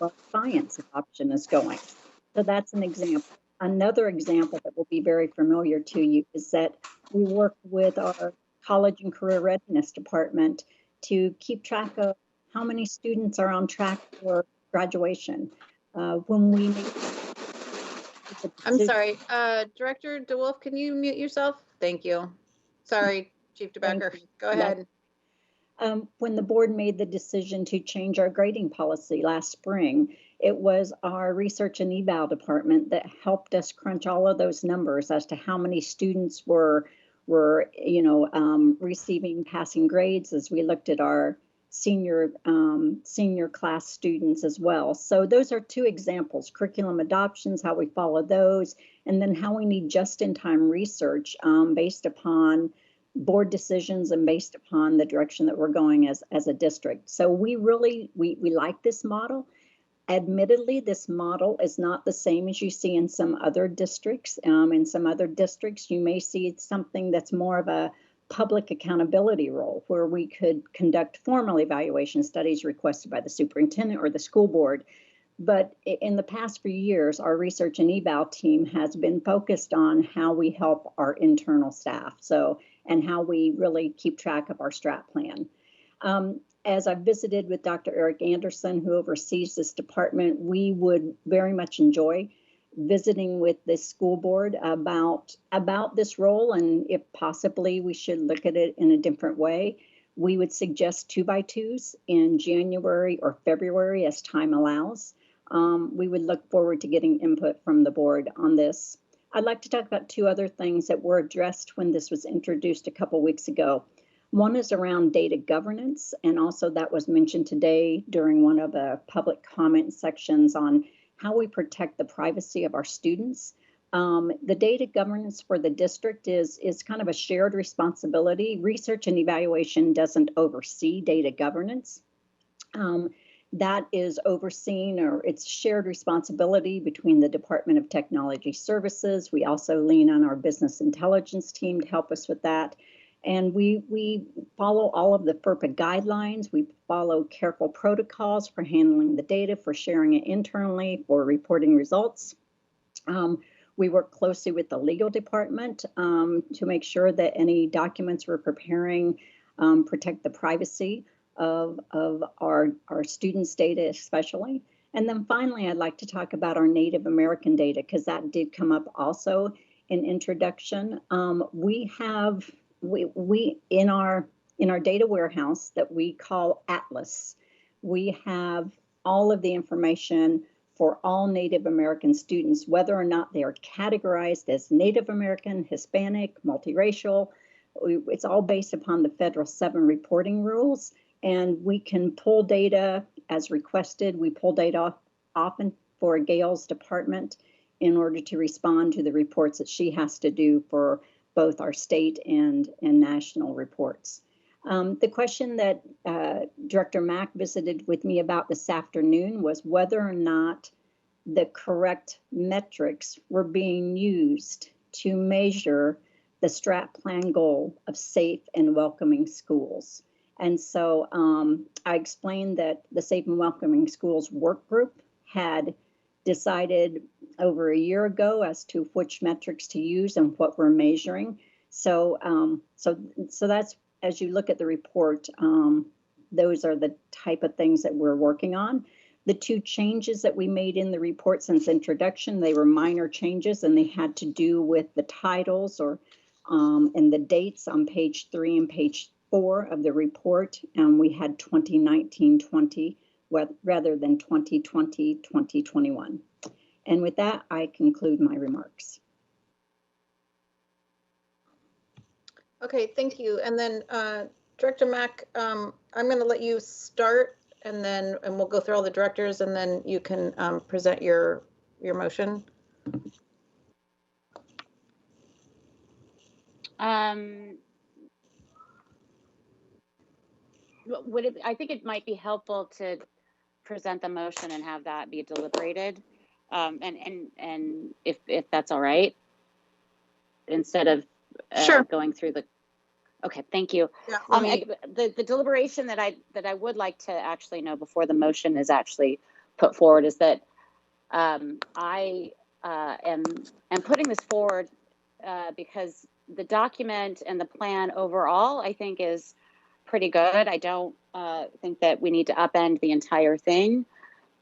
of science adoption is going. So that's an example. Another example that will be very familiar to you is that we work with our college and career readiness department to keep track of how many students are on track for graduation. When we make I'm sorry, Director DeWolf, can you mute yourself? Thank you. Sorry, Chief DeBecker, go ahead. When the board made the decision to change our grading policy last spring, it was our research and eval department that helped us crunch all of those numbers as to how many students were receiving passing grades as we looked at our senior class students as well. So those are two examples: curriculum adoptions, how we follow those, and then how we need just-in-time research based upon board decisions and based upon the direction that we're going as a district. So we like this model. Admittedly, this model is not the same as you see in some other districts. In some other districts, you may see something that's more of a public accountability role, where we could conduct formal evaluation studies requested by the superintendent or the school board. But in the past few years, our research and eval team has been focused on how we help our internal staff, and how we really keep track of our strat plan. As I visited with Dr. Eric Anderson, who oversees this department, we would very much enjoy visiting with the school board about this role, and if possibly we should look at it in a different way. We would suggest 2x2s in January or February as time allows. We would look forward to getting input from the board on this. I'd like to talk about two other things that were addressed when this was introduced a couple weeks ago. One is around data governance, and also that was mentioned today during one of the public comment sections on how we protect the privacy of our students. The data governance for the district is kind of a shared responsibility. Research and evaluation doesn't oversee data governance. That is overseen, or it's shared responsibility between the Department of Technology Services. We also lean on our business intelligence team to help us with that. And we follow all of the FERPA guidelines. We follow careful protocols for handling the data, for sharing it internally, for reporting results. We work closely with the legal department to make sure that any documents we're preparing protect the privacy of our students' data especially. And then finally, I'd like to talk about our Native American data, because that did come up also in introduction. We in our data warehouse that we call Atlas, we have all of the information for all Native American students, whether or not they are categorized as Native American, Hispanic, multiracial. It's all based upon the Federal 7 reporting rules, and we can pull data as requested. We pull data often for Gail's department in order to respond to the reports that she has to do for both our state and national reports. The question that Director Mack visited with me about this afternoon was whether or not the correct metrics were being used to measure the strat plan goal of safe and welcoming schools. And so I explained that the Safe and Welcoming Schools work group had decided over a year ago as to which metrics to use and what we're measuring. So that's as you look at the report, those are the type of things that we're working on. The two changes that we made in the report since introduction, they were minor changes, and they had to do with the titles or and the dates on page 3 and page 4 of the report. And we had 2019-20 rather than 2020-2021. And with that, I conclude my remarks. Okay, thank you. And then Director Mack, I'm going to let you start, and we'll go through all the directors, and then you can present your motion. I think it might be helpful to present the motion and have that be deliberated, and if that's all right, instead of sure going through the. Okay, thank you. Yeah, the deliberation that I would like to actually know before the motion is actually put forward is that I am putting this forward because the document and the plan overall, I think, is pretty good. I don't think that we need to upend the entire thing,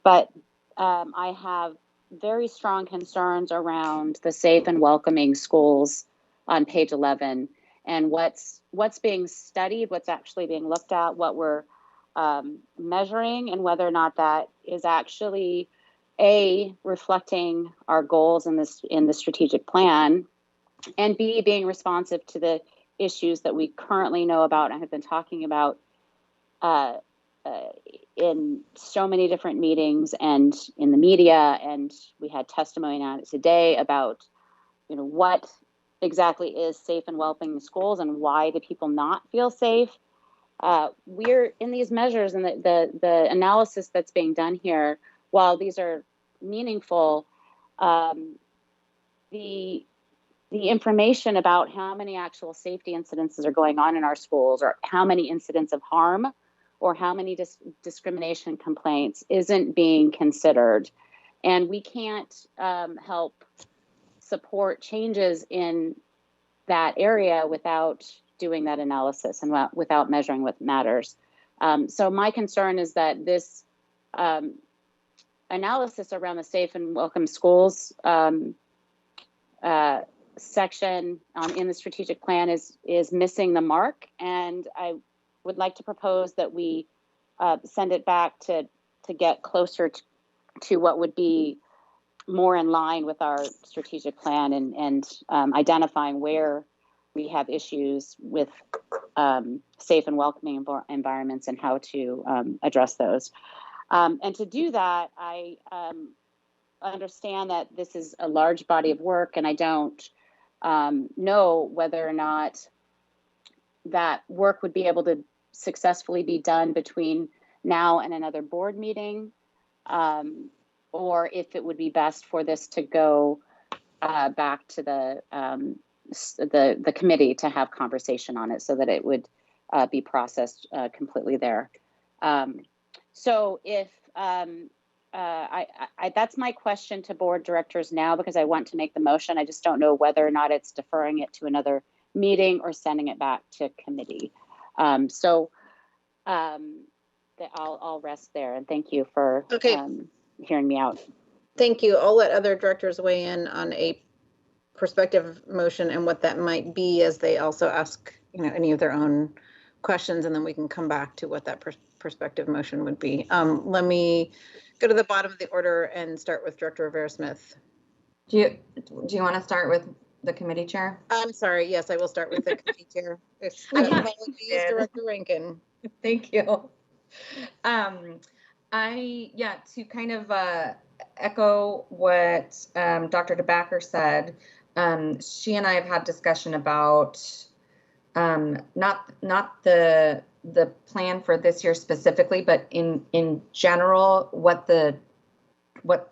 but I have very strong concerns around the safe and welcoming schools on page 11 and what's being studied, what's actually being looked at, what we're measuring, and whether or not that is actually A, reflecting our goals in the strategic plan, and B, being responsive to the issues that we currently know about and have been talking about in so many different meetings and in the media. And we had testimony on it today about, what exactly is safe and welcoming schools and why do people not feel safe. We're in these measures, and the analysis that's being done here, while these are meaningful, the information about how many actual safety incidences are going on in our schools, or how many incidents of harm, or how many discrimination complaints isn't being considered. And we can't help support changes in that area without doing that analysis and without measuring what matters. So my concern is that this analysis around the safe and welcome schools section in the strategic plan is missing the mark, and I would like to propose that we send it back to get closer to what would be more in line with our strategic plan and identifying where we have issues with safe and welcoming environments and how to address those. And to do that, I understand that this is a large body of work, and I don't know whether or not that work would be able to successfully be done between now and another board meeting, or if it would be best for this to go back to the committee to have conversation on it, so that it would be processed completely there. So if that's my question to board directors now, because I want to make the motion. I just don't know whether or not it's deferring it to another meeting or sending it back to committee. I'll rest there, and thank you for hearing me out. Thank you. I'll let other directors weigh in on a prospective motion and what that might be as they also ask, any of their own questions, and then we can come back to what that prospective motion would be. Let me go to the bottom of the order and start with Director Rivera-Smith. Do you want to start with the committee chair? I'm sorry. Yes, I will start with the committee chair. Apologies, Director Rankin. Thank you. To kind of echo what Dr. DeBacker said, she and I have had discussion about not the plan for this year specifically, but in general, what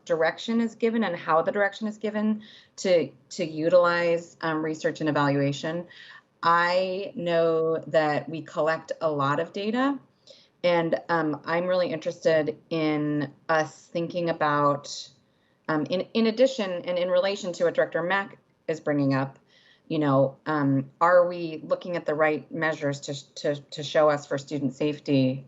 direction is given and how the direction is given to utilize research and evaluation. I know that we collect a lot of data, and I'm really interested in us thinking about, in addition and in relation to what Director Mack is bringing up, are we looking at the right measures to show us for student safety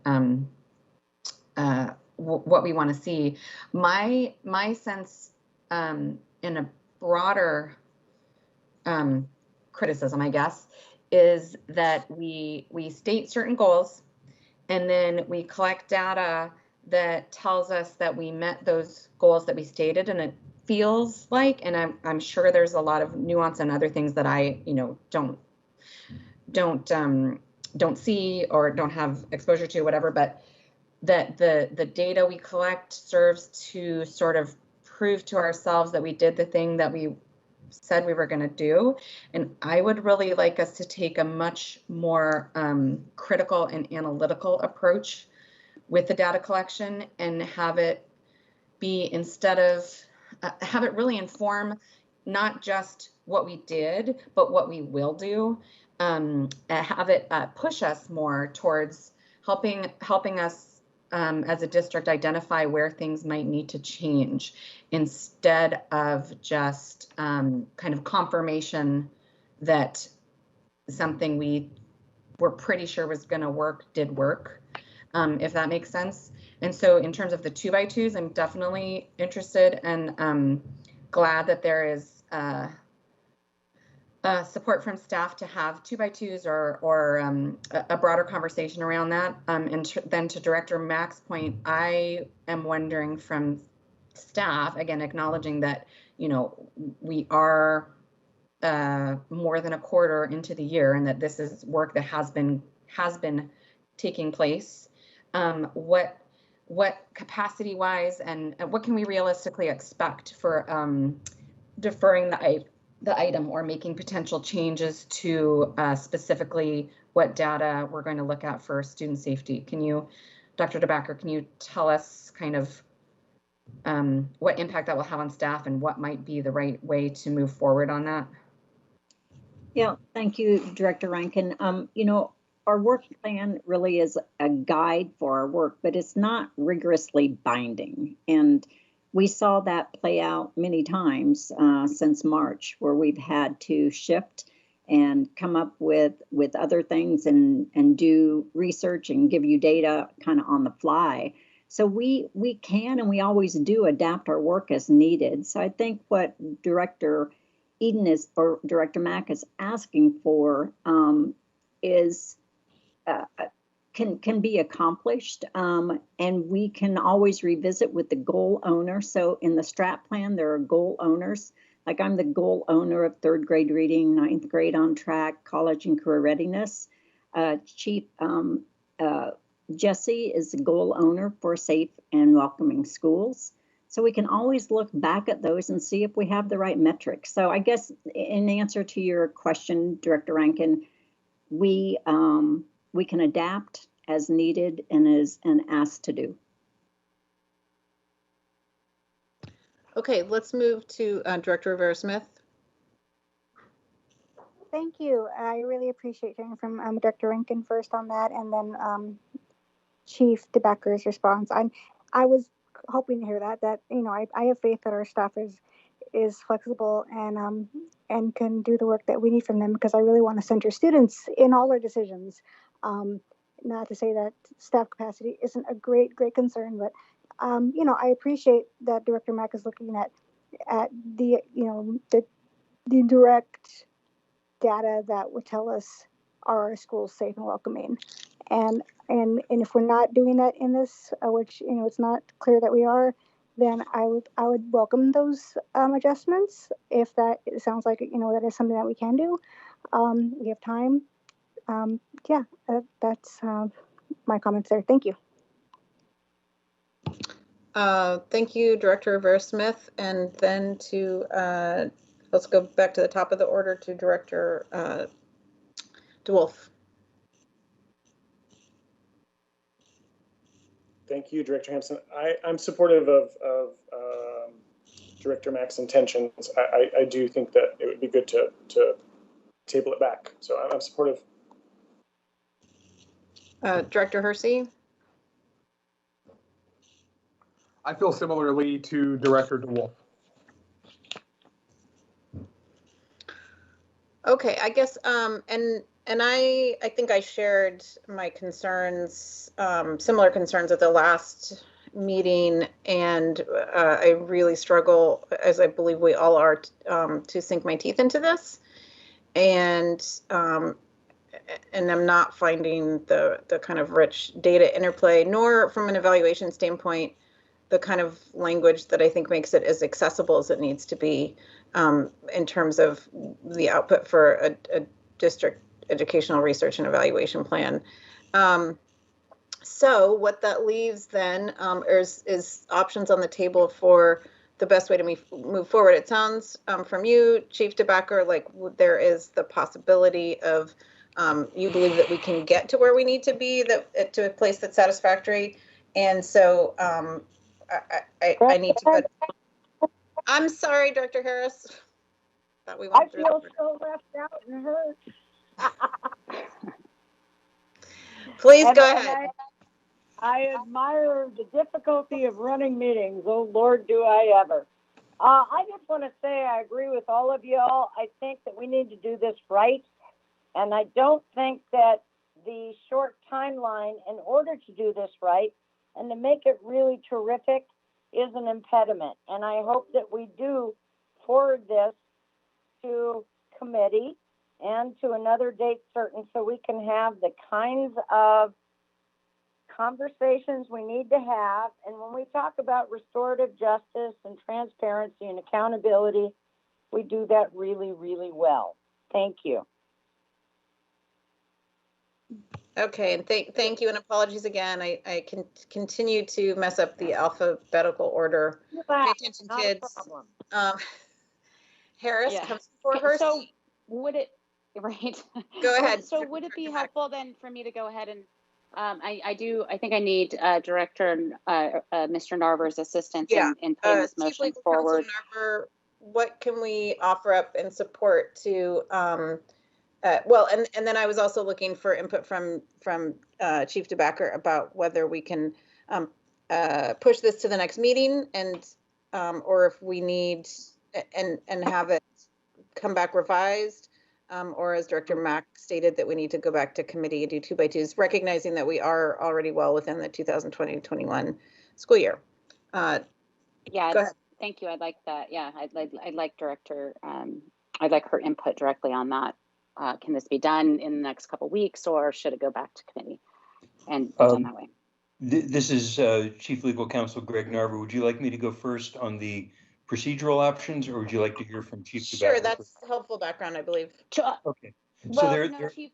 what we want to see? My sense in a broader criticism, I guess, is that we state certain goals and then we collect data that tells us that we met those goals that we stated, and it feels like, and I'm sure there's a lot of nuance and other things that I don't see or don't have exposure to, whatever, but that the data we collect serves to sort of prove to ourselves that we did the thing that we said we were going to do. And I would really like us to take a much more critical and analytical approach with the data collection and have it be, instead of have it really inform not just what we did, but what we will do. Have it push us more towards helping us as a district identify where things might need to change, instead of just kind of confirmation that something we were pretty sure was going to work did work, if that makes sense. And so in terms of the 2x2s, I'm definitely interested and glad that there is support from staff to have 2x2s or a broader conversation around that. And then to Director Mack's point, I am wondering from staff, again, acknowledging that, we are more than a quarter into the year and that this is work that has been taking place. What capacity wise and what can we realistically expect for deferring the item or making potential changes to specifically what data we're going to look at for student safety? Can you, Dr. DeBacker, can you tell us kind of what impact that will have on staff and what might be the right way to move forward on that? Yeah, thank you, Director Rankin. Our work plan really is a guide for our work, but it's not rigorously binding. And we saw that play out many times since March, where we've had to shift and come up with other things and do research and give you data kind of on the fly. So we can and we always do adapt our work as needed. So I think what Director Eden or Director Mack is asking for is can be accomplished, and we can always revisit with the goal owner. So in the strat plan, there are goal owners. Like I'm the goal owner of 3rd grade reading, 9th grade on track, college and career readiness. Chief Jesse is the goal owner for safe and welcoming schools. So we can always look back at those and see if we have the right metrics. So I guess in answer to your question, Director Rankin, we can adapt as needed and asked to do. Okay, let's move to Director Rivera-Smith. Thank you. I really appreciate hearing from Director Rankin first on that, and then Chief DeBacker's response. I was hoping to hear that I have faith that our staff is flexible and can do the work that we need from them, because I really want to center students in all our decisions. Not to say that staff capacity isn't a great concern, but I appreciate that Director Mack is looking at the the direct data that would tell us, are our schools safe and welcoming, and if we're not doing that in this, which it's not clear that we are, then I would welcome those adjustments if it sounds like that is something that we can do. We have time. Yeah, that's my comments there. Thank you. Thank you, Director Rivera-Smith. And then let's go back to the top of the order to Director DeWolf. Thank you, Director Hampson. I'm supportive of Director Mack's intentions. I do think that it would be good to table it back. So I'm supportive. Director Hersey? I feel similarly to Director DeWolf. Okay, I guess, and I think I shared my concerns, similar concerns at the last meeting, and I really struggle, as I believe we all are, to sink my teeth into this, and I'm not finding the kind of rich data interplay, nor from an evaluation standpoint, the kind of language that I think makes it as accessible as it needs to be, in terms of the output for a district educational research and evaluation plan. So what that leaves then is options on the table for the best way to move forward. It sounds from you, Chief DeBacker, like there is the possibility of you believe that we can get to where we need to be, to a place that's satisfactory. And so I need to put, I'm sorry, Dr. Harris. That we I feel so left out and hurt. Please go ahead. I admire the difficulty of running meetings. Oh, Lord, do I ever. I just want to say I agree with all of y'all. I think that we need to do this right. And I don't think that the short timeline in order to do this right and to make it really terrific is an impediment. And I hope that we do forward this to committee and to another date certain so we can have the kinds of conversations we need to have. And when we talk about restorative justice and transparency and accountability, we do that really, really well. Thank you. Okay, and thank you, and apologies again. I can continue to mess up the alphabetical order. Pay attention, kids. Harris comes before her. So would it, right? Go ahead. So would it be helpful then for me to go ahead and I think I need Director Mr. Narver's assistance in putting this motion forward. Narver, what can we offer up in support to well, and then I was also looking for input from Chief DeBacker about whether we can push this to the next meeting, and or if we need and have it come back revised, or as Director Mack stated, that we need to go back to committee and do 2x2s, recognizing that we are already well within the 2020-21 school year. Yeah, go ahead. Thank you. I'd like that. Yeah, I'd like Director. I'd like her input directly on that. Can this be done in the next couple of weeks, or should it go back to committee and done that way? This is Chief Legal Counsel Greg Narver. Would you like me to go first on the procedural options, or would you like to hear from Chief DeBacker? Sure, that's helpful background, I believe. Okay. Well, so no, Chief,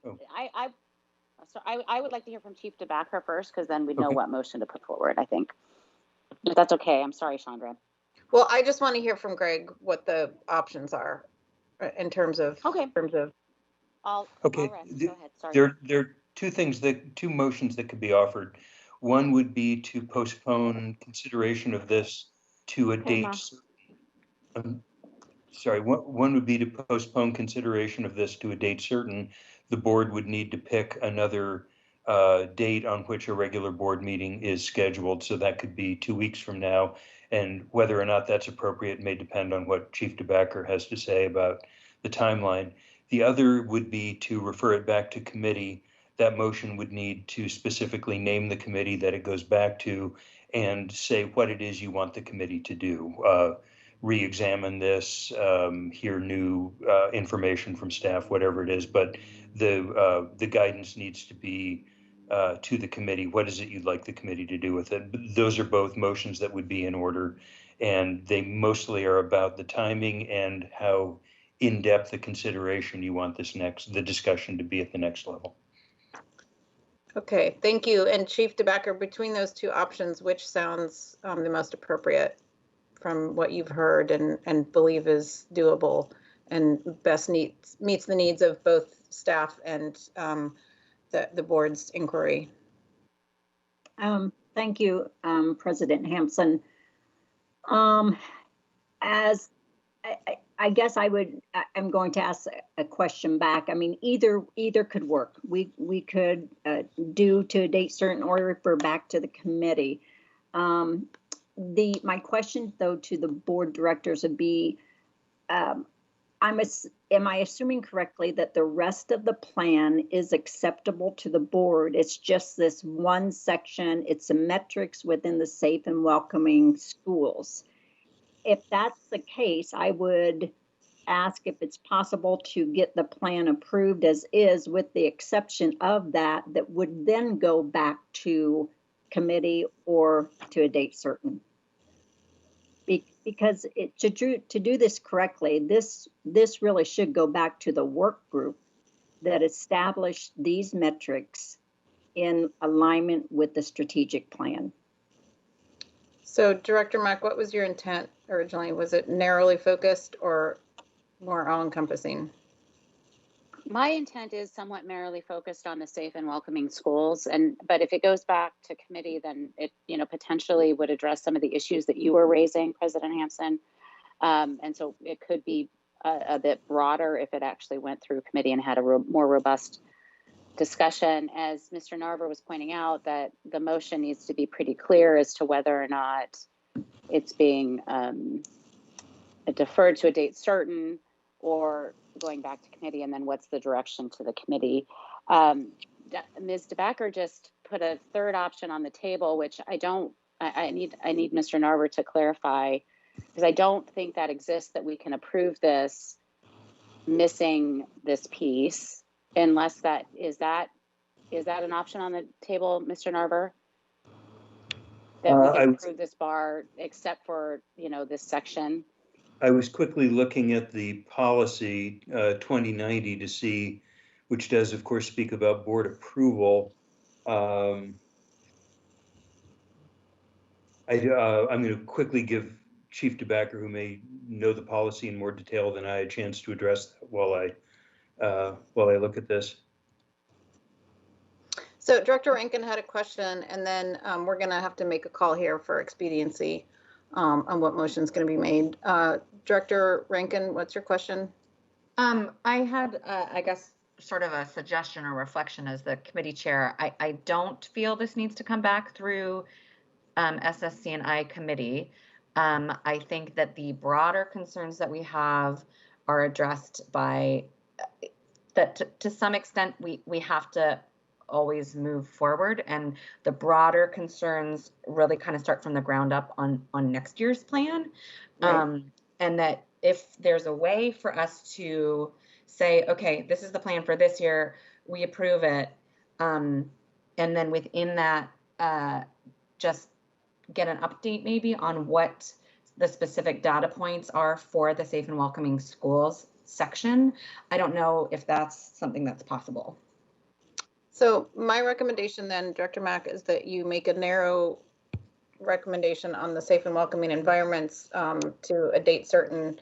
I would like to hear from Chief DeBacker first, because then we know what motion to put forward, I think. If that's okay. I'm sorry, Chandra. Well, I just want to hear from Greg what the options are in terms of I'll okay. Go ahead. Sorry. There are two motions that could be offered. One would be to postpone consideration of this to a date certain. One would be to postpone consideration of this to a date certain. The board would need to pick another date on which a regular board meeting is scheduled. So that could be 2 weeks from now. And whether or not that's appropriate may depend on what Chief DeBacker has to say about the timeline. The other would be to refer it back to committee. That motion would need to specifically name the committee that it goes back to and say what it is you want the committee to do. Re-examine this, hear new information from staff, whatever it is. But the guidance needs to be to the committee. What is it you'd like the committee to do with it? Those are both motions that would be in order, and they mostly are about the timing and how in-depth the consideration you want the discussion to be at the next level. Okay, thank you. And Chief DeBacker, between those two options, which sounds the most appropriate from what you've heard and believe is doable and best meets the needs of both staff and the board's inquiry? Thank you, President Hampson. As I guess I'm going to ask a question back. I mean, either could work. We could do to a date certain or refer back to the committee. My question though to the board directors would be, am I assuming correctly that the rest of the plan is acceptable to the board? It's just this one section, it's the metrics within the safe and welcoming schools. If that's the case, I would ask if it's possible to get the plan approved as is, with the exception of that would then go back to committee or to a date certain. Because to do this correctly, this really should go back to the work group that established these metrics in alignment with the strategic plan. So Director Mack, what was your intent originally? Was it narrowly focused or more all-encompassing? My intent is somewhat narrowly focused on the safe and welcoming schools, but if it goes back to committee, then it potentially would address some of the issues that you were raising, President Hampson, and so it could be a bit broader if it actually went through committee and had a more robust discussion. As Mr. Narver was pointing out, that the motion needs to be pretty clear as to whether or not it's being deferred to a date certain or going back to committee, and then what's the direction to the committee. Ms. DeBacker just put a third option on the table, which I need Mr. Narver to clarify, because I don't think that exists, that we can approve this missing this piece, unless that is that an option on the table, Mr. Narver? That we can approve this bar except for this section. I was quickly looking at the policy 2090 to see, which does, of course, speak about board approval. I'm going to quickly give Chief DeBacker, who may know the policy in more detail than I, a chance to address that while I look at this. So Director Rankin had a question, and then we're going to have to make a call here for expediency on what motion is going to be made. Director Rankin, what's your question? I had, I guess, sort of a suggestion or reflection as the committee chair. I don't feel this needs to come back through SSC&I committee. I think that the broader concerns that we have are addressed by, that to some extent we have to always move forward, and the broader concerns really kind of start from the ground up on next year's plan. Right. And that if there's a way for us to say, okay, this is the plan for this year, we approve it, and then within that, just get an update maybe on what the specific data points are for the safe and welcoming schools section. I don't know if that's something that's possible. So my recommendation then, Director Mack, is that you make a narrow recommendation on the safe and welcoming environments to a date certain,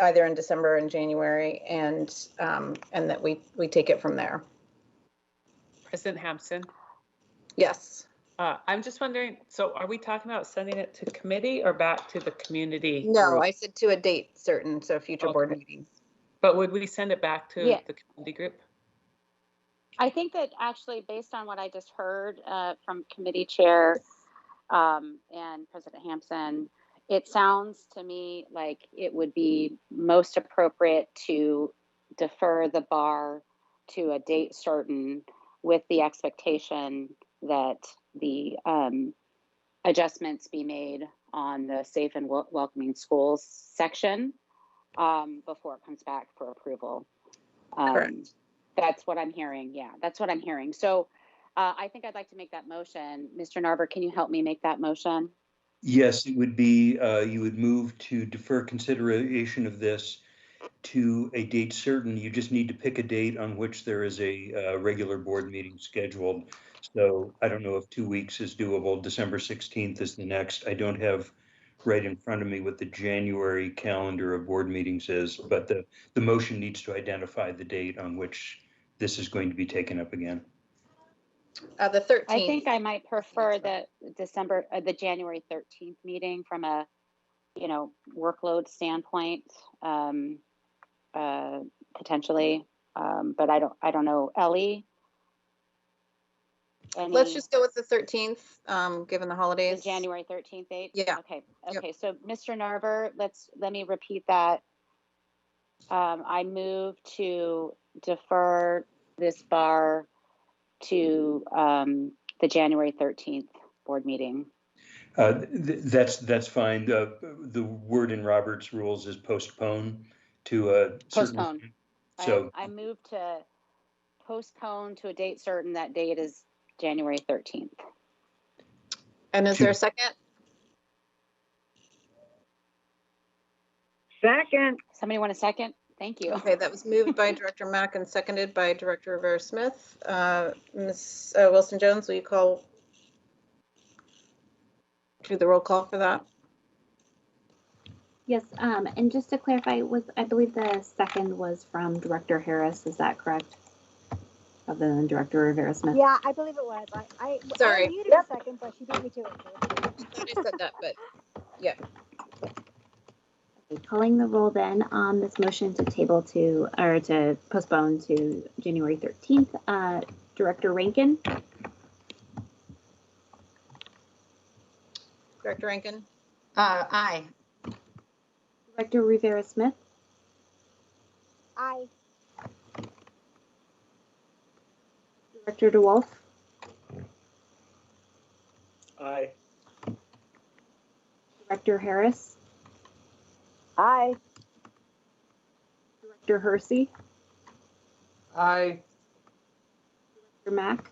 either in December and January, and that we take it from there. President Hampson? Yes. I'm just wondering, so are we talking about sending it to committee or back to the community? No, group? I said to a date certain, so future board meetings. But would we send it back to the community group? I think that actually, based on what I just heard from committee chair and President Hampson, it sounds to me like it would be most appropriate to defer the bar to a date certain, with the expectation that the adjustments be made on the safe and welcoming schools section before it comes back for approval. Correct. That's what I'm hearing. Yeah, that's what I'm hearing. So I think I'd like to make that motion. Mr. Narver, can you help me make that motion? Yes, it would be, you would move to defer consideration of this to a date certain. You just need to pick a date on which there is a regular board meeting scheduled. So I don't know if 2 weeks is doable. December 16th is the next. I don't have right in front of me what the January calendar of board meetings is, but the motion needs to identify the date on which this is going to be taken up again. The 13th. I think I might prefer the the January 13th meeting from a, workload standpoint, potentially, but I don't know. Ellie? Let's just go with the 13th, given the holidays. The January 13th date? Yeah. Okay. Yep. So Mr. Narver, let me repeat that. I move to defer this bar to the January 13th board meeting. That's fine. The word in Robert's rules is postpone to a certain. Postpone. So I move to postpone to a date certain. That date is January 13th. And is there a second? Second. Somebody want a second? Thank you. Okay, that was moved by Director Mack and seconded by Director Rivera-Smith. Ms. Wilson-Jones, will you do the roll call for that? Yes, and just to clarify, I believe the second was from Director Harris. Is that correct? Other than Director Rivera-Smith. Yeah, I believe it was. Sorry. I muted a second, but she beat me to it. I thought I said that, but yeah. Okay, calling the roll then on this motion to to postpone to January 13th. Director Rankin. Director Rankin. Aye. Director Rivera-Smith. Aye. Director DeWolf. Aye. Director Harris. Aye. Director Hersey. Aye. Director Mack.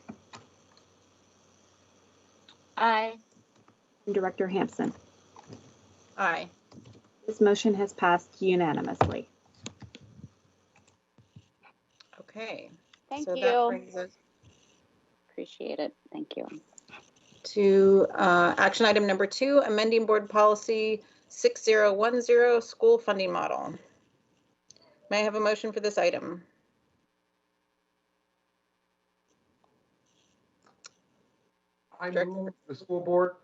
Aye. And Director Hampson. Aye. This motion has passed unanimously. Okay. Thank so you. That brings us Appreciate it. Thank you. to action item number 2, amending board policy 6010, school funding model. May I have a motion for this item? I move the school board,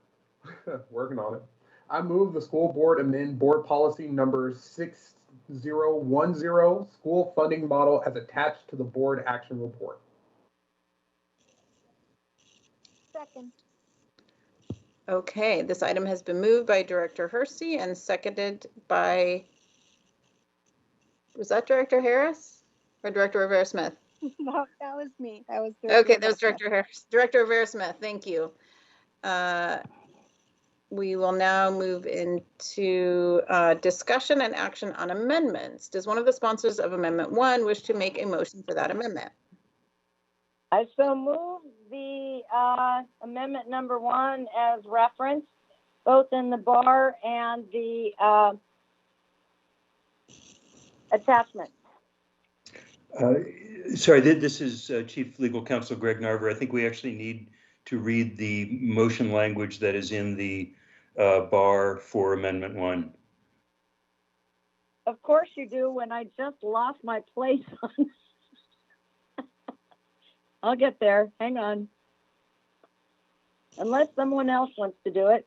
working on it. I move the school board amend board policy number 6010, school funding model as attached to the board action report. Second. Okay, this item has been moved by Director Hersey and seconded by, was that Director Harris or Director Rivera-Smith? No, that was me. That was Okay, that was Director Harris. Director Rivera-Smith, thank you. We will now move into discussion and action on amendments. Does one of the sponsors of Amendment 1 wish to make a motion for that amendment? I so move the amendment number 1 as referenced, both in the bar and the attachment. sorry, this is Chief Legal Counsel Greg Narver. I think we actually need to read the motion language that is in the bar for Amendment 1. Of course you do, when I just lost my place on. I'll get there. Hang on. Unless someone else wants to do it.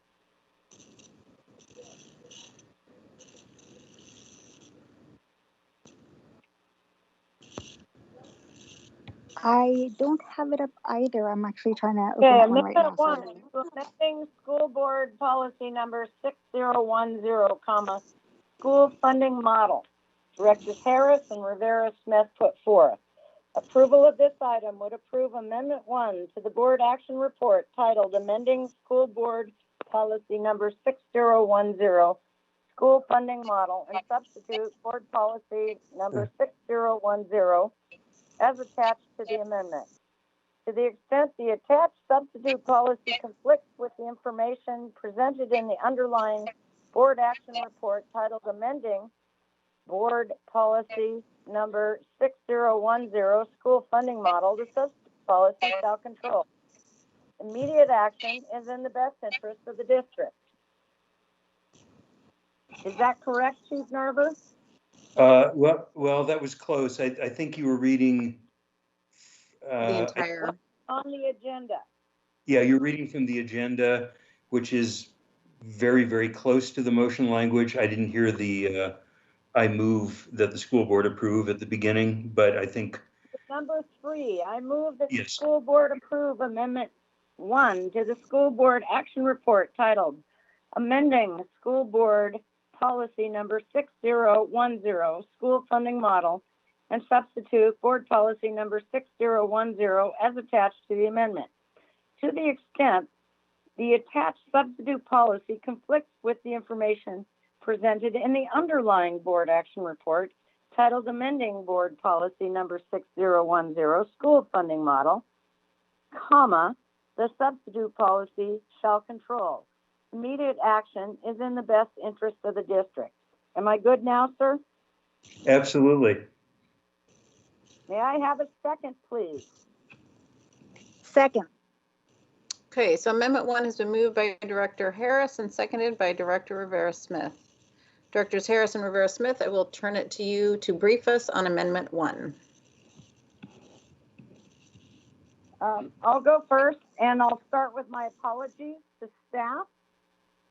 I don't have it up either. I'm actually trying to open Okay, that one right now. amendment 1, amending school board policy number 6010, comma, school funding model. Directors Harris and Rivera-Smith put forth. Approval of this item would approve Amendment 1 to the board action report titled Amending School Board Policy Number 6010, School Funding Model, and substitute Board Policy Number 6010 as attached to the amendment. To the extent the attached substitute policy conflicts with the information presented in the underlying board action report titled Amending Board Policy Number 6010, School Funding Model, the substitute policy shall control. Immediate action is in the best interest of the district. Is that correct, Chief Narver? Well, that was close. I think you were reading The entire. On the agenda. Yeah, you're reading from the agenda, which is very, very close to the motion language. I didn't hear the I move that the school board approve at the beginning, but I think. Number 3, I move that the Yes. school board approve Amendment 1 to the school board action report titled Amending School Board policy number 6010, school funding model, and substitute board policy number 6010 as attached to the amendment. To the extent the attached substitute policy conflicts with the information presented in the underlying board action report titled Amending Board Policy Number 6010, School Funding Model, comma, the substitute policy shall control. Immediate action is in the best interest of the district. Am I good now, sir? Absolutely. May I have a second, please? Second. Okay, so Amendment 1 has been moved by Director Harris and seconded by Director Rivera-Smith. Directors Harris and Rivera-Smith, I will turn it to you to brief us on Amendment 1. I'll go first, and I'll start with my apologies to staff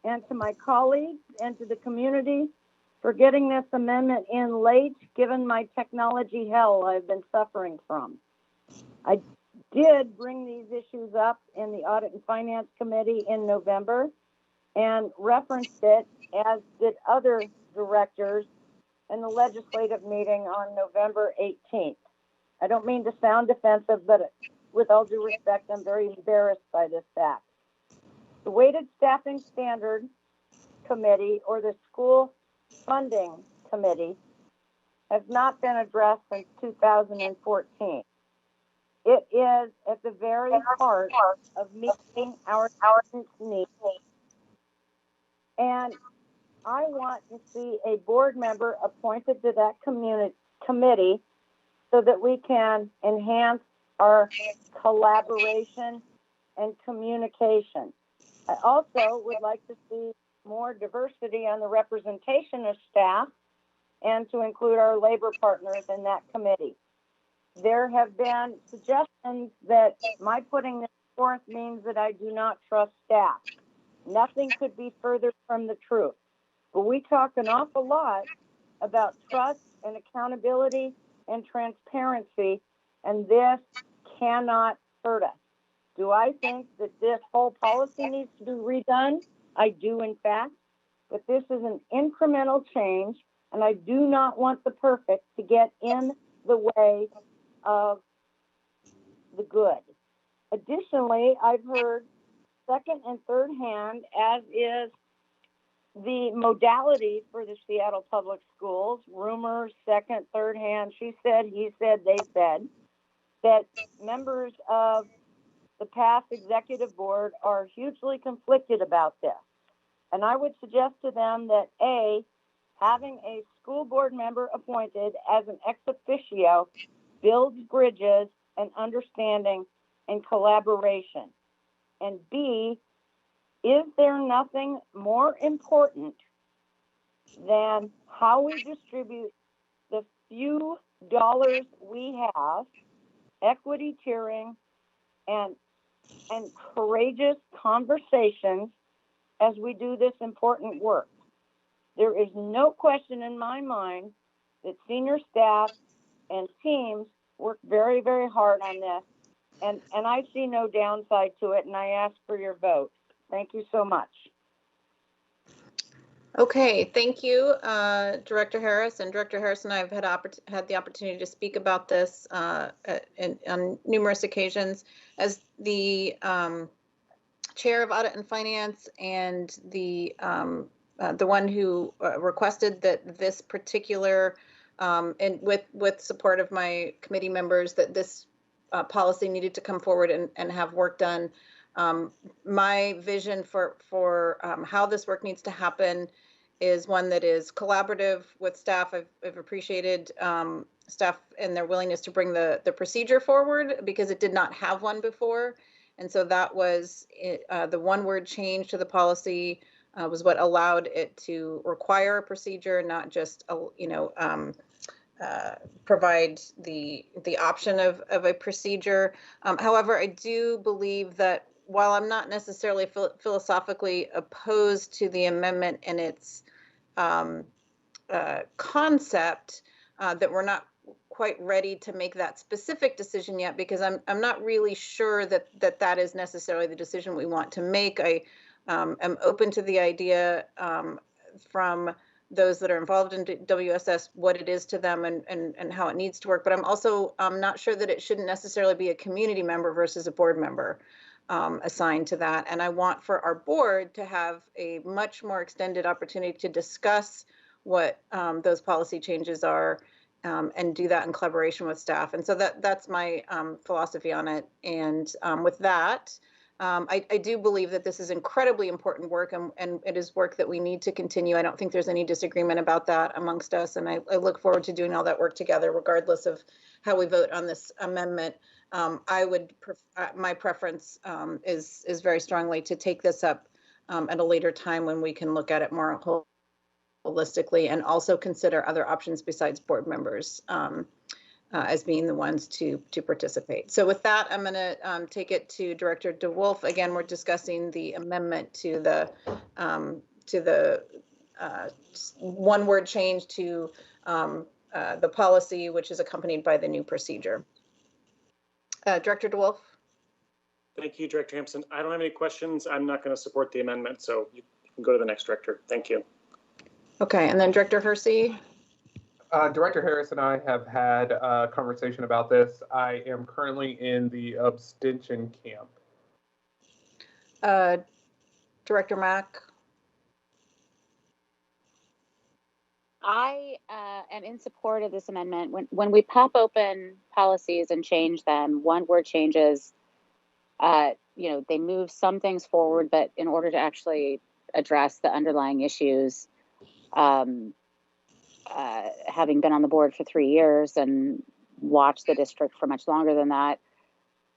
and to my colleagues and to the community for getting this amendment in late, given my technology hell I've been suffering from. I did bring these issues up in the Audit and Finance Committee in November and referenced it, as did other directors, in the legislative meeting on November 18th. I don't mean to sound defensive, but with all due respect, I'm very embarrassed by this fact. The Weighted Staffing Standard Committee, or the School Funding Committee, has not been addressed since 2014. It is at the very heart of meeting our students' needs. And I want to see a board member appointed to that committee so that we can enhance our collaboration and communication. I also would like to see more diversity on the representation of staff and to include our labor partners in that committee. There have been suggestions that my putting this forth means that I do not trust staff. Nothing could be further from the truth. But we talk an awful lot about trust and accountability and transparency, and this cannot hurt us. Do I think that this whole policy needs to be redone? I do, in fact, but this is an incremental change, and I do not want the perfect to get in the way of the good. Additionally, I've heard second and third hand, as is the modality for the Seattle Public Schools, rumors, second, third hand, she said, he said, they said, that members of the past executive board are hugely conflicted about this. And I would suggest to them that A, having a school board member appointed as an ex officio builds bridges and understanding and collaboration. And B, is there nothing more important than how we distribute the few dollars we have, equity tiering, and courageous conversations as we do this important work? There is no question in my mind that senior staff and teams work very, very hard on this. And I see no downside to it, and I ask for your vote. Thank you so much. Okay, thank you, Director Harris. And Director Harris and I have had the opportunity to speak about this on numerous occasions. As the Chair of Audit and Finance and the one who requested that this particular, and with support of my committee members, that this policy needed to come forward and have work done. My vision for how this work needs to happen is one that is collaborative with staff. I've appreciated staff and their willingness to bring the procedure forward, because it did not have one before. And so that was the one word change to the policy was what allowed it to require a procedure, not just provide the option of a procedure. However, I do believe that while I'm not necessarily philosophically opposed to the amendment and its concept, that we're not quite ready to make that specific decision yet, because I'm not really sure that is necessarily the decision we want to make. I am open to the idea from those that are involved in WSS what it is to them and how it needs to work. But I'm also not sure that it shouldn't necessarily be a community member versus a board member assigned to that. And I want for our board to have a much more extended opportunity to discuss what those policy changes are and do that in collaboration with staff. And so that's my philosophy on it. And with that, I do believe that this is incredibly important work and it is work that we need to continue. I don't think there's any disagreement about that amongst us. And I look forward to doing all that work together, regardless of how we vote on this amendment. My preference is very strongly to take this up at a later time when we can look at it more holistically and also consider other options besides board members as being the ones to participate. So with that, I'm going to take it to Director DeWolf. Again, we're discussing the amendment to the one word change to the policy, which is accompanied by the new procedure. Director DeWolf. Thank you, Director Hampson. I don't have any questions. I'm not going to support the amendment, so you can go to the next director. Thank you. Okay, and then Director Hersey. Director Harris and I have had a conversation about this. I am currently in the abstention camp. Director Mack. I am in support of this amendment. When we pop open policies and change them, one word changes, they move some things forward, but in order to actually address the underlying issues, having been on the board for 3 years and watched the district for much longer than that,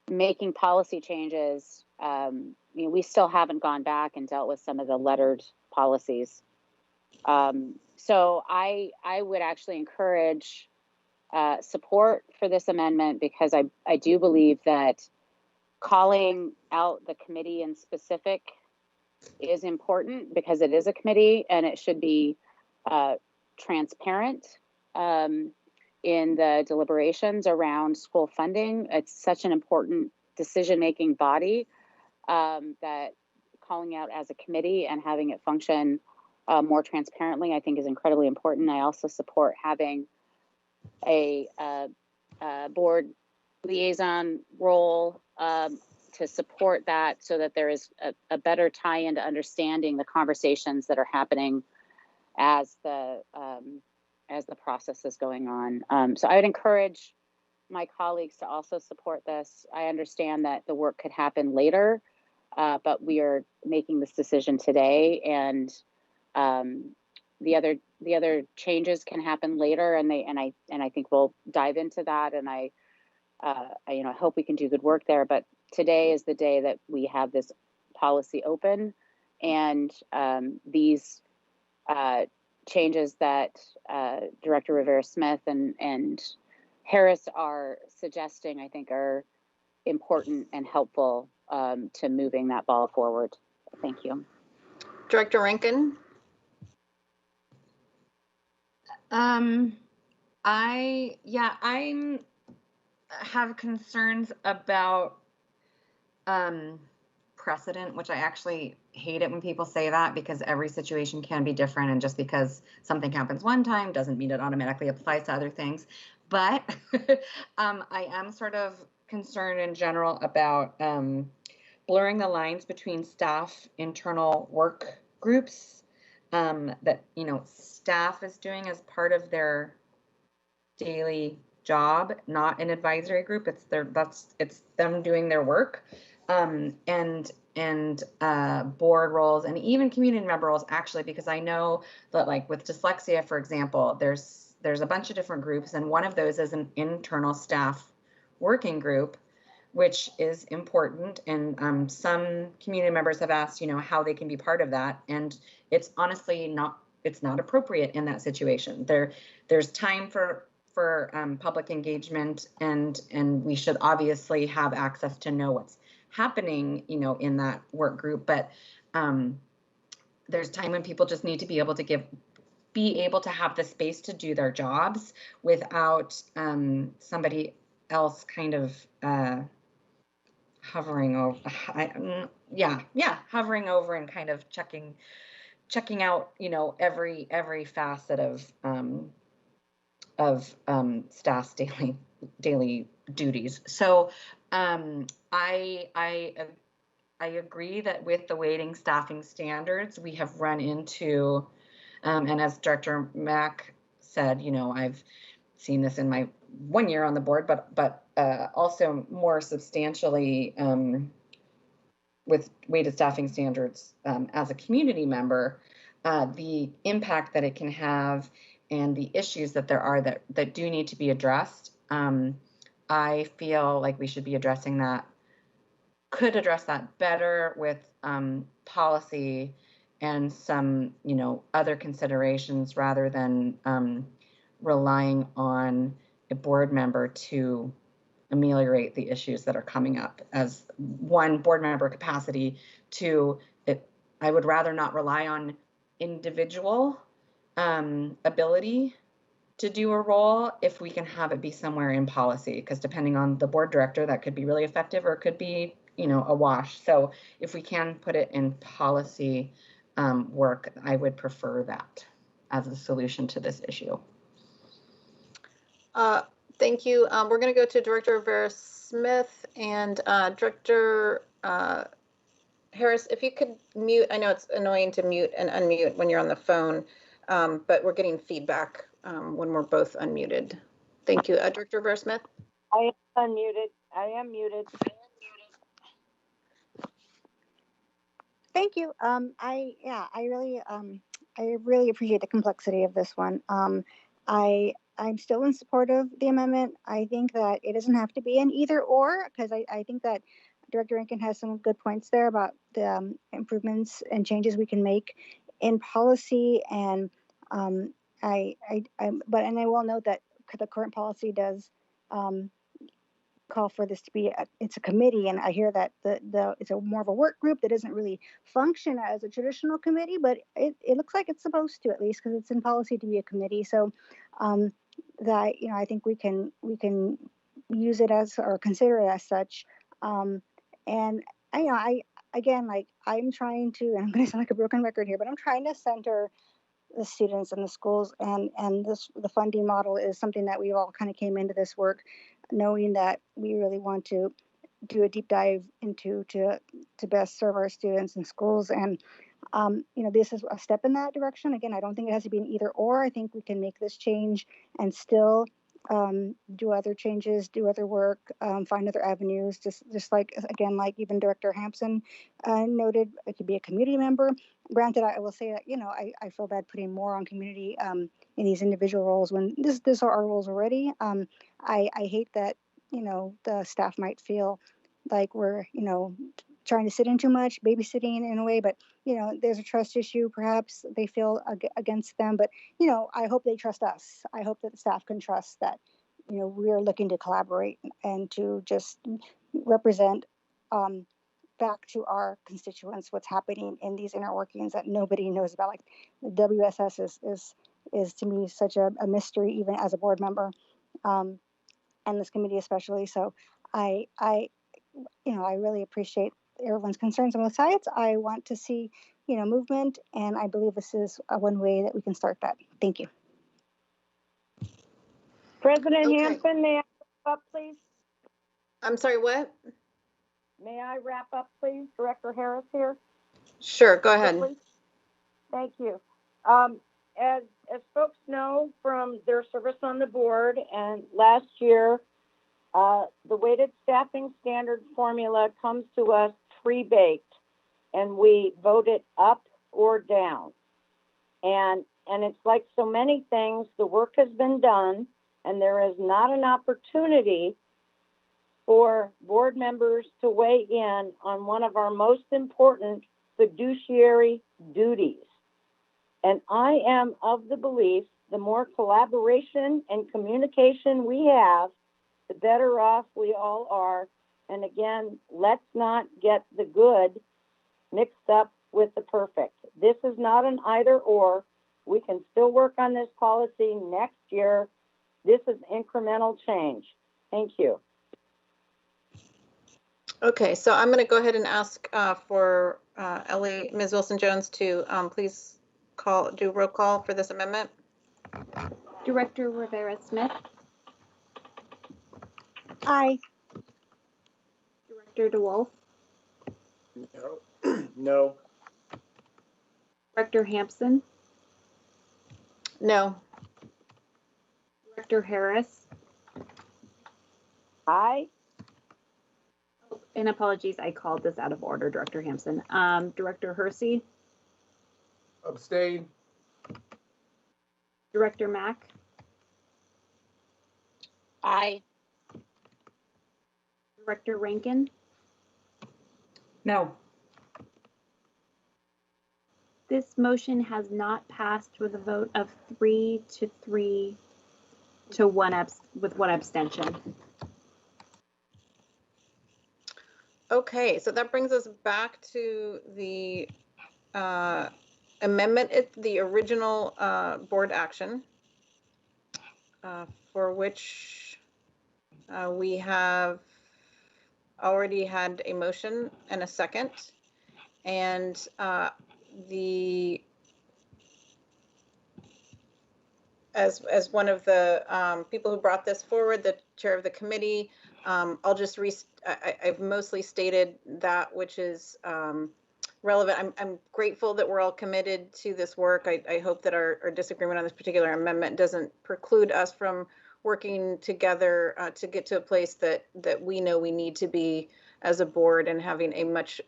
making policy changes, we still haven't gone back and dealt with some of the lettered policies. So I would actually encourage support for this amendment because I do believe that calling out the committee in specific is important because it is a committee and it should be transparent in the deliberations around school funding. It's such an important decision-making body that calling out as a committee and having it function more transparently, I think is incredibly important. I also support having a board liaison role to support that so that there is a better tie-in to understanding the conversations that are happening as the process is going on. So I would encourage my colleagues to also support this. I understand that the work could happen later, but we are making this decision today, and the other changes can happen later, and I think we'll dive into that, and I hope we can do good work there. But today is the day that we have this policy open, and these changes that Director Rivera-Smith and Harris are suggesting, I think, are important and helpful to moving that ball forward. Thank you. Director Rankin. I have concerns about precedent, which I actually hate it when people say that because every situation can be different, and just because something happens one time doesn't mean it automatically applies to other things. But I am sort of concerned in general about blurring the lines between staff internal work groups that staff is doing as part of their daily job, not an advisory group. It's them doing their work, and board roles and even community member roles, actually, because I know that, like with dyslexia, for example, there's a bunch of different groups, and one of those is an internal staff working group, which is important. And some community members have asked, how they can be part of that, and it's honestly not appropriate in that situation. There's time for public engagement, and we should obviously have access to know what's happening, in that work group. But there's time when people just need to be able to have the space to do their jobs without somebody else kind of hovering over, hovering over and kind of checking checking out, every facet of staff's daily duties. So I agree that with the weighting staffing standards, we have run into, and as Director Mack said, I've seen this in my 1 year on the board, but also more substantially with weighted staffing standards as a community member, the impact that it can have and the issues that there are that do need to be addressed. I feel like we should be addressing that, could address that better with policy and some, other considerations rather than relying on a board member to ameliorate the issues that are coming up as one board member capacity. Two, I would rather not rely on individual ability to do a role if we can have it be somewhere in policy, because depending on the board director, that could be really effective or it could be, a wash. So if we can put it in policy work, I would prefer that as a solution to this issue. Thank you. We're going to go to Director Vera Smith and Director Harris, if you could mute. I know it's annoying to mute and unmute when you're on the phone, but we're getting feedback when we're both unmuted. Thank you. Director Vera Smith? I am unmuted. I am muted. Thank you. I really appreciate the complexity of this one. I'm still in support of the amendment. I think that it doesn't have to be an either or, because I think that Director Rankin has some good points there about the improvements and changes we can make in policy. And I will note that the current policy does call for this to be it's a committee, and I hear that it's a more of a work group that doesn't really function as a traditional committee, but it looks like it's supposed to, at least because it's in policy to be a committee. So that I think we can use it as, or consider it as such. And I again, like, I'm trying to, and I'm going to sound like a broken record here, but I'm trying to center the students and the schools, and the funding model is something that we all kind of came into this work knowing that we really want to do a deep dive into to best serve our students and schools. And this is a step in that direction. Again, I don't think it has to be an either or. I think we can make this change and still do other changes, do other work, find other avenues, just like, again, like even Director Hampson noted, it could be a community member. Granted, I will say that, I feel bad putting more on community in these individual roles when this are our roles already. I hate that, the staff might feel like we're, trying to sit in too much, babysitting in a way, but, there's a trust issue. Perhaps they feel against them, but, I hope they trust us. I hope that the staff can trust that, we're looking to collaborate and to just represent back to our constituents what's happening in these inner workings that nobody knows about. Like the WSS is to me such a mystery, even as a board member, and this committee especially. So I really appreciate everyone's concerns on both sides. I want to see, movement, and I believe this is one way that we can start that. Thank you. President Hampton, may I wrap up, please? I'm sorry, what? May I wrap up, please? Director Harris here. Sure, go ahead. Please. Thank you. As folks know from their service on the board, and last year, the weighted staffing standard formula comes to us pre-baked, and we vote it up or down. And it's like so many things, the work has been done, and there is not an opportunity for board members to weigh in on one of our most important fiduciary duties. And I am of the belief the more collaboration and communication we have, the better off we all are. And again, let's not get the good mixed up with the perfect. This is not an either or. We can still work on this policy next year. This is incremental change. Thank you. Okay, so I'm going to go ahead and ask for Ms. Wilson-Jones to please do roll call for this amendment? Director Rivera Smith, Aye. Director DeWolf, No. No. Director Hampson, No. Director Harris, Aye. and apologies, I called this out of order, Director Hampson. Director Hersey, Abstain. Director Mack, Aye. Director Rankin. No. This motion has not passed with a vote of 3-3 to with one abstention. Okay, so that brings us back to the amendment, the original board action, for which we have already had a motion and a second. And as one of the people who brought this forward, the chair of the committee, I'll just I've mostly stated that which is relevant. I'm grateful that we're all committed to this work. I hope that our disagreement on this particular amendment doesn't preclude us from working together to get to a place that we know we need to be as a board, and having a much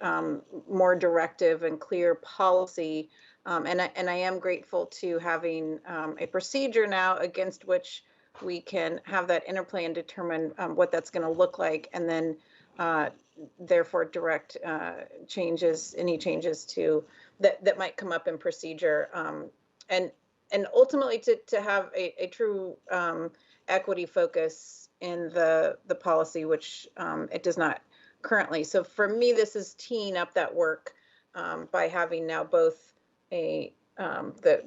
more directive and clear policy. And I am grateful to having a procedure now against which we can have that interplay and determine what that's going to look like, and then therefore direct any changes to that might come up in procedure, and ultimately to have a true equity focus in the policy, which it does not currently. So for me, this is teeing up that work by having now both the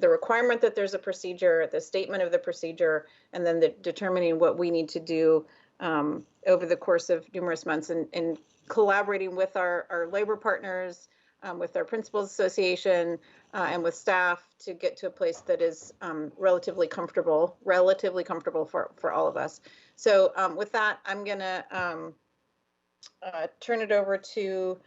requirement that there's a procedure, the statement of the procedure, and then the determining what we need to do over the course of numerous months, and collaborating with our labor partners, with our principals association, and with staff to get to a place that is relatively comfortable for all of us. So with that, I'm gonna turn it over to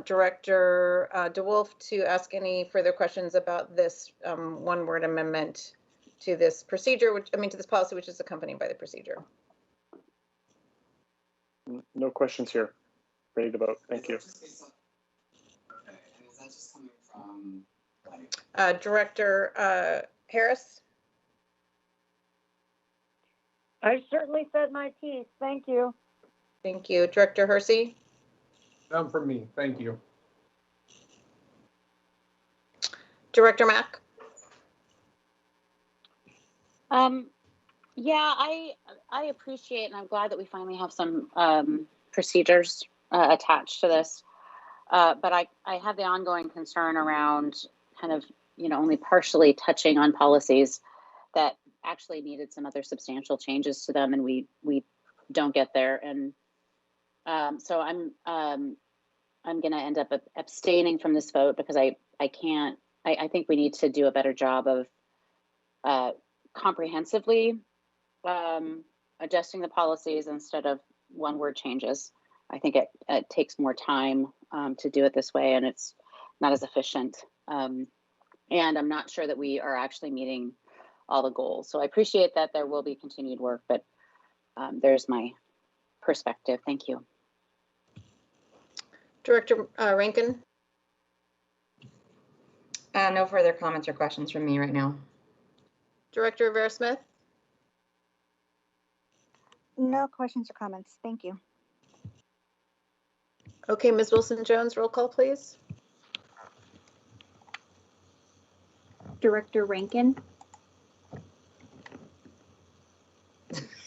Director DeWolf to ask any further questions about this one-word amendment to this procedure, to this policy, which is accompanied by the procedure. No questions here. Ready to vote. Thank you. Okay, and is that just coming from Director Harris? I certainly said my piece. Thank you. Thank you. Director Hersey? None from me. Thank you. Director Mack? Yeah, I appreciate, and I'm glad that we finally have some procedures attached to this. But I have the ongoing concern around kind of, only partially touching on policies that actually needed some other substantial changes to them, and we don't get there. And so I'm going to end up abstaining from this vote, because I think we need to do a better job of comprehensively adjusting the policies instead of one-word changes. I think it takes more time to do it this way, and it's not as efficient. And I'm not sure that we are actually meeting all the goals. So I appreciate that there will be continued work, but there's my perspective. Thank you. Director Rankin? No further comments or questions from me right now. Director Rivera Smith? No questions or comments. Thank you. Okay, Ms. Wilson-Jones, roll call, please. Director Rankin?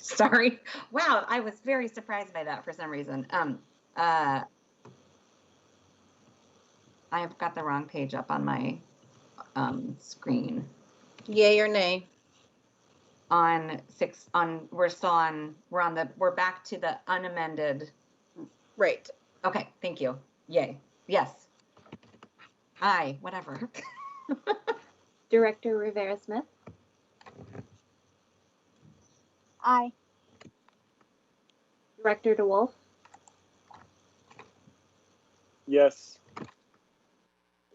Sorry. Wow, I was very surprised by that for some reason. I've got the wrong page up on my screen. Yay or nay? We're back to the unamended. Right. Okay, thank you. Yay. Yes. Aye, whatever. Director Rivera Smith, Aye. Director DeWolf, Yes.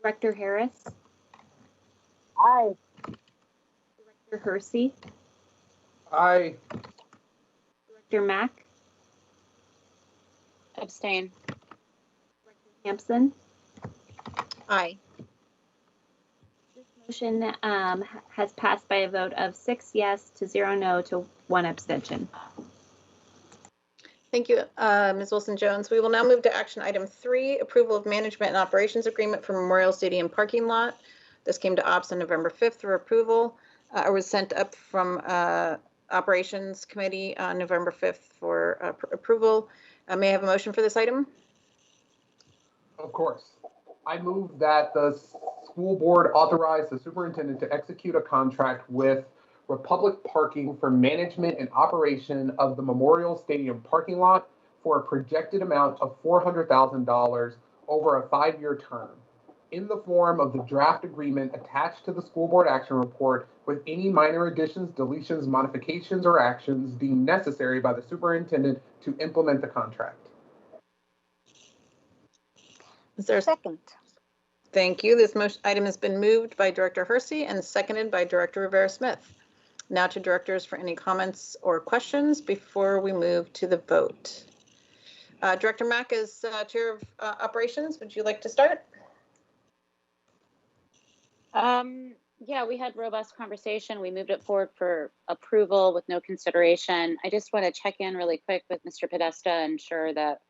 Director Harris, Aye. Director Hersey, Aye. Director Mack, Abstain. Hampson. Aye. Motion has passed by a vote of 6 yes to 0 no to 1 abstention. Thank you, Ms. Wilson-Jones. We will now move to action item 3, approval of management and operations agreement for Memorial Stadium parking lot. This came to ops on November 5th for approval, or was sent up from operations committee on November 5th for approval. May I have a motion for this item? Of course. I move that the school board authorize the superintendent to execute a contract with Republic Parking for management and operation of the Memorial Stadium parking lot for a projected amount of $400,000 over a 5-year term, in the form of the draft agreement attached to the school board action report, with any minor additions, deletions, modifications, or actions deemed necessary by the superintendent to implement the contract. Is there a second? Thank you. This item has been moved by Director Hersey and seconded by Director Rivera Smith. Now to directors for any comments or questions before we move to the vote. Director Mack is chair of operations. Would you like to start? Yeah, we had robust conversation. We moved it forward for approval with no consideration. I just want to check in really quick with Mr. Podesta, ensure that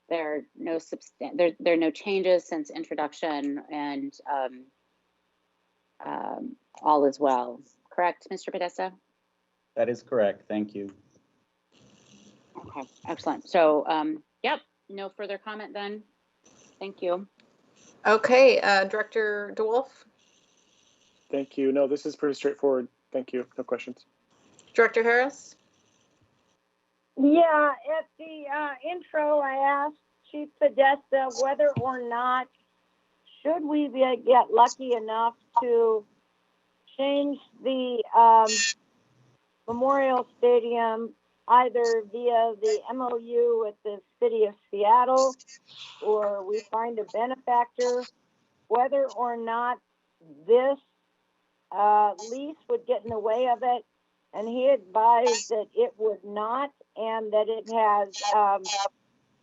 there are no changes since introduction, and all is well. Correct, Mr. Podesta? That is correct. Thank you. Okay, excellent. So, yep, no further comment then. Thank you. Okay, Director DeWolf. Thank you. No, this is pretty straightforward. Thank you. No questions. Director Harris. Yeah, at the intro, I asked Chief Podesta whether or not should we get lucky enough to change the Memorial Stadium either via the MOU with the City of Seattle, or we find a benefactor, whether or not this lease would get in the way of it. And he advised that it would not, and that it has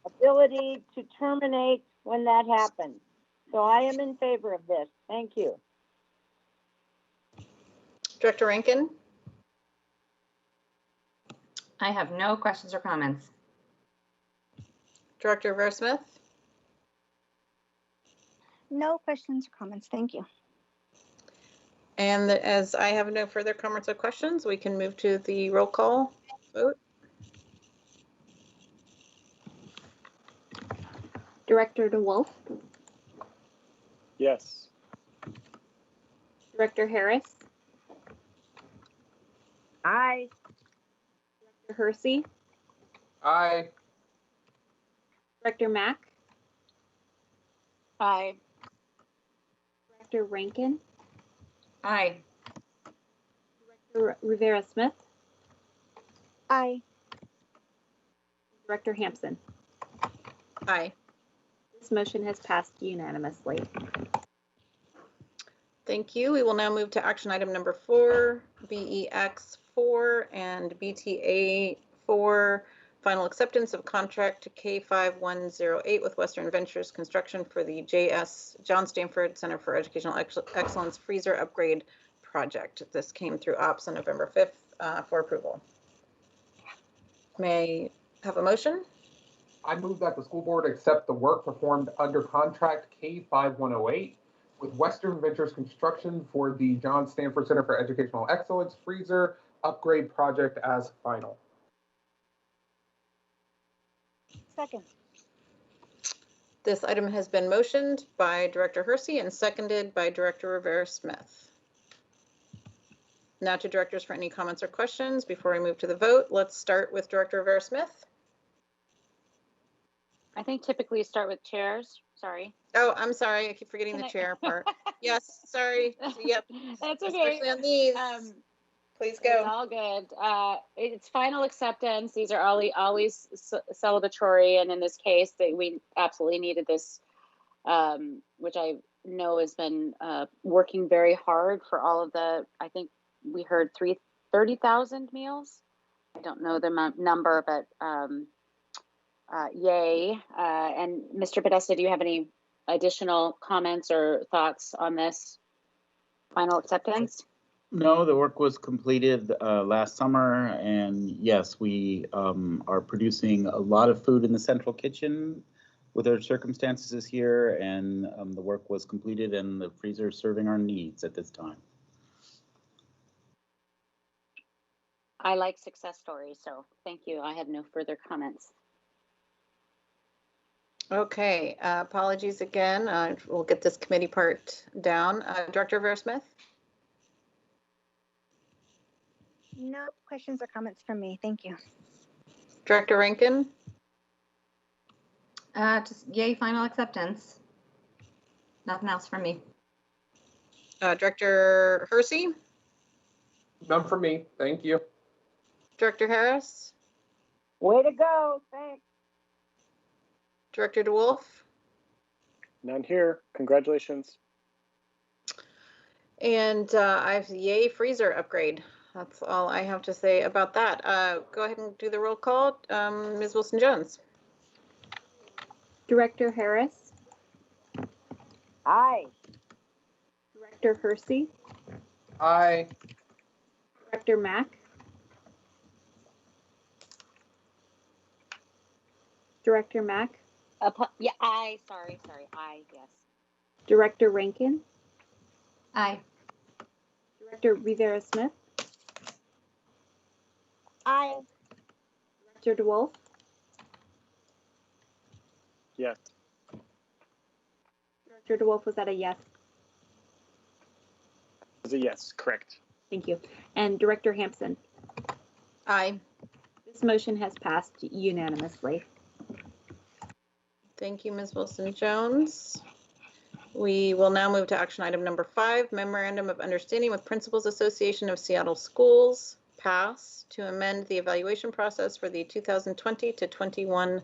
ability to terminate when that happens. So I am in favor of this. Thank you. Director Rankin. I have no questions or comments. Director Rivera Smith. No questions or comments. Thank you. And as I have no further comments or questions, we can move to the roll call vote. Director DeWolf, Yes. Director Harris, Aye. Director Hersey, Aye. Director Mack, Aye. Director Rankin, Aye. Director Rivera Smith, Aye. Director Hampson. Aye. This motion has passed unanimously. Thank you. We will now move to action item number 4, BEX 4 and BTA 4, final acceptance of contract to K5108 with Western Ventures Construction for the John Stanford Center for Educational Excellence freezer upgrade project. This came through ops on November 5th for approval. May I have a motion? I move that the school board accept the work performed under contract K5108 with Western Ventures Construction for the John Stanford Center for Educational Excellence freezer upgrade project as final. Second. This item has been motioned by Director Hersey and seconded by Director Rivera Smith. Now to directors for any comments or questions before we move to the vote. Let's start with Director Rivera Smith. I think typically you start with chairs. Sorry. Oh, I'm sorry. I keep forgetting the chair part. Yes, sorry. Yep. That's okay. Especially on these. Please go. It's all good. It's final acceptance. These are always celebratory, and in this case, we absolutely needed this, which I know has been working very hard for all of the. I think we heard 30,000 meals. I don't know the number, but yay! And Mr. Podesta, do you have any additional comments or thoughts on this final acceptance? No, the work was completed last summer, and yes, we are producing a lot of food in the central kitchen with our circumstances this year, and the work was completed, and the freezer is serving our needs at this time. I like success stories, so thank you. I have no further comments. Okay, apologies again. We'll get this committee part down. Director Vera-Smith? No questions or comments from me. Thank you. Director Rankin? Just yay, final acceptance. Nothing else from me. Director Hersey? None for me. Thank you. Director Harris? Way to go. Thanks. Director DeWolf? None here. Congratulations. And I have yay freezer upgrade. That's all I have to say about that. Go ahead and do the roll call. Ms. Wilson-Jones. Director Harris. Aye. Director Hersey. Aye. Director Mack. Director Mack. Yeah, aye. Sorry. Aye. Yes. Director Rankin. Aye. Director Rivera-Smith. Aye. Director DeWolf. Yes. Director DeWolf, was that a yes? Is a yes, correct. Thank you. And Director Hampson. Aye. This motion has passed unanimously. Thank you, Ms. Wilson-Jones. We will now move to action item number 5, Memorandum of Understanding with Principals Association of Seattle Schools, PASS, to amend the evaluation process for the 2020 to 21.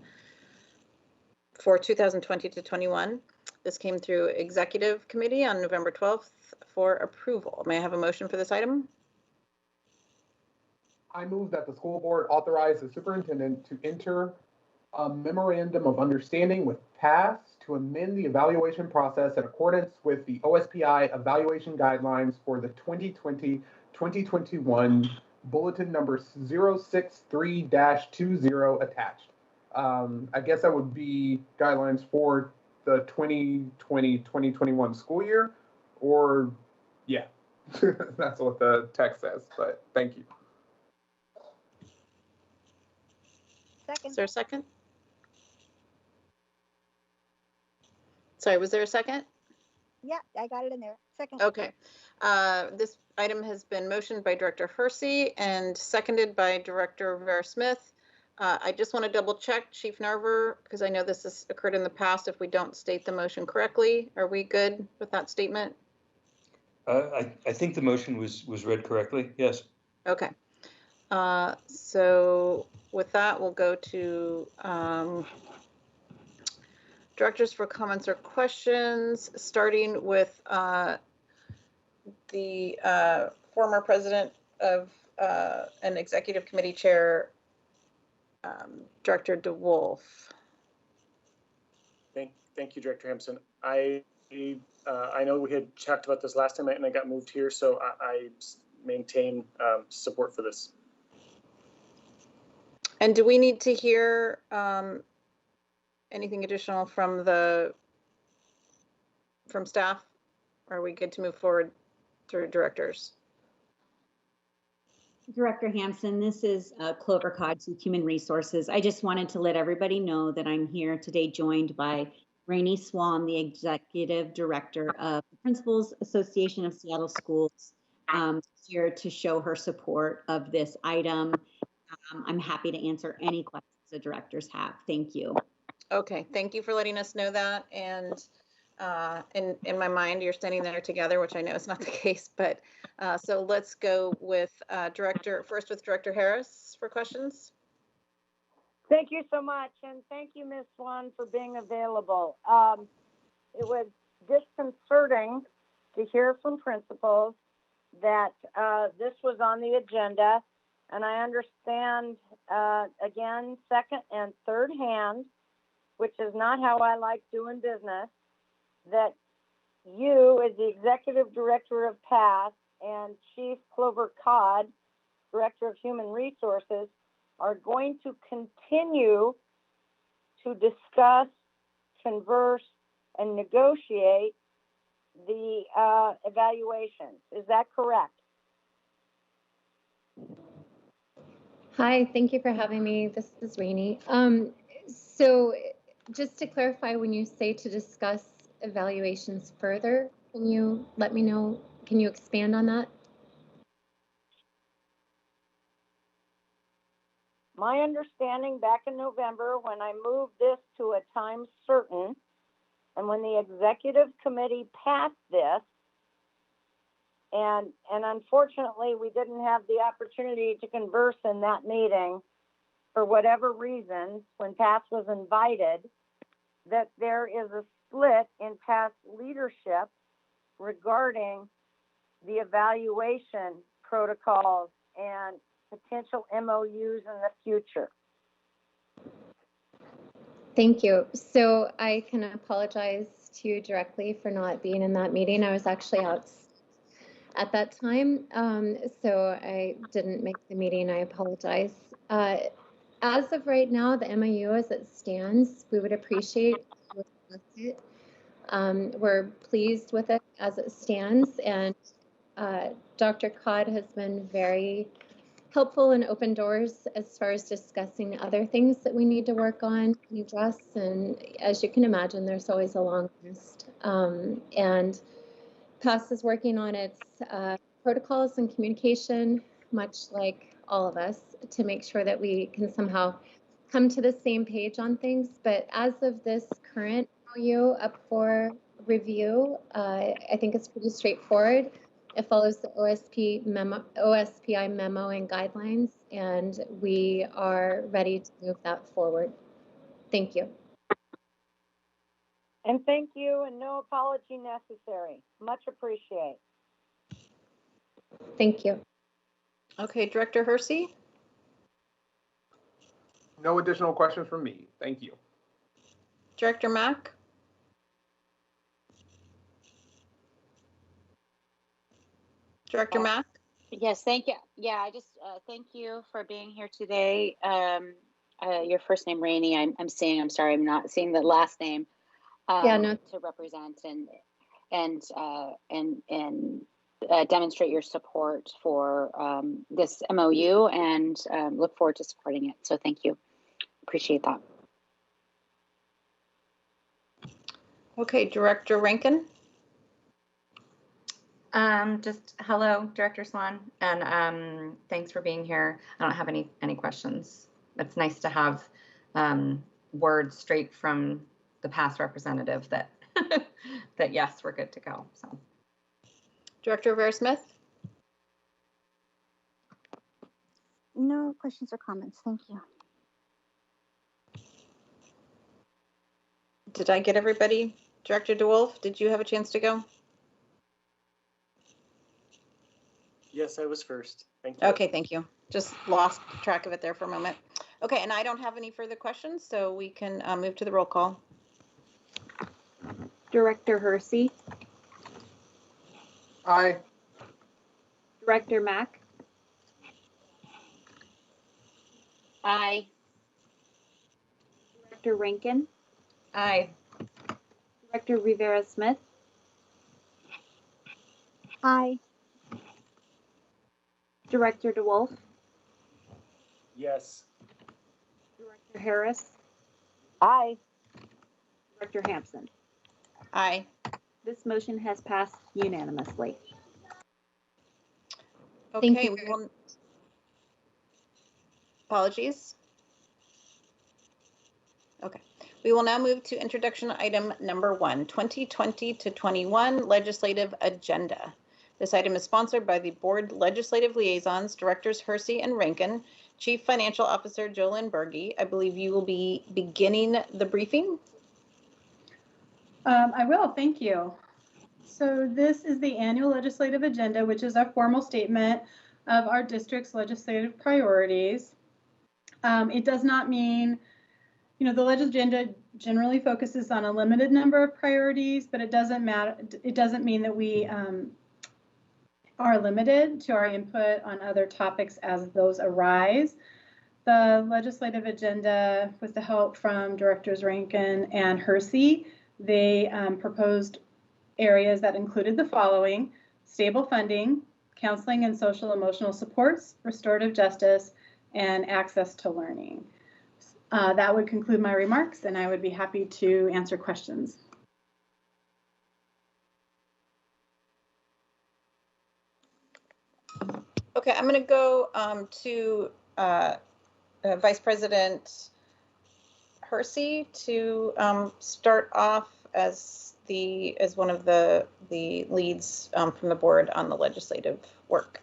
This came through Executive Committee on November 12th for approval. May I have a motion for this item? I move that the school board authorize the superintendent to enter a memorandum of understanding with PASS to amend the evaluation process in accordance with the OSPI evaluation guidelines for the 2020-2021 bulletin number 063-20 attached. I guess that would be guidelines for the 2020-2021 school year, or yeah, that's what the text says, but thank you. Is there a second? Sorry, was there a second? Yeah, I got it in there. Second. Okay. This item has been motioned by Director Hersey and seconded by Director Vera-Smith. I just want to double check, Chief Narver, because I know this has occurred in the past if we don't state the motion correctly. Are we good with that statement? I think the motion was read correctly, yes. Okay. So with that, we'll go to directors for comments or questions, starting with the former president of and executive committee chair, Director DeWolf. Thank you, Director Hampson. I know we had talked about this last time and I got moved here, so I maintain support for this. And do we need to hear anything additional from staff? Are we good to move forward through directors? Director Hampson, this is Clover Codge with Human Resources. I just wanted to let everybody know that I'm here today joined by Rainey Swan, the Executive Director of the Principals Association of Seattle Schools, here to show her support of this item. I'm happy to answer any questions the directors have. Thank you. Okay, thank you for letting us know that. And in my mind, you're standing there together, which I know is not the case, but so let's go with Director Harris for questions. Thank you so much, and thank you, Ms. Swan, for being available. It was disconcerting to hear from principals that this was on the agenda, and I understand, again, second and third hand, which is not how I like doing business, that you, as the Executive Director of PASS, and Chief Clover Codd, Director of Human Resources, are going to continue to discuss, converse, and negotiate the evaluations. Is that correct? Hi, thank you for having me. This is Rainey. So just to clarify, when you say to discuss evaluations further, can you let me know, can you expand on that? My understanding back in November, when I moved this to a time certain, and when the executive committee passed this, and unfortunately we didn't have the opportunity to converse in that meeting for whatever reasons when PASS was invited, that there is a split in PASS leadership regarding the evaluation protocols and potential MOUs in the future. Thank you. So I can apologize to you directly for not being in that meeting. I was actually out at that time, so I didn't make the meeting. I apologize. As of right now, the MOU as it stands, we would appreciate it. We're pleased with it as it stands, and Dr. Codd has been very helpful and open doors as far as discussing other things that we need to work on and address. And as you can imagine, there's always a long list. And PASS is working on its protocols and communication, much like all of us, to make sure that we can somehow come to the same page on things. But as of this current MOU up for review, I think it's pretty straightforward. It follows the OSPI memo and guidelines, and we are ready to move that forward. Thank you. And thank you, and no apology necessary. Much appreciate. Thank you. Okay, Director Hersey? No additional questions from me. Thank you. Director Mack? Director Mack? Yes, thank you. Yeah, I just thank you for being here today. Your first name, Rainey, I'm seeing. I'm sorry, I'm not seeing the last name. Yeah, no. To represent and demonstrate your support for this MOU, and look forward to supporting it. So thank you. Appreciate that. Okay, Director Rankin? Just hello, Director Swan, and thanks for being here. I don't have any questions. It's nice to have words straight from the PASS representative that that yes, we're good to go. So, Director Rivera-Smith? No questions or comments. Thank you. Did I get everybody? Director DeWolf, did you have a chance to go? Yes, I was first. Thank you. Okay, thank you. Just lost track of it there for a moment. Okay, and I don't have any further questions, so we can move to the roll call. Director Hersey? Aye. Director Mack? Aye. Director Rankin? aye. Director Rivera-Smith? Aye. Director DeWolf? Yes. Director Harris? Aye. Director Hampson? Aye. This motion has passed unanimously. Okay, we will. Apologies. Okay, We will now move to introduction item number 1, 2020 to 21 legislative agenda. This item is sponsored by the board legislative liaisons, directors Hersey and Rankin, Chief Financial Officer Jolynn Berge. I believe you will be beginning the briefing. I will, thank you. So this is the annual legislative agenda, which is a formal statement of our district's legislative priorities. It does not mean, the legislative agenda generally focuses on a limited number of priorities, but it doesn't matter. It doesn't mean that we are limited to our input on other topics as those arise. The legislative agenda, with the help from Directors Rankin and Hersey, they proposed areas that included the following: stable funding, counseling and social emotional supports, restorative justice, and access to learning. That would conclude my remarks, and I would be happy to answer questions. Okay, I'm going to go to Vice President Hersey to start off as one of the leads from the board on the legislative work.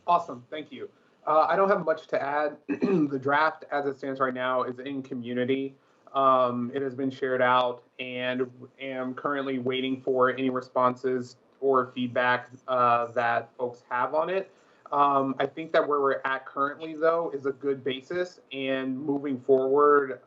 Awesome, thank you. I don't have much to add. The draft as it stands right now is in community. It has been shared out, and am currently waiting for any responses or feedback that folks have on it. I think that where we're at currently, though, is a good basis, and moving forward,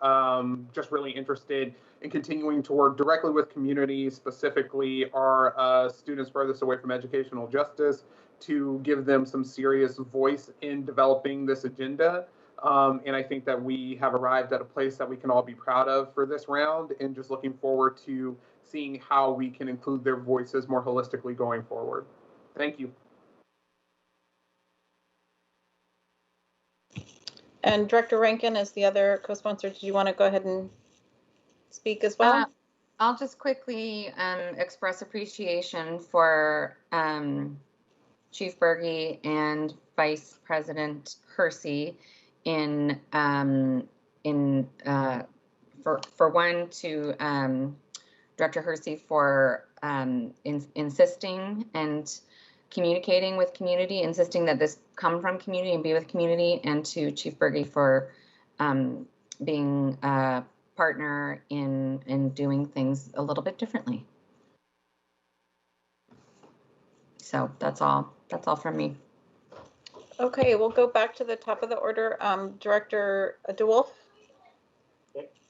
just really interested in continuing to work directly with communities, specifically our students furthest away from educational justice, to give them some serious voice in developing this agenda. And I think that we have arrived at a place that we can all be proud of for this round, and just looking forward to seeing how we can include their voices more holistically going forward. Thank you. And Director Rankin, as the other co-sponsor, do you want to go ahead and speak as well? I'll just quickly express appreciation for Chief Berge and Vice President Hersey for one, to Director Hersey for insisting and communicating with community, insisting that this come from community and be with community, and to Chief Berge for being a partner in doing things a little bit differently. So that's all from me. Okay, we'll go back to the top of the order. Director DeWolf.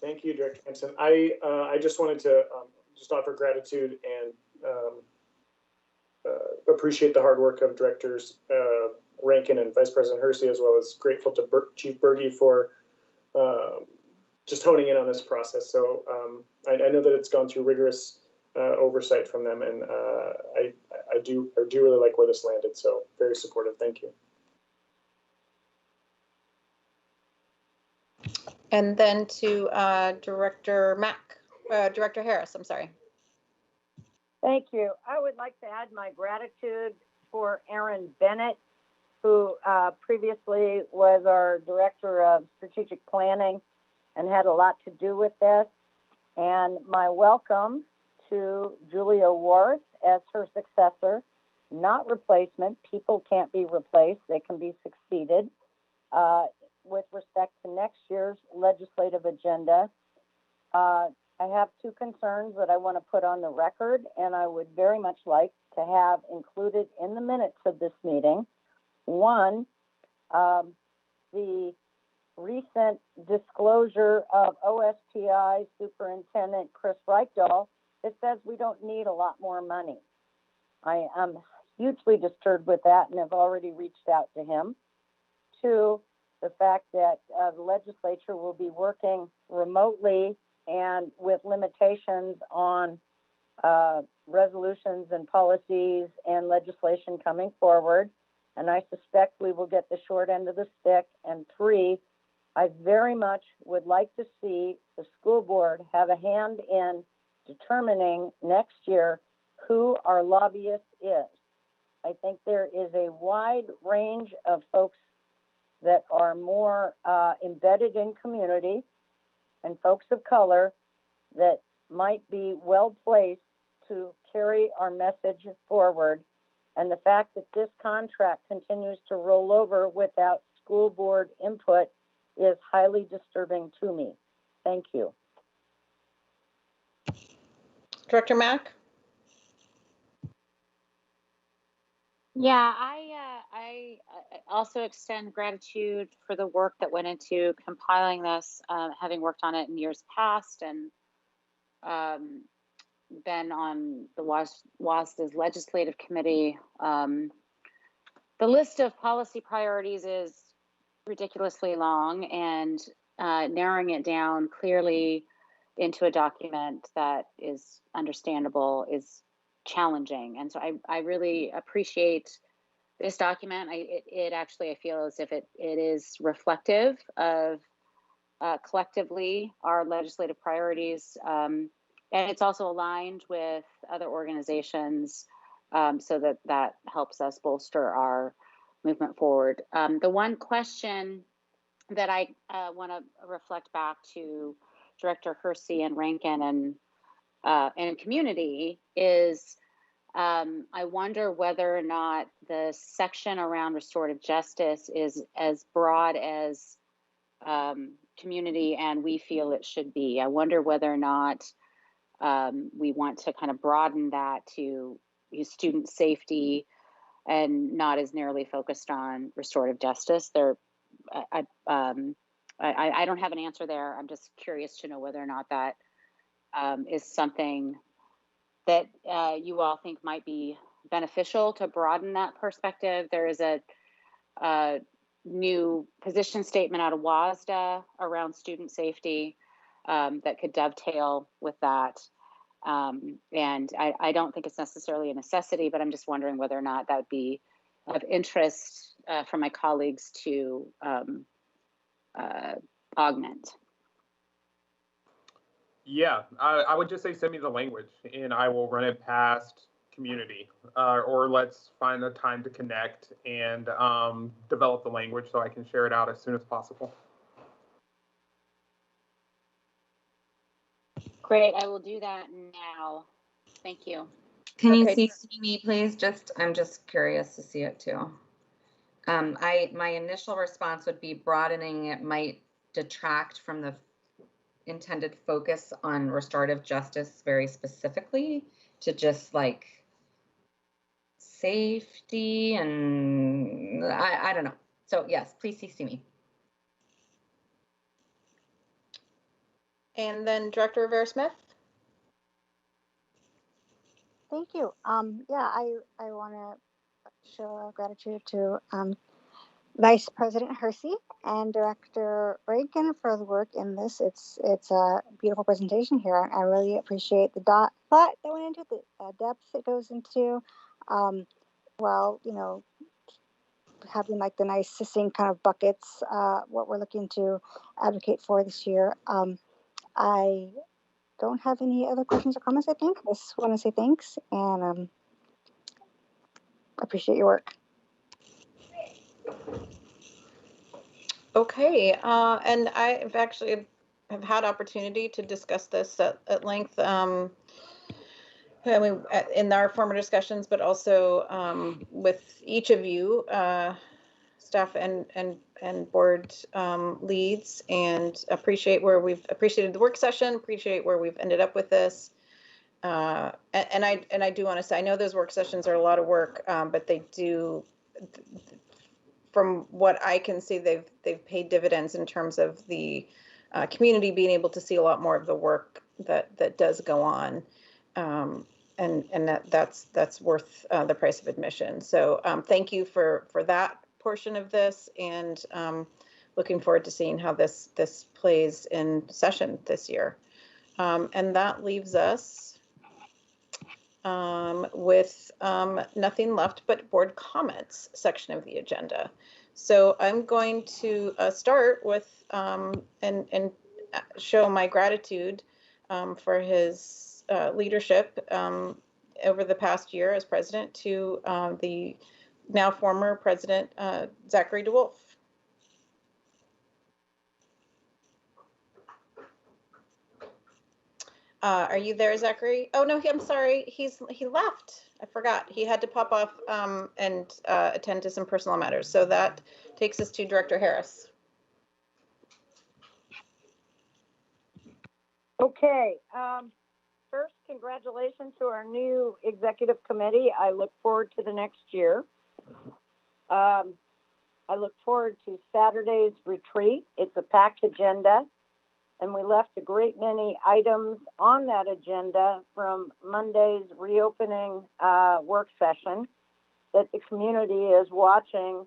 Thank you, Director Hanson. I just wanted to just offer gratitude and appreciate the hard work of Directors Rankin and Vice President Hersey, as well as grateful to Chief Berge for just honing in on this process. So I know that it's gone through rigorous oversight from them, and I do really like where this landed. So very supportive. Thank you. And then to Director Harris, I'm sorry. Thank you. I would like to add my gratitude for Aaron Bennett, who previously was our Director of Strategic Planning and had a lot to do with this. And my welcome to Julia Worth as her successor, not replacement. People can't be replaced, they can be succeeded. With respect to next year's legislative agenda, I have two concerns that I want to put on the record, and I would very much like to have included in the minutes of this meeting. One, the recent disclosure of OSTI Superintendent Chris Reichdahl that says we don't need a lot more money. I am hugely disturbed with that and have already reached out to him. Two, the fact that the legislature will be working remotely and with limitations on resolutions and policies and legislation coming forward. And I suspect we will get the short end of the stick. And three, I very much would like to see the school board have a hand in determining next year who our lobbyist is. I think there is a wide range of folks that are more embedded in community. and folks of color that might be well placed to carry our message forward. And the fact that this contract continues to roll over without school board input is highly disturbing to me. Thank you. Director Mack? Yeah, I also extend gratitude for the work that went into compiling this, having worked on it in years past and been on the WASDA's legislative committee. The list of policy priorities is ridiculously long, and narrowing it down clearly into a document that is understandable is challenging. And so I really appreciate this document. It actually, I feel as if it is reflective of collectively our legislative priorities. And it's also aligned with other organizations so that helps us bolster our movement forward. The one question that I want to reflect back to Director Hersey and Rankin and community is I wonder whether or not the section around restorative justice is as broad as community and we feel it should be. I wonder whether or not we want to kind of broaden that to student safety and not as narrowly focused on restorative justice. I don't have an answer there. I'm just curious to know whether or not that is something that you all think might be beneficial to broaden that perspective. There is a new position statement out of WASDA around student safety that could dovetail with that. And I don't think it's necessarily a necessity, but I'm just wondering whether or not that would be of interest for my colleagues to augment. Yeah, I would just say send me the language and I will run it past community or let's find the time to connect and develop the language so I can share it out as soon as possible. Great, I will do that now. Thank you. Can you see me, please? I'm just curious to see it too. My initial response would be broadening it might detract from the intended focus on restorative justice very specifically to just like safety and I don't know. So yes, please CC me. And then Director Rivera-Smith. Thank you. Yeah, I want to show gratitude to Vice President Hersey and Director Rankin for the work in this. It's a beautiful presentation here. I really appreciate the thought that went into it, the depth it goes into. Well, you know, having like the nice succinct kind of buckets, what we're looking to advocate for this year. I don't have any other questions or comments, I think. I just want to say thanks and appreciate your work. Okay, and I've actually have had opportunity to discuss this at length in our former discussions, but also with each of you, staff and board leads, and appreciate where we've appreciated the work session, appreciate where we've ended up with this. And I do want to say, I know those work sessions are a lot of work, but they do, from what I can see, they've paid dividends in terms of the community being able to see a lot more of the work that does go on, and that's worth the price of admission. So thank you for that portion of this, and looking forward to seeing how this plays in session this year. And that leaves us with nothing left but board comments section of the agenda. So I'm going to start with and show my gratitude for his leadership over the past year as president to the now former president, Zachary DeWolf. Are you there, Zachary? Oh, no, I'm sorry. He left. I forgot. He had to pop off and attend to some personal matters. So that takes us to Director Harris. Okay. First, congratulations to our new executive committee. I look forward to the next year. I look forward to Saturday's retreat. It's a packed agenda, and we left a great many items on that agenda from Monday's reopening work session that the community is watching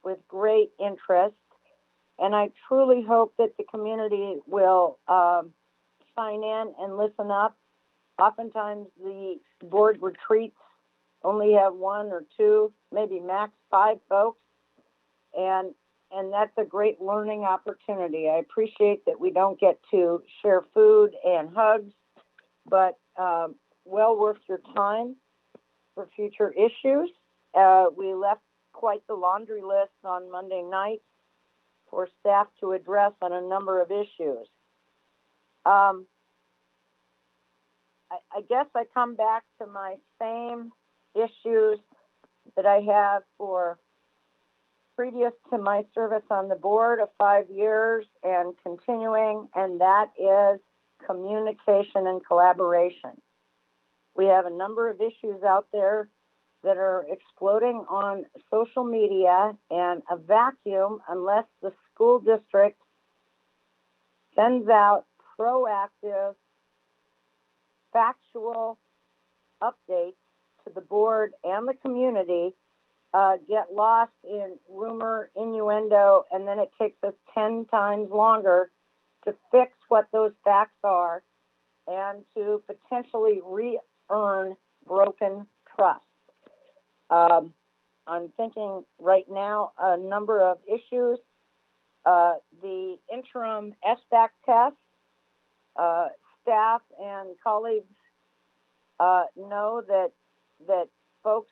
with great interest. And I truly hope that the community will sign in and listen up. Oftentimes the board retreats only have 1 or 2, maybe max 5 folks. And that's a great learning opportunity. I appreciate that we don't get to share food and hugs, but well worth your time for future issues. We left quite the laundry list on Monday night for staff to address on a number of issues. I guess I come back to my same issues that I have for previous to my service on the board of 5 years and continuing, and that is communication and collaboration. We have a number of issues out there that are exploding on social media, and a vacuum unless the school district sends out proactive, factual updates to the board and the community, get lost in rumor, innuendo, and then it takes us 10 times longer to fix what those facts are and to potentially re-earn broken trust. I'm thinking right now a number of issues. The interim SBAC test, staff and colleagues know that folks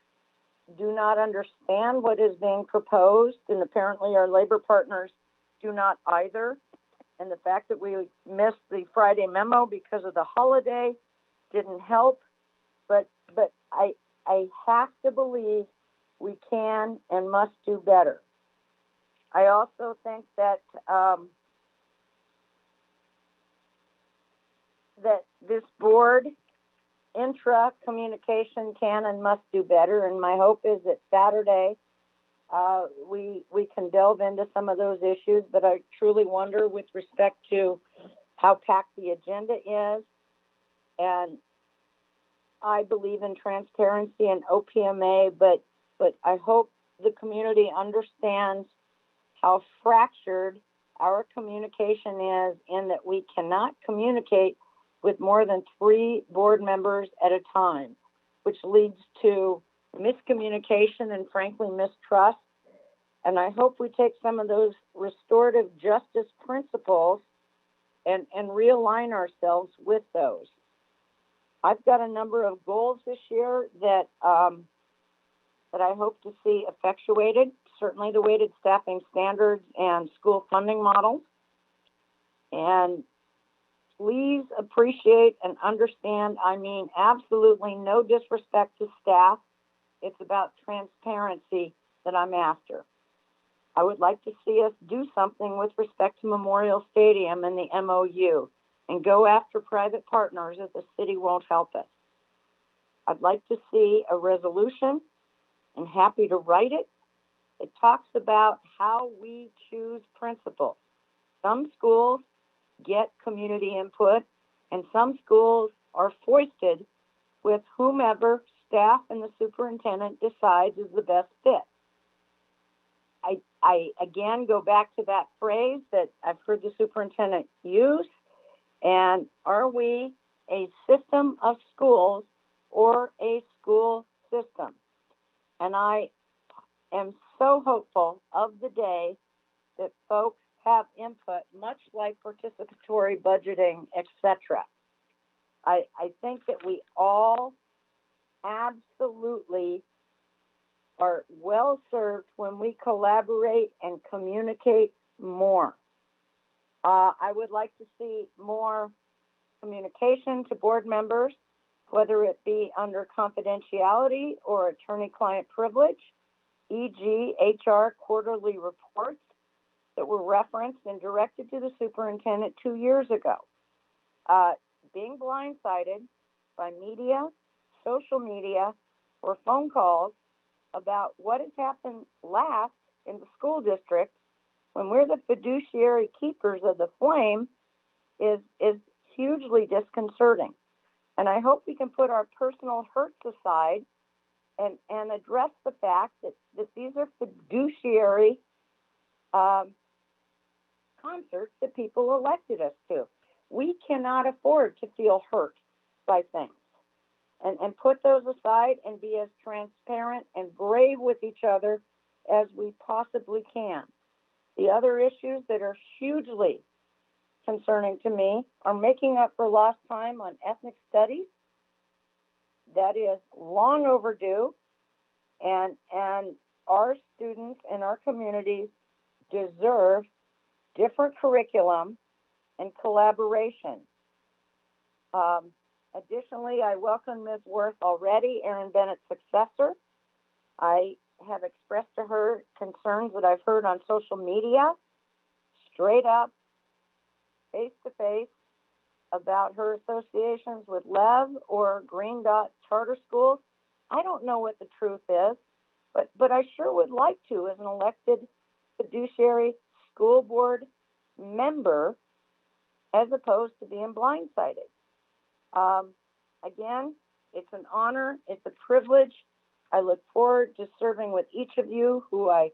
do not understand what is being proposed, and apparently our labor partners do not either. And the fact that we missed the Friday memo because of the holiday didn't help. But I have to believe we can and must do better. I also think that that this board intra-communication can and must do better, and my hope is that Saturday we can delve into some of those issues, but I truly wonder with respect to how packed the agenda is, and I believe in transparency and OPMA, but I hope the community understands how fractured our communication is, in that we cannot communicate with more than 3 board members at a time, which leads to miscommunication and frankly mistrust. And I hope we take some of those restorative justice principles and realign ourselves with those. I've got a number of goals this year that I hope to see effectuated. Certainly the weighted staffing standards and school funding models. And please appreciate and understand, I mean absolutely no disrespect to staff. It's about transparency that I'm after. I would like to see us do something with respect to Memorial Stadium and the MOU, and go after private partners if the city won't help us. I'd like to see a resolution, and happy to write it. It talks about how we choose principals. Some schools get community input, and some schools are foisted with whomever staff and the superintendent decides is the best fit. I again go back to that phrase that I've heard the superintendent use, and are we a system of schools or a school system? And I am so hopeful of the day that folks have input, much like participatory budgeting, etc. I think that we all absolutely are well served when we collaborate and communicate more. I would like to see more communication to board members, whether it be under confidentiality or attorney-client privilege, e.g. HR quarterly reports that were referenced and directed to the superintendent 2 years ago. Being blindsided by media, social media, or phone calls about what has happened last in the school district when we're the fiduciary keepers of the flame is hugely disconcerting. And I hope we can put our personal hurts aside and address the fact that these are fiduciary concerts that people elected us to. We cannot afford to feel hurt by things. And put those aside and be as transparent and brave with each other as we possibly can. The other issues that are hugely concerning to me are making up for lost time on ethnic studies. That is long overdue, and our students and our communities deserve different curriculum and collaboration. Additionally, I welcome Ms. Worth already, Erin Bennett's successor. I have expressed to her concerns that I've heard on social media, straight up, face to face, about her associations with Lev or Green Dot charter schools. I don't know what the truth is, but I sure would like to, as an elected fiduciary school board member, as opposed to being blindsided. Again, it's an honor, it's a privilege. I look forward to serving with each of you who I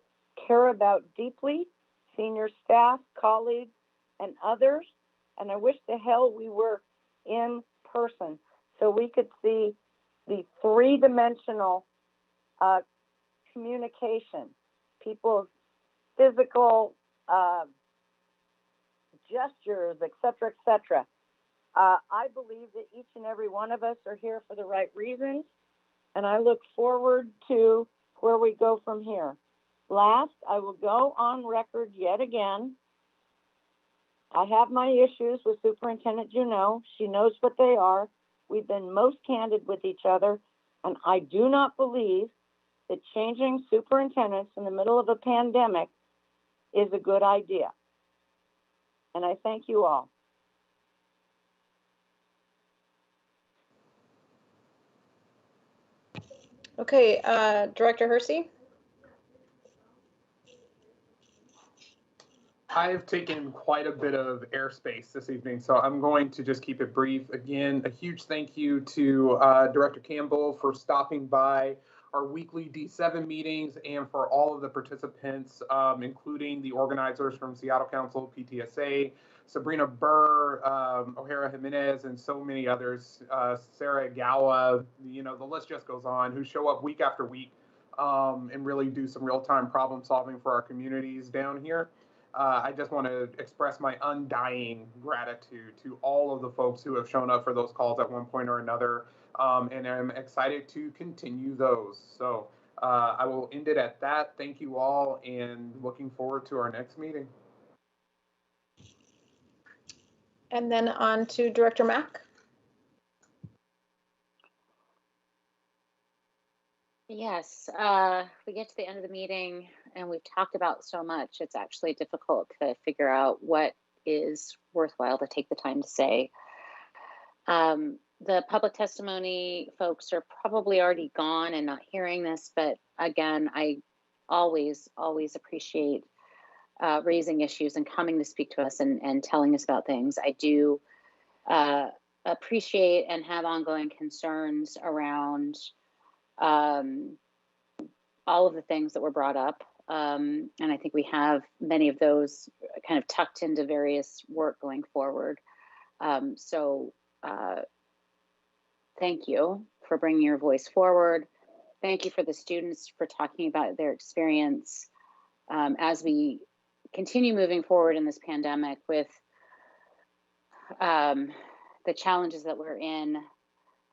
care about deeply, senior staff, colleagues, and others. And I wish to hell we were in person so we could see the three-dimensional communication, people's physical gestures, et cetera, I believe that each and every one of us are here for the right reasons, and I look forward to where we go from here. Last, I will go on record yet again. I have my issues with Superintendent Juneau. She knows what they are. We've been most candid with each other, and I do not believe that changing superintendents in the middle of a pandemic is a good idea. And I thank you all. Okay, Director Hersey? I have taken quite a bit of airspace this evening, so I'm going to just keep it brief. Again, a huge thank you to Director Campbell for stopping by our weekly D7 meetings and for all of the participants, including the organizers from Seattle Council, PTSA, Sabrina Burr, O'Hara Jimenez, and so many others, Sarah Gawa, the list just goes on, who show up week after week and really do some real-time problem solving for our communities down here. I just want to express my undying gratitude to all of the folks who have shown up for those calls at one point or another, and I'm excited to continue those. So I will end it at that. Thank you all, and looking forward to our next meeting. And then on to Director Mack. Yes, we get to the end of the meeting and we've talked about so much, it's actually difficult to figure out what is worthwhile to take the time to say. The public testimony folks are probably already gone and not hearing this, but again, I always appreciate raising issues and coming to speak to us and telling us about things. I do appreciate and have ongoing concerns around all of the things that were brought up. And I think we have many of those kind of tucked into various work going forward. So thank you for bringing your voice forward. Thank you for the students for talking about their experience as we continue moving forward in this pandemic with the challenges that we're in,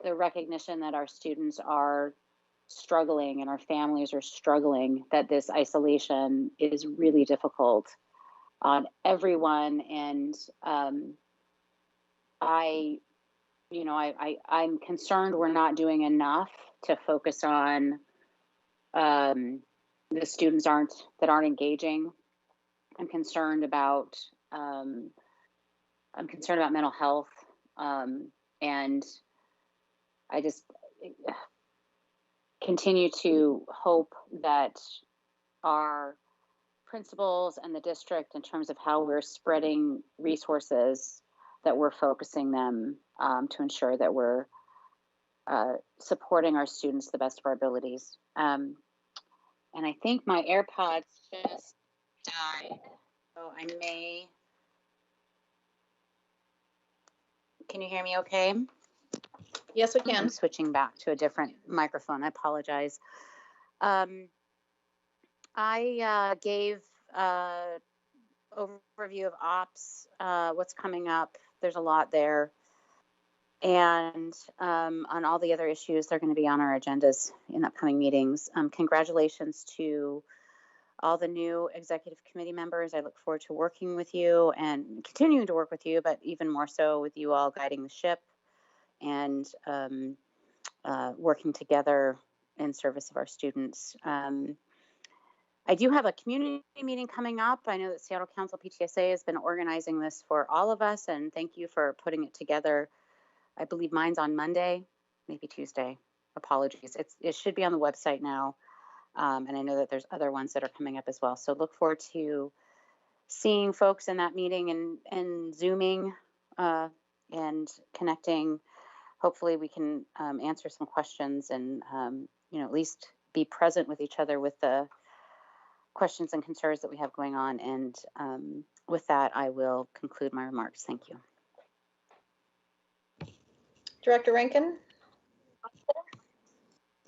the recognition that our students are struggling and our families are struggling, that this isolation is really difficult on everyone. And I you know, I'm concerned we're not doing enough to focus on the students that aren't engaging. I'm concerned about mental health, and I just continue to hope that our principals and the district, in terms of how we're spreading resources, that we're focusing them to ensure that we're supporting our students to the best of our abilities. And I think my AirPods just died, so I may. Can you hear me okay? Yes, we can. I'm switching back to a different microphone. I apologize. I gave overview of ops, what's coming up. There's a lot there. And on all the other issues, they're going to be on our agendas in upcoming meetings. Congratulations to all the new executive committee members. I look forward to working with you and continuing to work with you, but even more so with you all guiding the ship and working together in service of our students. I do have a community meeting coming up. I know that Seattle Council PTSA has been organizing this for all of us, and thank you for putting it together. I believe mine's on Monday, maybe Tuesday. Apologies. It should be on the website now, and I know that there's other ones that are coming up as well. So look forward to seeing folks in that meeting and Zooming and connecting. Hopefully we can answer some questions and at least be present with each other with the questions and concerns that we have going on. And with that, I will conclude my remarks. Thank you. Director Rankin?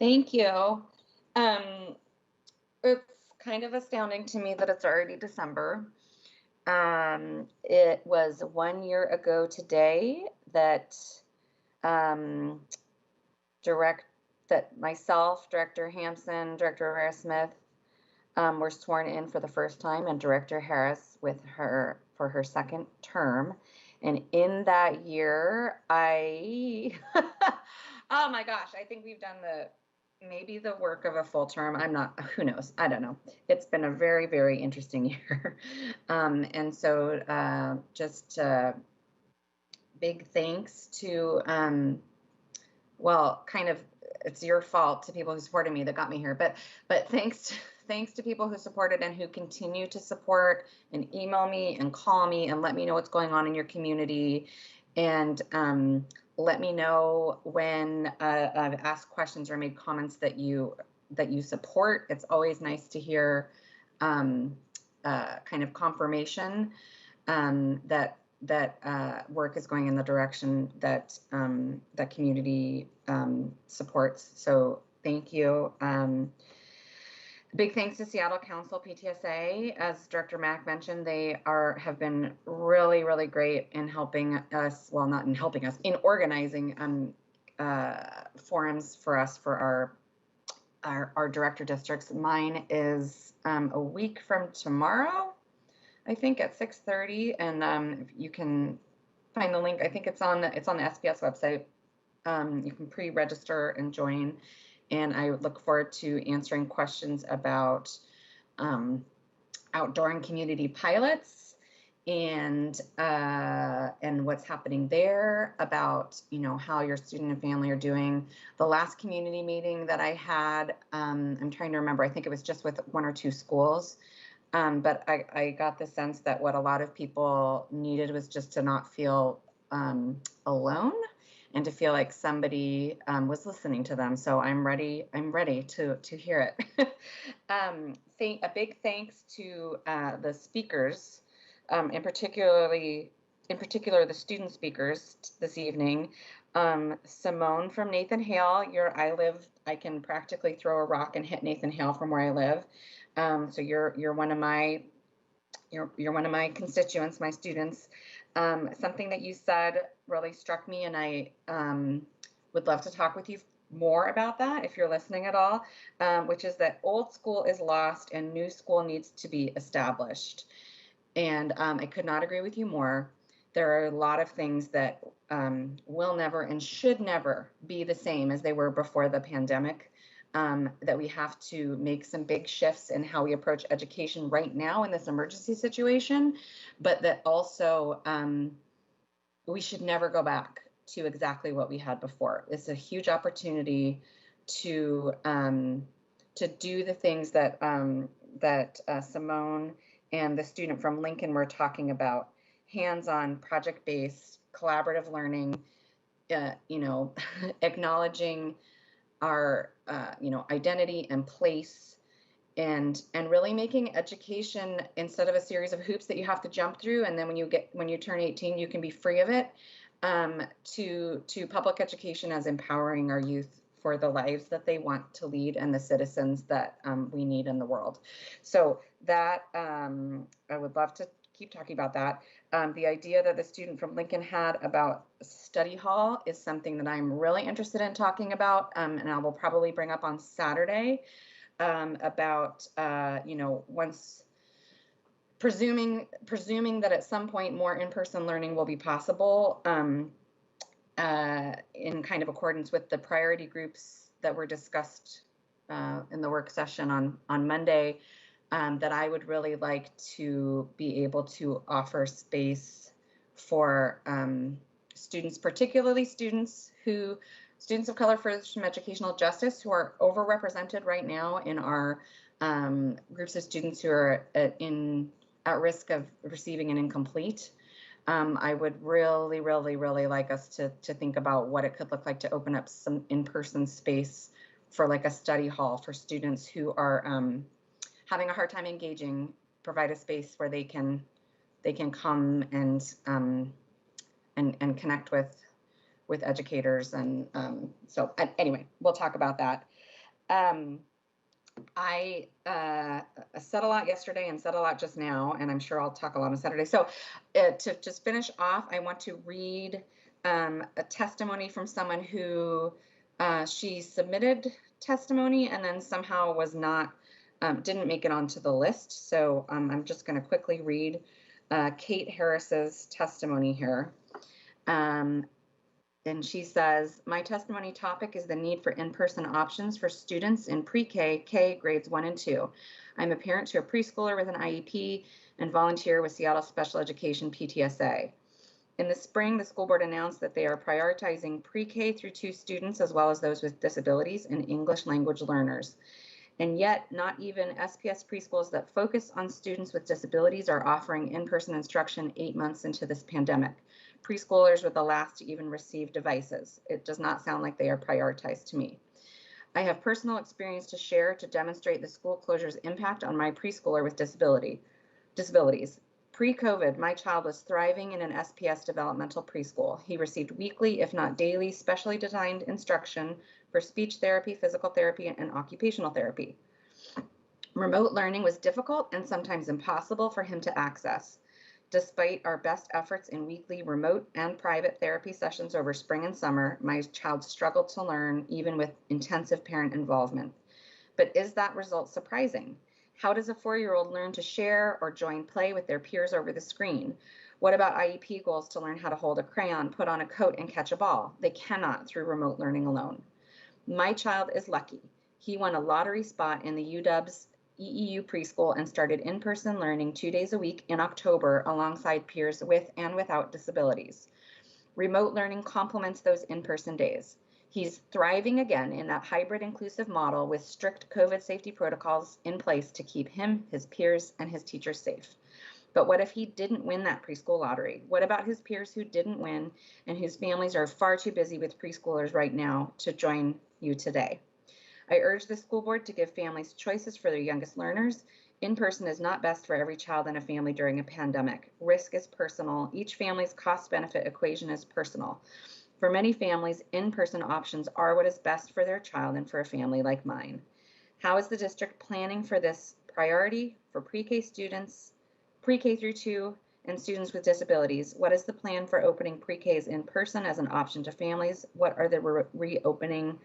Thank you. It's kind of astounding to me that it's already December. It was 1 year ago today that myself, Director Hampson, Director Rivera-Smith were sworn in for the first time, and Director Harris for her second term. And in that year, oh my gosh, I think we've done maybe the work of a full term. Who knows? I don't know. It's been a very, very interesting year. And so just big thanks to, it's your fault to people who supported me that got me here, but thanks to people who supported and who continue to support and email me and call me and let me know what's going on in your community, and let me know when I've asked questions or made comments that you support. It's always nice to hear kind of confirmation that work is going in the direction that that community supports. So thank you. Big thanks to Seattle Council PTSA. As Director Mack mentioned, they have been really, really great in helping us, well, not in helping us, in organizing forums for us for our director districts. Mine is a week from tomorrow, I think, at 6:30, and you can find the link. I think it's on the SPS website. You can pre-register and join. And I look forward to answering questions about outdoor and community pilots and what's happening there, about how your student and family are doing. The last community meeting that I had, I'm trying to remember, I think it was just with 1 or 2 schools, but I got the sense that what a lot of people needed was just to not feel alone, and to feel like somebody was listening to them. So I'm ready to hear it. A big thanks to the speakers, in particular the student speakers this evening. Simone from Nathan Hale, I can practically throw a rock and hit Nathan Hale from where I live. So you're one of my constituents, my students. Something that you said really struck me, and I would love to talk with you more about that if you're listening at all, which is that old school is lost and new school needs to be established. And I could not agree with you more. There are a lot of things that will never and should never be the same as they were before the pandemic. That we have to make some big shifts in how we approach education right now in this emergency situation, but that also we should never go back to exactly what we had before. It's a huge opportunity to do the things that Simone and the student from Lincoln were talking about: hands-on, project-based, collaborative learning, acknowledging our identity and place, and really making education, instead of a series of hoops that you have to jump through, and then when you turn 18 you can be free of it, to public education as empowering our youth for the lives that they want to lead and the citizens that we need in the world. So that I would love to keep talking about that. The idea that the student from Lincoln had about study hall is something that I'm really interested in talking about, and I will probably bring up on Saturday, about once presuming that at some point more in-person learning will be possible, in kind of accordance with the priority groups that were discussed in the work session on Monday, that I would really like to be able to offer space for students, particularly students of color furthest from educational justice, who are overrepresented right now in our groups of students who are at risk of receiving an incomplete. I would really, really, really like us to think about what it could look like to open up some in-person space for like a study hall for students who are having a hard time engaging, provide a space where they can come and connect with educators. And so anyway, we'll talk about that. I said a lot yesterday and said a lot just now, and I'm sure I'll talk a lot on Saturday. So to just finish off, I want to read a testimony from someone who she submitted testimony and then somehow was not, didn't make it onto the list. So I'm just going to quickly read Kate Harris's testimony here. And she says, my testimony topic is the need for in-person options for students in pre-K, K grades 1 and 2. I'm a parent to a preschooler with an IEP and volunteer with Seattle Special Education PTSA. In the spring, the school board announced that they are prioritizing pre-K through 2 students, as well as those with disabilities and English language learners. And yet, not even SPS preschools that focus on students with disabilities are offering in-person instruction 8 months into this pandemic. Preschoolers were the last to even receive devices. It does not sound like they are prioritized to me. I have personal experience to share to demonstrate the school closure's impact on my preschooler with disabilities. Pre-COVID, my child was thriving in an SPS developmental preschool. He received weekly, if not daily, specially designed instruction for speech therapy, physical therapy, and occupational therapy. Remote learning was difficult and sometimes impossible for him to access. Despite our best efforts in weekly remote and private therapy sessions over spring and summer, my child struggled to learn even with intensive parent involvement. But is that result surprising? How does a 4-year-old learn to share or join play with their peers over the screen? What about IEP goals to learn how to hold a crayon, put on a coat, and catch a ball? They cannot through remote learning alone. My child is lucky. He won a lottery spot in the UW's EEU preschool and started in-person learning 2 days a week in October alongside peers with and without disabilities. Remote learning complements those in-person days. He's thriving again in that hybrid inclusive model with strict COVID safety protocols in place to keep him, his peers, and his teachers safe. But what if he didn't win that preschool lottery? What about his peers who didn't win and whose families are far too busy with preschoolers right now to join you today? I urge the school board to give families choices for their youngest learners. In-person is not best for every child in a family during a pandemic. Risk is personal. Each family's cost-benefit equation is personal. For many families, in-person options are what is best for their child and for a family like mine. How is the district planning for this priority for pre-K students, pre-K through 2, and students with disabilities? What is the plan for opening pre-Ks in person as an option to families? What are the reopening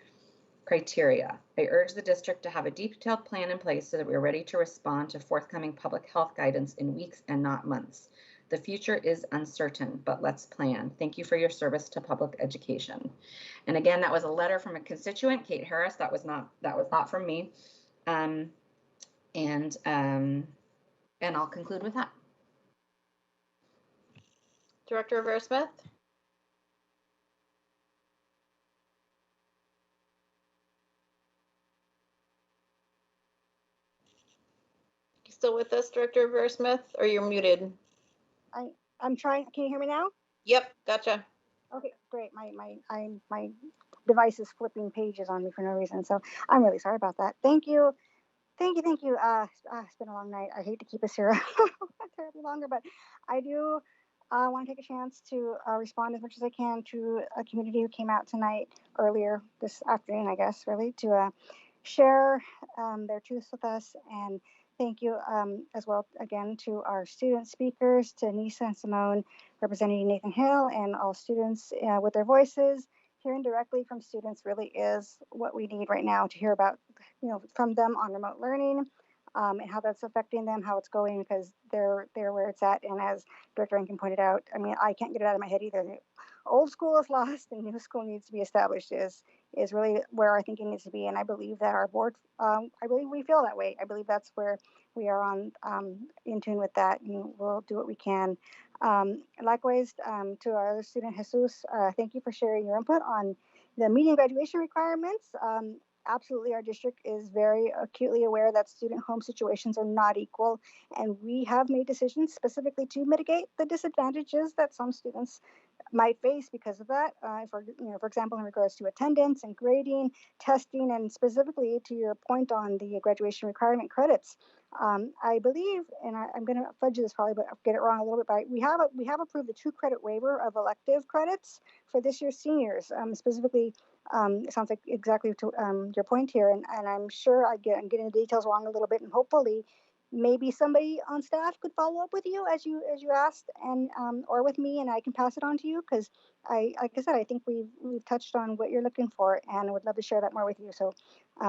criteria? I urge the district to have a detailed plan in place so that we're ready to respond to forthcoming public health guidance in weeks and not months. The future is uncertain, but let's plan. Thank you for your service to public education. And again, that was a letter from a constituent, Kate Harris. That was not from me. And I'll conclude with that. Director Rivera-Smith? You still with us, Director Rivera-Smith, or you're muted? I'm trying. Can you hear me now? Yep, gotcha. Okay, great. My device is flipping pages on me for no reason, so I'm really sorry about that. Thank you. It's been a long night. I hate to keep us here terribly longer, but I do want to take a chance to respond as much as I can to a community who came out tonight, earlier this afternoon, I guess, really, to share their truths with us. And thank you as well, again, to our student speakers, to Nisa and Simone, representing Nathan Hill, and all students with their voices. Hearing directly from students really is what we need right now to hear about, from them on remote learning, and how that's affecting them, how it's going, because they're where it's at. And as Director Rankin pointed out, I mean, I can't get it out of my head either. The old school is lost and new school needs to be established is really where our thinking needs to be. And I believe that our board, I believe we feel that way. I believe that's where we are in tune with that, and we'll do what we can. Likewise, to our other student, Jesus, thank you for sharing your input on the median graduation requirements. Absolutely, our district is very acutely aware that student home situations are not equal, and we have made decisions specifically to mitigate the disadvantages that some students might face because of that. For example, in regards to attendance and grading, testing, and specifically to your point on the graduation requirement credits. I believe, and I'm going to fudge this probably, but I'll get it wrong a little bit. But we have approved a 2-credit waiver of elective credits for this year's seniors. Specifically, it sounds like exactly to your point here, and I'm sure I'm getting the details wrong a little bit, and hopefully, maybe somebody on staff could follow up with you as you asked, and or with me, and I can pass it on to you, because like I said, I think we've touched on what you're looking for, and I would love to share that more with you. So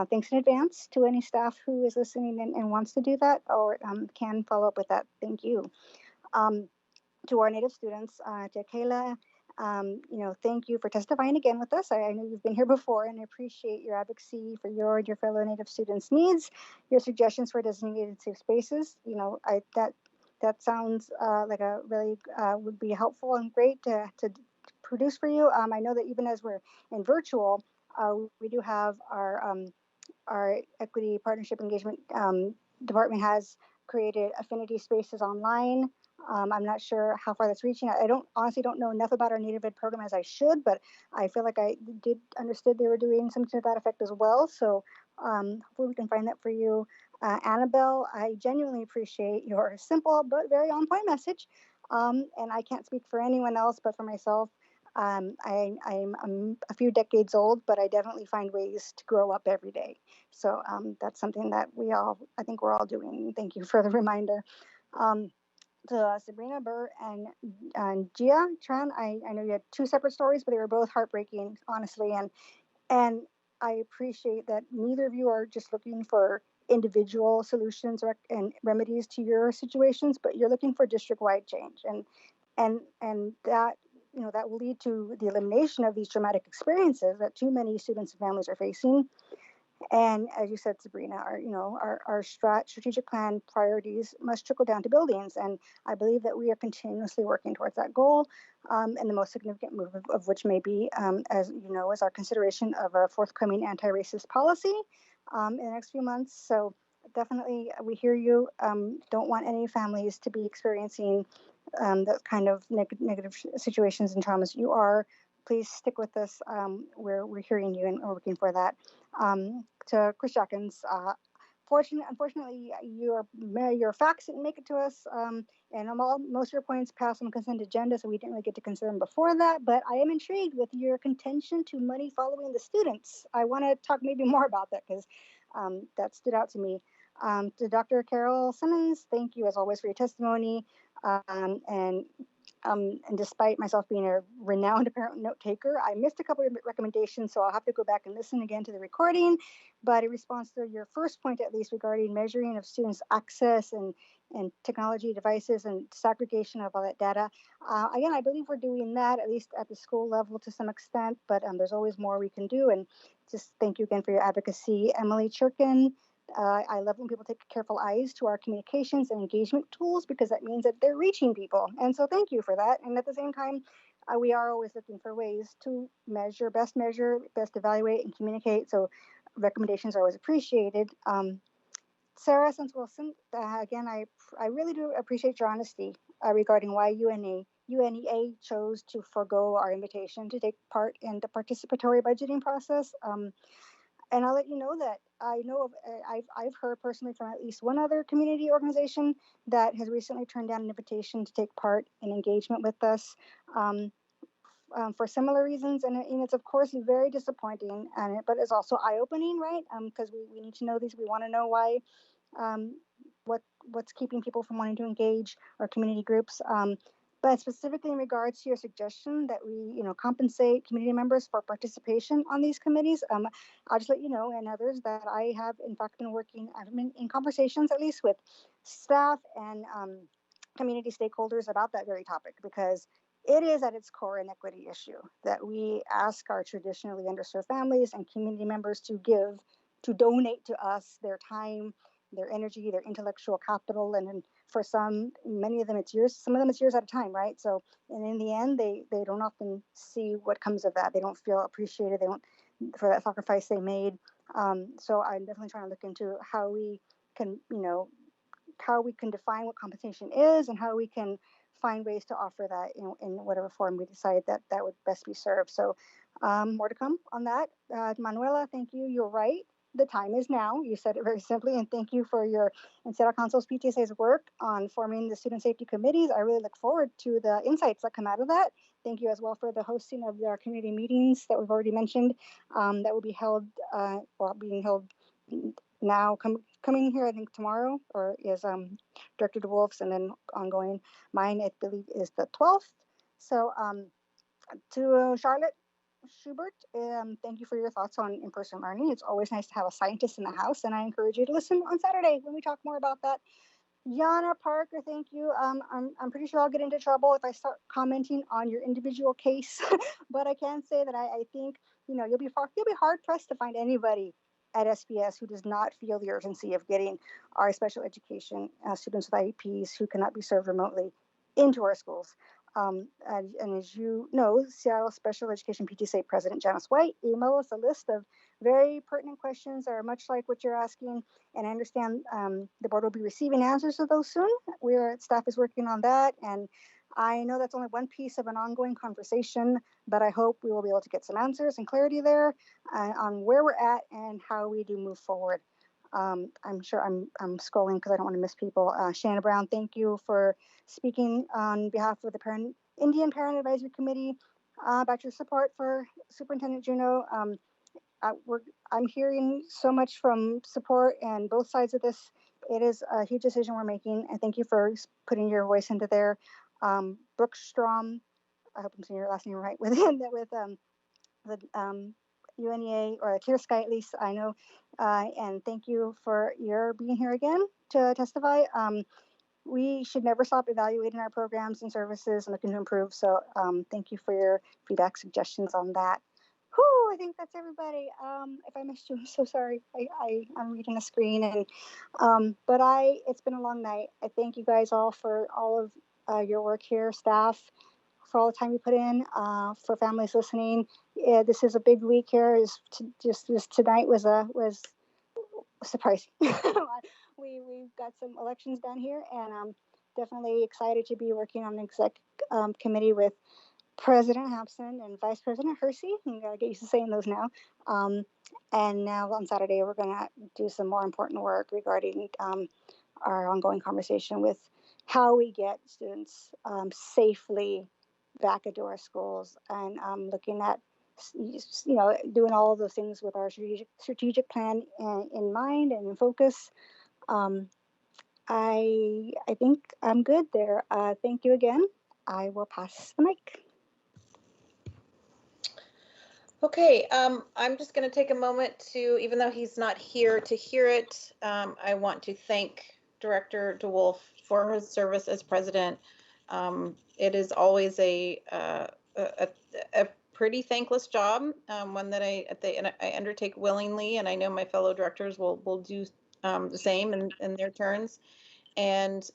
thanks in advance to any staff who is listening and wants to do that, or can follow up with that. Thank you. To our Native students, to Kayla, thank you for testifying again with us. I know you've been here before, and I appreciate your advocacy for your and your fellow Native students' needs, your suggestions for designated safe spaces. That sounds like a really would be helpful and great to produce for you. I know that even as we're in virtual, we do have our equity partnership engagement department has created affinity spaces online. I'm not sure how far that's reaching. I honestly don't know enough about our Native Ed program as I should, but I feel like I did understood they were doing something to that effect as well. So hopefully we can find that for you. Annabelle, I genuinely appreciate your simple but very on point message. And I can't speak for anyone else, but for myself, I'm a few decades old, but I definitely find ways to grow up every day. So that's something that I think we're all doing. Thank you for the reminder. To Sabrina Burr and Gia Tran, I know you had 2 separate stories, but they were both heartbreaking, honestly. And I appreciate that neither of you are just looking for individual solutions and remedies to your situations, but you're looking for district-wide change. And that, that will lead to the elimination of these traumatic experiences that too many students and families are facing. And as you said, Sabrina, our strategic plan priorities must trickle down to buildings. And I believe that we are continuously working towards that goal. And the most significant move of which may be, as you know, is our consideration of a forthcoming anti-racist policy in the next few months. So definitely, we hear you. Don't want any families to be experiencing the kind of negative situations and traumas you are. Please stick with us. We're hearing you and working for that. To Chris Jackins, unfortunately, your facts didn't make it to us, and most of your points passed on consent agenda, so we didn't really get to consider them before that. But I am intrigued with your contention to money following the students. I want to talk maybe more about that, because that stood out to me. To Dr. Carol Simmons, thank you as always for your testimony. And despite myself being a renowned apparent note taker, I missed a couple of recommendations, so I'll have to go back and listen again to the recording. But in response to your first point, at least regarding measuring of students' access and and technology devices and segregation of all that data. Again, I believe we're doing that, at least at the school level to some extent, but there's always more we can do. And just thank you again for your advocacy. Emily Churkin, I love when people take careful eyes to our communications and engagement tools, because that means that they're reaching people. And so thank you for that. And at the same time, we are always looking for ways to measure, best evaluate and communicate. So recommendations are always appreciated. Sarah Wilson, again, I really do appreciate your honesty regarding why UNEA chose to forego our invitation to take part in the participatory budgeting process. And I'll let you know that I've heard personally from at least one other community organization that has recently turned down an invitation to take part in engagement with us for similar reasons. And it's of course very disappointing, but it's also eye-opening, right? Because we need to know these. We want to know why, what's keeping people from wanting to engage our community groups. But specifically in regards to your suggestion that we, compensate community members for participation on these committees, I'll just let you know, and others, that I have in fact I've been in conversations at least with staff and community stakeholders about that very topic, because it is at its core an equity issue that we ask our traditionally underserved families and community members to donate to us their time, their energy, their intellectual capital, and for many of them it's years, some of them it's years at a time, right? So, and in the end, they don't often see what comes of that. They don't feel appreciated. They don't, for that sacrifice they made. So I'm definitely trying to look into how we can, how we can define what compensation is and how we can find ways to offer that, in whatever form we decide that would best be served. So more to come on that. Manuela, thank you. You're right. The time is now. You said it very simply, and thank you for your and Seattle Council's PTSA's work on forming the student safety committees. I really look forward to the insights that come out of that. Thank you as well for the hosting of our community meetings that we've already mentioned, that will be held, being held now, coming here, I think tomorrow, or is Director DeWolf's, and then ongoing. Mine, I believe, is the 12th. So to Charlotte Schubert, thank you for your thoughts on in-person learning. It's always nice to have a scientist in the house, and I encourage you to listen on Saturday when we talk more about that. Yana Parker, thank you. I'm pretty sure I'll get into trouble if I start commenting on your individual case, but I can say that I think you'll be hard pressed to find anybody at SPS who does not feel the urgency of getting our special education students with IEPs who cannot be served remotely into our schools. And as you know, Seattle Special Education PTSA President Janice White emailed us a list of very pertinent questions that are much like what you're asking. And I understand the board will be receiving answers to those soon. Staff is working on that. And I know that's only one piece of an ongoing conversation, but I hope we will be able to get some answers and clarity there on where we're at and how we do move forward. I'm sure I'm scrolling because I don't want to miss people. Shanna Brown, thank you for speaking on behalf of the Indian Parent Advisory Committee about your support for Superintendent Juneau. I'm hearing so much from support and both sides of this. It is a huge decision we're making, and thank you for putting your voice into there. Brooke Strom, I hope I'm saying your last name right, with the UNEA, or Clear Sky at least, I know, and thank you for your being here again to testify. We should never stop evaluating our programs and services and looking to improve. So thank you for your feedback, suggestions on that. Whew, I think that's everybody. If I missed you, I'm so sorry. I'm reading the screen, and but it's been a long night. I thank you guys all for all of your work here, staff, for all the time you put in, for families listening. Yeah, this is a big week here. Tonight was surprising. We've got some elections down here, and I'm definitely excited to be working on an exec committee with President Hampson and Vice President Hersey. You gotta get used to saying those now. And now on Saturday, we're gonna do some more important work regarding our ongoing conversation with how we get students safely back into our schools, and looking at doing all of those things with our strategic plan in mind and in focus. I think I'm good there. Thank you again. I will pass the mic. Okay, I'm just going to take a moment to, even though he's not here to hear it, I want to thank Director DeWolf for his service as president. It is always a pretty thankless job, one that I undertake willingly, and I know my fellow directors will do the same in their turns. And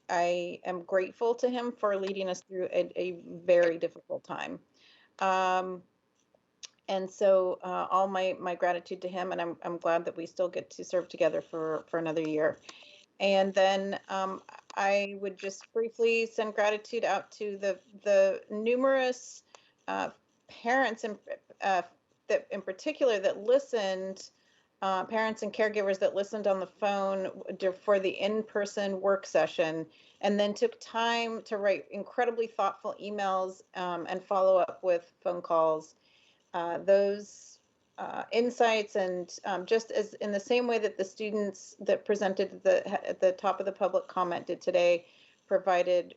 I am grateful to him for leading us through a very difficult time. And so all my gratitude to him, and I'm glad that we still get to serve together for another year. And then I would just briefly send gratitude out to the numerous parents that in particular that listened, parents and caregivers that listened on the phone for the in-person work session, and then took time to write incredibly thoughtful emails and follow up with phone calls. Those insights and just as in the same way that the students that presented at the top of the public comment did today provided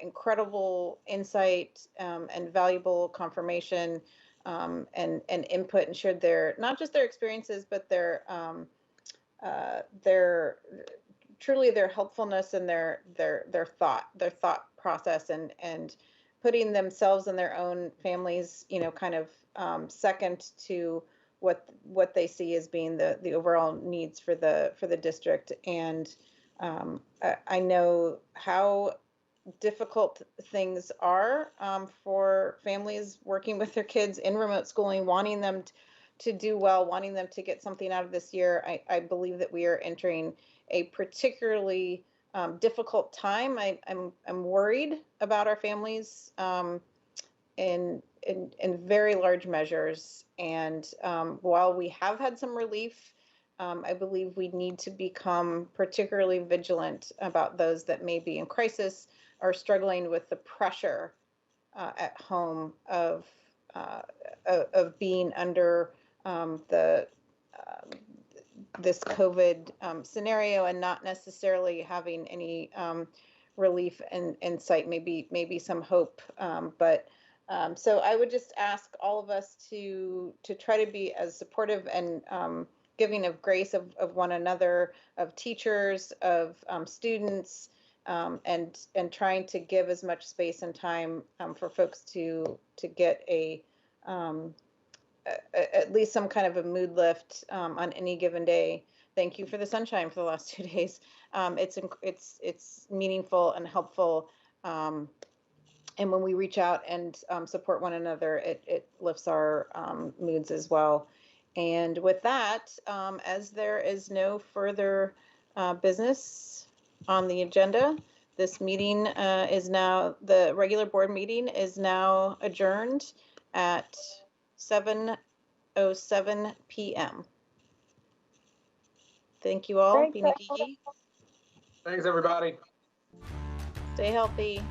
incredible insight and valuable confirmation and input, and shared not just their experiences, but their truly their helpfulness and their thought process and putting themselves and their own families, kind of second to what they see as being the overall needs for the district. And I know how difficult things are for families working with their kids in remote schooling, wanting them to do well, wanting them to get something out of this year. I believe that we are entering a particularly difficult time. I'm worried about our families in very large measures. And while we have had some relief, I believe we need to become particularly vigilant about those that may be in crisis or struggling with the pressure at home of being under this COVID scenario and not necessarily having any relief in sight, maybe some hope. So I would just ask all of us to try to be as supportive and giving of grace of one another, of teachers, of students, and trying to give as much space and time for folks to get at least some kind of a mood lift on any given day. Thank you for the sunshine for the last 2 days. It's meaningful and helpful. And when we reach out and support one another, it lifts our moods as well. And with that, as there is no further business on the agenda, this meeting the regular board meeting is now adjourned at 7:07 p.m. Thank you all. Thanks, Bini Gigi. Thanks, everybody. Stay healthy.